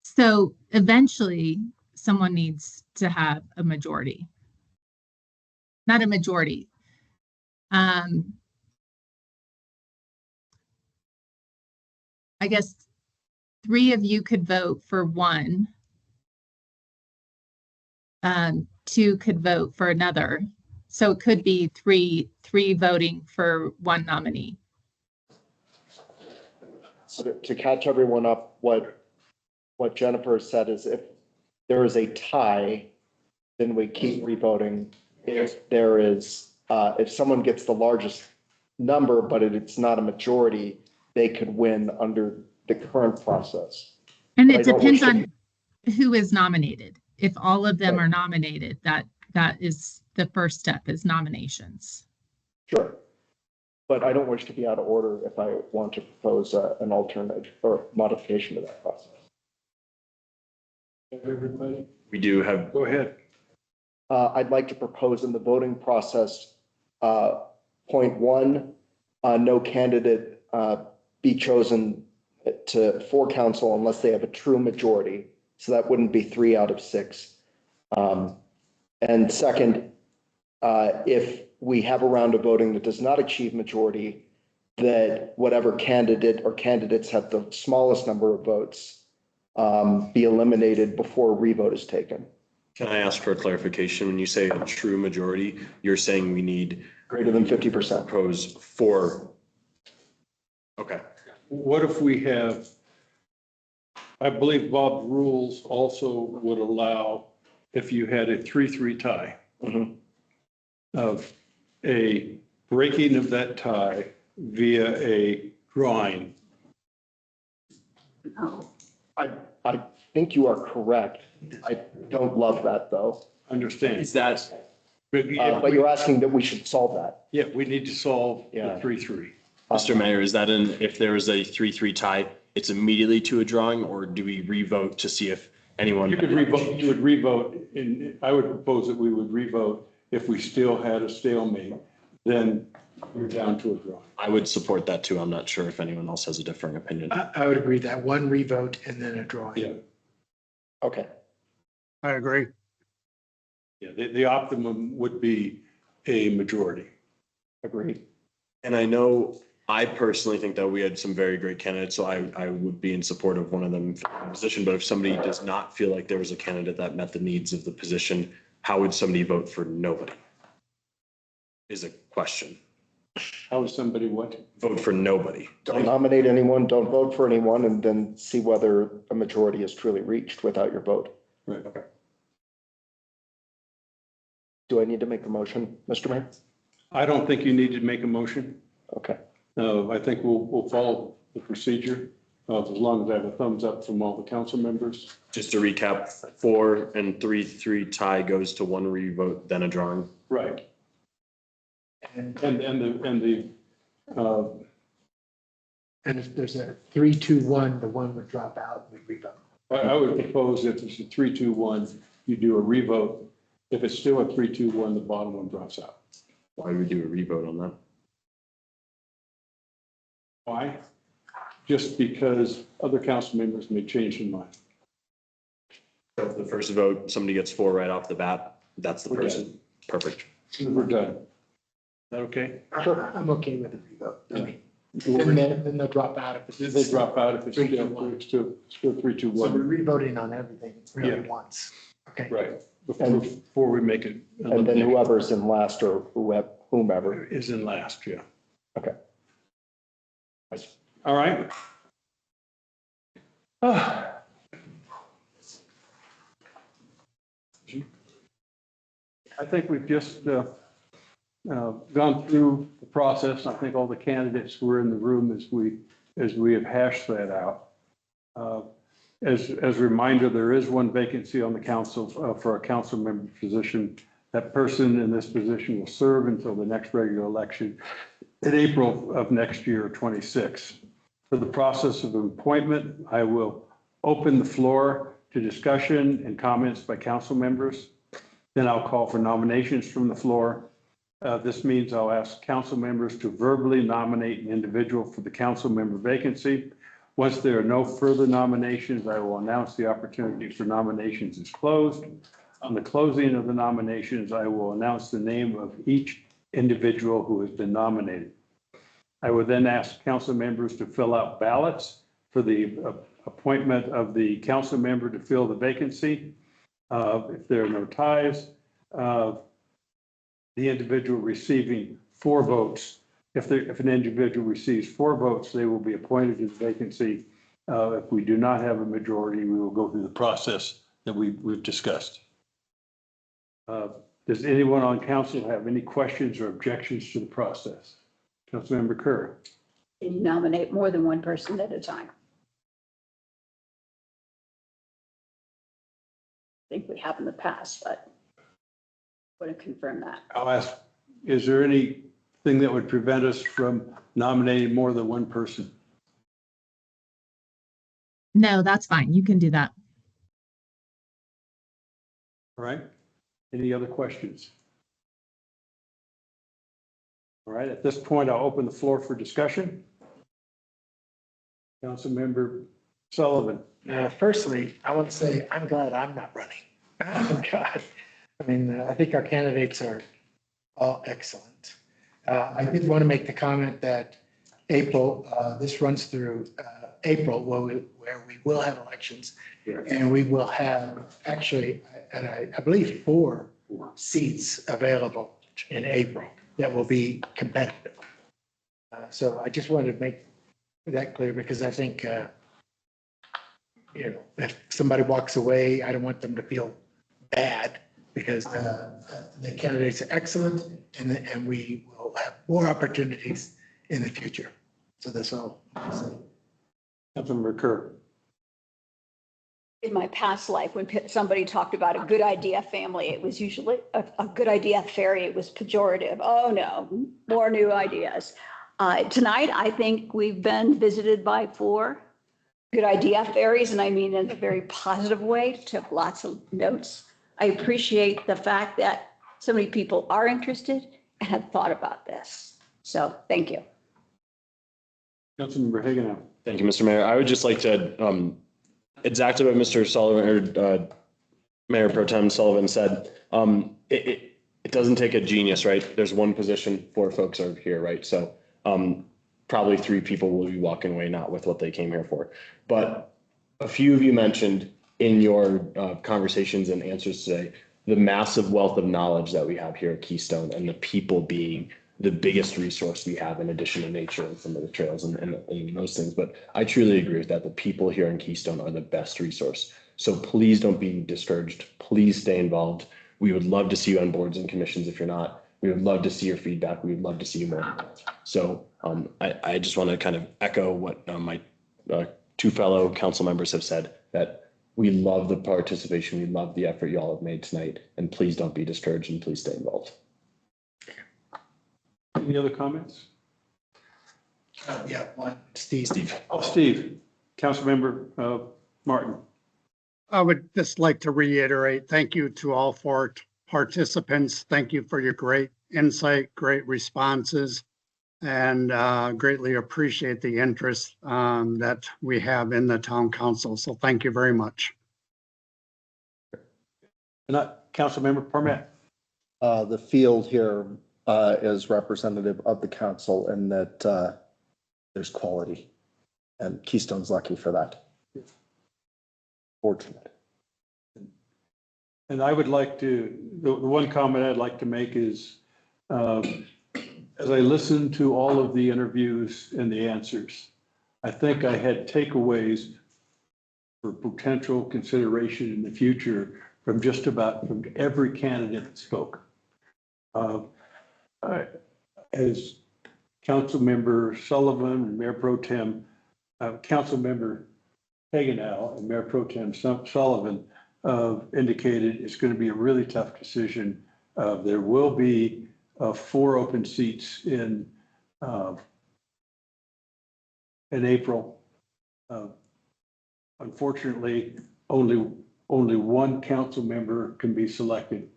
So eventually someone needs to have a majority. Not a majority. I guess 3 of you could vote for one. 2 could vote for another. So it could be three voting for one nominee. So to catch everyone up, what Jennifer said is if there is a tie, then we keep revoting. If there is, if someone gets the largest number, but it's not a majority, they could win under the current process. And But it depends on who is nominated. If all of them are nominated, that is the first step, is nominations. Sure. But I don't wish to be out of order if I want to propose an alternate or modification to that process. Everybody? We do have. Go ahead. I'd like to propose in the voting process, point 1, no candidate be chosen for council unless they have a true majority. So that wouldn't be 3 out of 6. And second, if we have a round of voting that does not achieve majority, that whatever candidate or candidates have the smallest number of votes be eliminated before a revote is taken. Can I ask for a clarification? When you say a true majority, you're saying we need greater than 50%. Propose 4. Okay. What if we have, I believe Bob's rules also would allow, if you had a 3-3 tie, of a breaking of that tie via a drawing. Oh. I think you are correct. I don't love that though. Understand? Is that? But you're asking that we should solve that. Yeah, we need to solve the Yeah. 3-3. Mr. Mayor, is that if there is a 3-3 tie, it's immediately to a drawing, or do we revote to see if anyone? You could revote, you would revote, and I would propose that we would revote if we still had a stalemate, then we're down to a drawing. I would support that too. I'm not sure if anyone else has a differing opinion. I would agree that one revote and then a drawing. Yeah. Okay. I agree. Yeah, the optimum would be a majority. Agreed. And I know I personally think that we had some very great candidates, so I would be in support of one of them for the position. But if somebody does not feel like there was a candidate that met the needs of the position, how would somebody vote for nobody? Is a question. How is somebody what? Vote for nobody. Don't nominate anyone, don't vote for anyone, and then see whether a majority is truly reached without your vote. Right. Okay. Do I need to make a motion, Mr. Mayor? I don't think you need to make a motion. Okay. I think we'll follow the procedure, as long as I have a thumbs up from all the council members. Just to recap, 4 and 3-3 tie goes to one revote, then a drawing. Right. And if there's a 3-2-1, the one would drop out, we revote. I would propose if it's a 3-2-1, you do a revote. If it's still a 3-2-1, the bottom one drops out. Why would we do a revote on that? Why? Just because other council members may change their mind. So if the first vote, somebody gets 4 right off the bat, that's the We're person. Perfect. We're done. Is that okay? Sure. I'm okay with the revote. I mean, We're- then they'll drop out if it's. They drop out if it's still 3-2-1. 3-2-1. So we're revoting on everything really Yeah. once. Okay. Right. before we make it. And then whoever's in last or whomever. Is in last, yeah. Okay. All right. I think we've just gone through the process. I think all the candidates were in the room as we have hashed that out. As a reminder, there is one vacancy on the council for a council member position. That person in this position will serve until the next regular election in April of next year, 26. For the process of appointment, I will open the floor to discussion and comments by council members. Then I'll call for nominations from the floor. This means I'll ask council members to verbally nominate an individual for the council member vacancy. Once there are no further nominations, I will announce the opportunity for nominations is closed. On the closing of the nominations, I will announce the name of each individual who has been nominated. I will then ask council members to fill out ballots for the appointment of the council member to fill the vacancy. If there are no ties, the individual receiving 4 votes, if an individual receives 4 votes, they will be appointed to the vacancy. If we do not have a majority, we will go through the process that we've discussed. Does anyone on council have any questions or objections to the process? Councilmember Kerr. Can you nominate more than one person at a time? I think we have in the past, but I want to confirm that. I'll ask, is there anything that would prevent us from nominating more than one person? No, that's fine. You can do that. All right. Any other questions? All right. At this point, I'll open the floor for discussion. Councilmember Sullivan. Firstly, I want to say I'm glad I'm not running. Oh, God. I mean, I think our candidates are all excellent. I did want to make the comment that April, this runs through April, where we will have elections. And we will have actually, and I believe 4 seats available in April that will be competitive. So I just wanted to make that clear because I think, if somebody walks away, I don't want them to feel bad because the candidates are excellent and we will have more opportunities in the future. So that's all I'm saying. Councilmember Kerr. In my past life, when somebody talked about a good idea family, it was usually a good idea fairy. It was pejorative. Oh no, more new ideas. Tonight, I think we've been visited by 4 good idea fairies, and I mean in a very positive way. Took lots of notes. I appreciate the fact that so many people are interested and have thought about this. So thank you. Councilmember Haganel. Thank you, Mr. Mayor. I would just like to, exactly what Mr. Sullivan or Mayor Pro Tem Sullivan said. It doesn't take a genius, right? There's one position, 4 folks are here, right? So probably 3 people will be walking away not with what they came here for. But a few of you mentioned in your conversations and answers today, the massive wealth of knowledge that we have here at Keystone and the people being the biggest resource we have in addition to nature and some of the trails and those things. But I truly agree with that. The people here in Keystone are the best resource. So please don't be discouraged. Please stay involved. We would love to see you on boards and commissions if you're not. We would love to see your feedback. We would love to see you more. So I just want to kind of echo what my 2 fellow council members have said, that we love the participation. We love the effort you all have made tonight. And please don't be discouraged and please stay involved. Any other comments? Yeah, one, Steve. Oh, Steve. Councilmember Martin. I would just like to reiterate, thank you to all 4 participants. Thank you for your great insight, great responses, and greatly appreciate the interest that we have in the town council. So thank you very much. Councilmember Parmet. The field here is representative of the council and that there's quality, and Keystone's lucky for that. Fortunate. And I would like to, the one comment I'd like to make is, as I listened to all of the interviews and the answers, I think I had takeaways for potential consideration in the future from just about from every candidate that spoke. As Councilmember Sullivan and Mayor Pro Tem, Councilmember Hagenau and Mayor Pro Tem Sullivan indicated, it's going to be a really tough decision. There will be 4 open seats in April. Unfortunately, only one council member can be selected.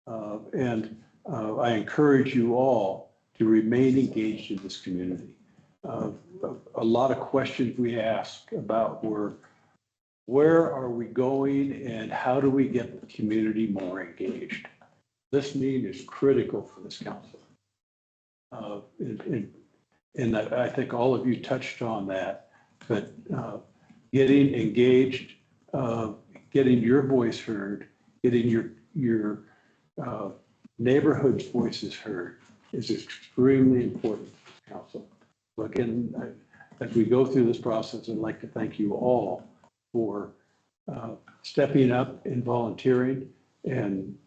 And I encourage you all to remain engaged in this community. A lot of questions we ask about where are we going and how do we get the community more engaged? Listening is critical for this council. And I think all of you touched on that, but getting engaged, getting your voice heard, getting your neighborhood's voices heard is extremely important for the council. So again, as we go through this process, I'd like to thank you all for stepping up and volunteering. And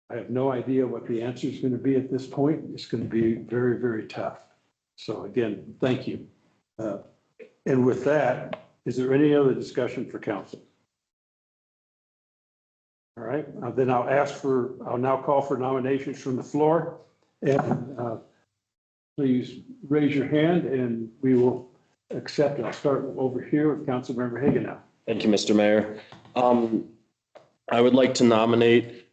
I have no idea what the answer is going to be at this point. It's going to be very, very tough. So again, thank you. And with that, is there any other discussion for council? All right, then I'll now call for nominations from the floor. And please raise your hand and we will accept it. I'll start over here with Councilmember Hagenau. Thank you, Mr. Mayor. I would like to nominate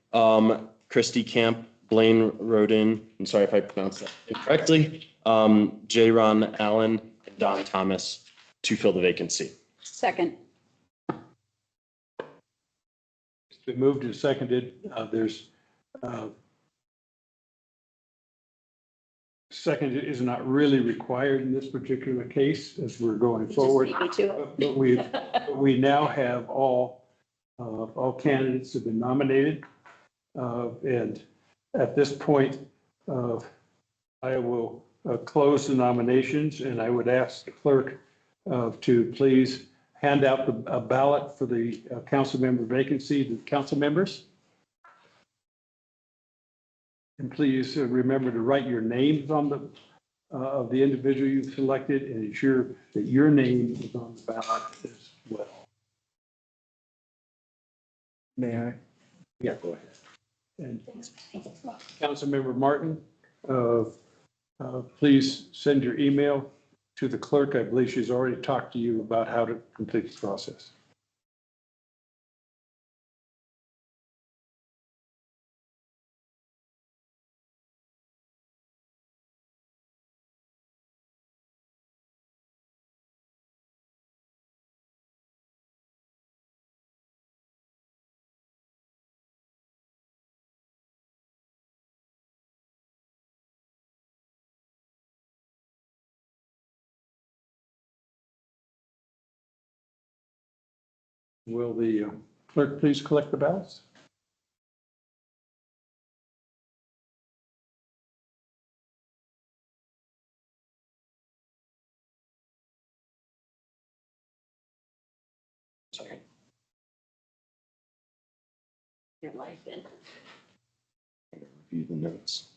Christy Camp, Blaine Roden, I'm sorry if I pronounced that incorrectly, J. Ron Allen, and Don Thomas to fill the vacancy. Second. It's been moved and seconded. There's second is not really required in this particular case as we're going forward. But we now have all candidates have been nominated. And at this point, I will close the nominations, and I would ask the clerk to please hand out a ballot for the council member vacancy to the council members. And please remember to write your names on the of the individual you've selected and ensure that your name is on the ballot as well. May I? Yeah, go ahead. And Councilmember Martin, please send your email to the clerk. I believe she's already talked to you about how to complete the process. Will the clerk please collect the ballots? Sorry. Your life in. Review the notes.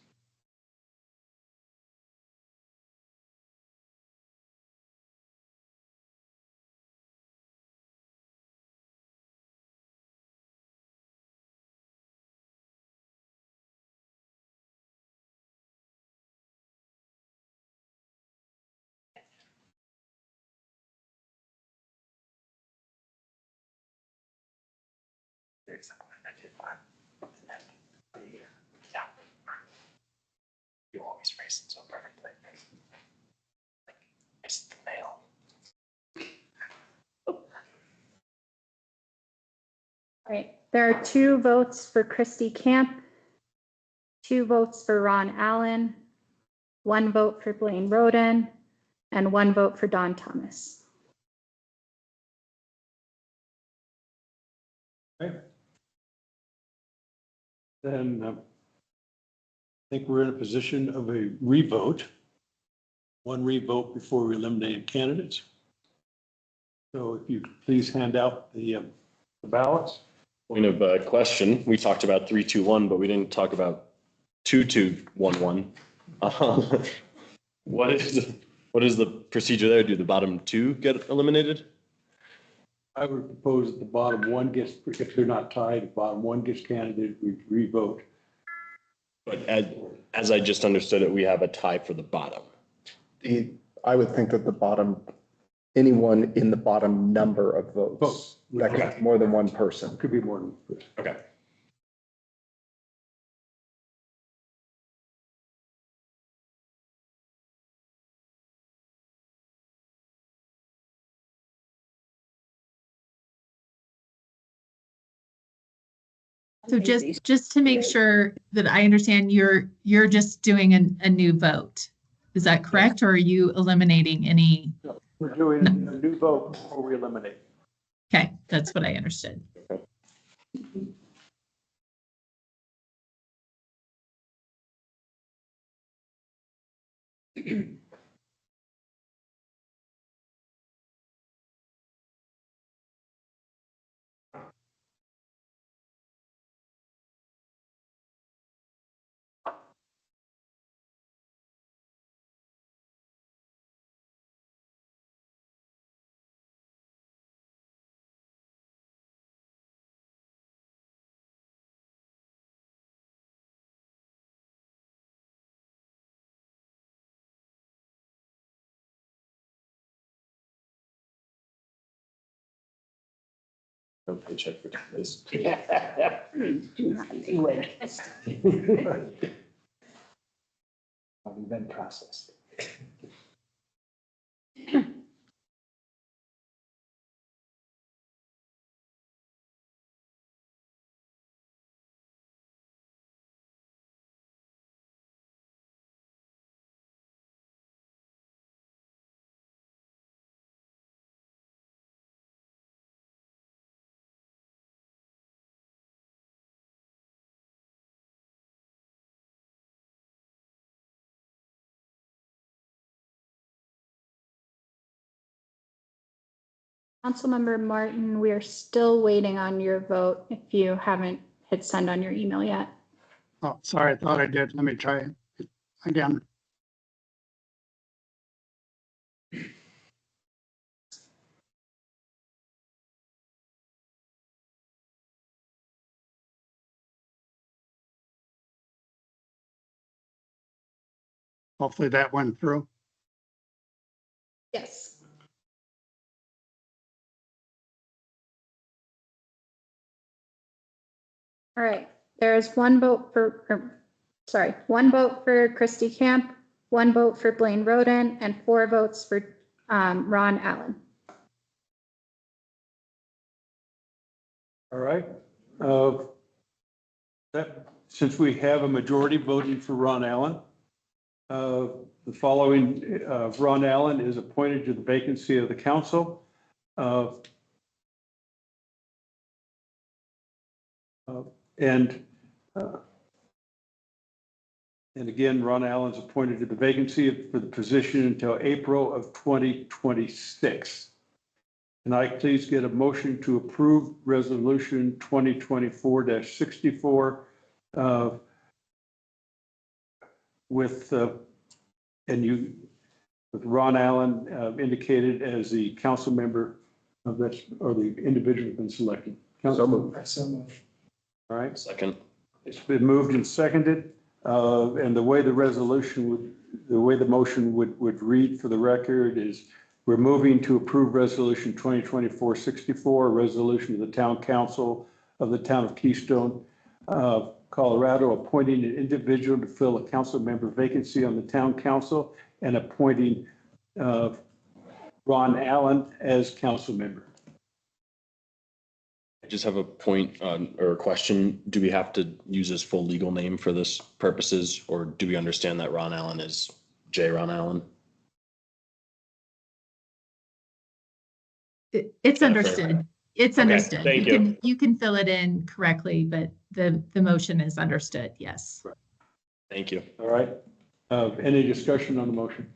You always phrase it so perfectly. Like, it's the mail. All right, there are 2 votes for Christy Camp, 2 votes for Ron Allen, 1 vote for Blaine Roden, and 1 vote for Don Thomas. Okay. Then I think we're in a position of a revote. One revote before we eliminate candidates. So if you could please hand out the ballots. Point of question, we talked about 3-2-1, but we didn't talk about 2-2-1-1. What is the procedure there? Do the bottom two get eliminated? I would propose that the bottom one gets, if they're not tied, if bottom one gets candidate, we revote. But as I just understood it, we have a tie for the bottom. I would think that the bottom, anyone in the bottom number of votes, Votes. that could be more than one person. Could be more than. Okay. So just to make sure that I understand, you're just doing a new vote. Is that correct? Or are you eliminating any? We're doing a new vote before we eliminate. Okay, that's what I understood. No paycheck for this. Do not do it. Having been processed. Councilmember Martin, we are still waiting on your vote if you haven't hit send on your email yet. Oh, sorry, I thought I did. Let me try it again. Hopefully that went through. Yes. All right, there's one vote for Christy Camp, one vote for Blaine Roden, and 4 votes for Ron Allen. All right. Since we have a majority voting for Ron Allen, the following, Ron Allen is appointed to the vacancy of the council. And again, Ron Allen's appointed to the vacancy for the position until April of 2026. Can I please get a motion to approve resolution 2024-64 with Ron Allen indicated as the council member of this, or the individual who's been selected. So moved. All right. Second. It's been moved and seconded. And the way the motion would read for the record is we're moving to approve resolution 2024-64, a resolution of the town council of the town of Keystone, Colorado, appointing an individual to fill a council member vacancy on the town council and appointing Ron Allen as council member. I just have a point or a question. Do we have to use his full legal name for this purposes, or do we understand that Ron Allen is J. Ron Allen? It's understood. It's Okay, understood. thank You can fill it in correctly, but the motion is understood, yes. Thank you. All right. Any discussion on the motion?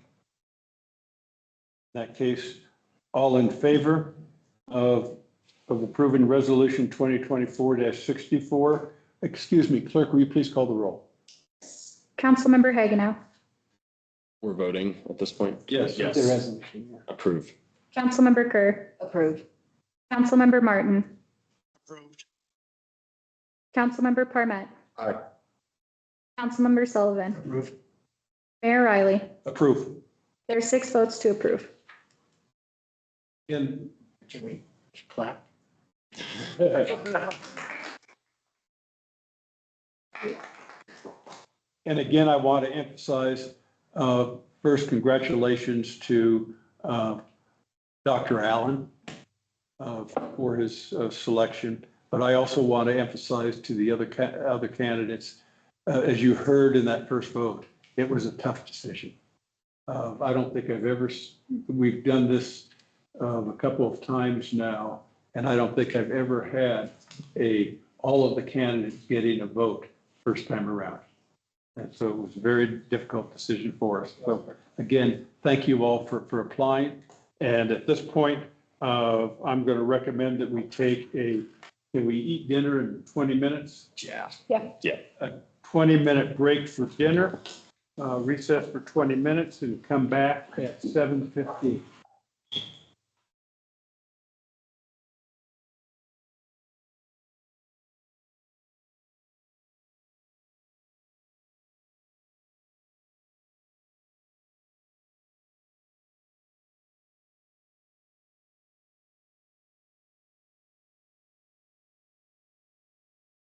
In that case, all in favor of approving resolution 2024-64? Excuse me, clerk, will you please call the roll? Councilmember Hagenow, We're voting at this point? Yes. Yes. The resolution, yeah. Approve. Councilmember Kerr, Approve. Councilmember Martin, Approved. Councilmember Parmet, Aye. Councilmember Sullivan, Approved. Mayor Riley. Approve. There are 6 votes to approve. And Should we clap? And again, I want to emphasize, first, congratulations to Dr. Allen for his selection. But I also want to emphasize to the other candidates, as you heard in that first vote, it was a tough decision. I don't think we've done this a couple of times now, and I don't think I've ever had all of the candidates getting a vote first time around. And so it was a very difficult decision for us. So again, thank you all for applying. And at this point, I'm going to recommend that we take can we eat dinner in 20 minutes? Yeah. Yeah. Yeah. A 20-minute break for dinner, recess for 20 minutes and come back at 7:15.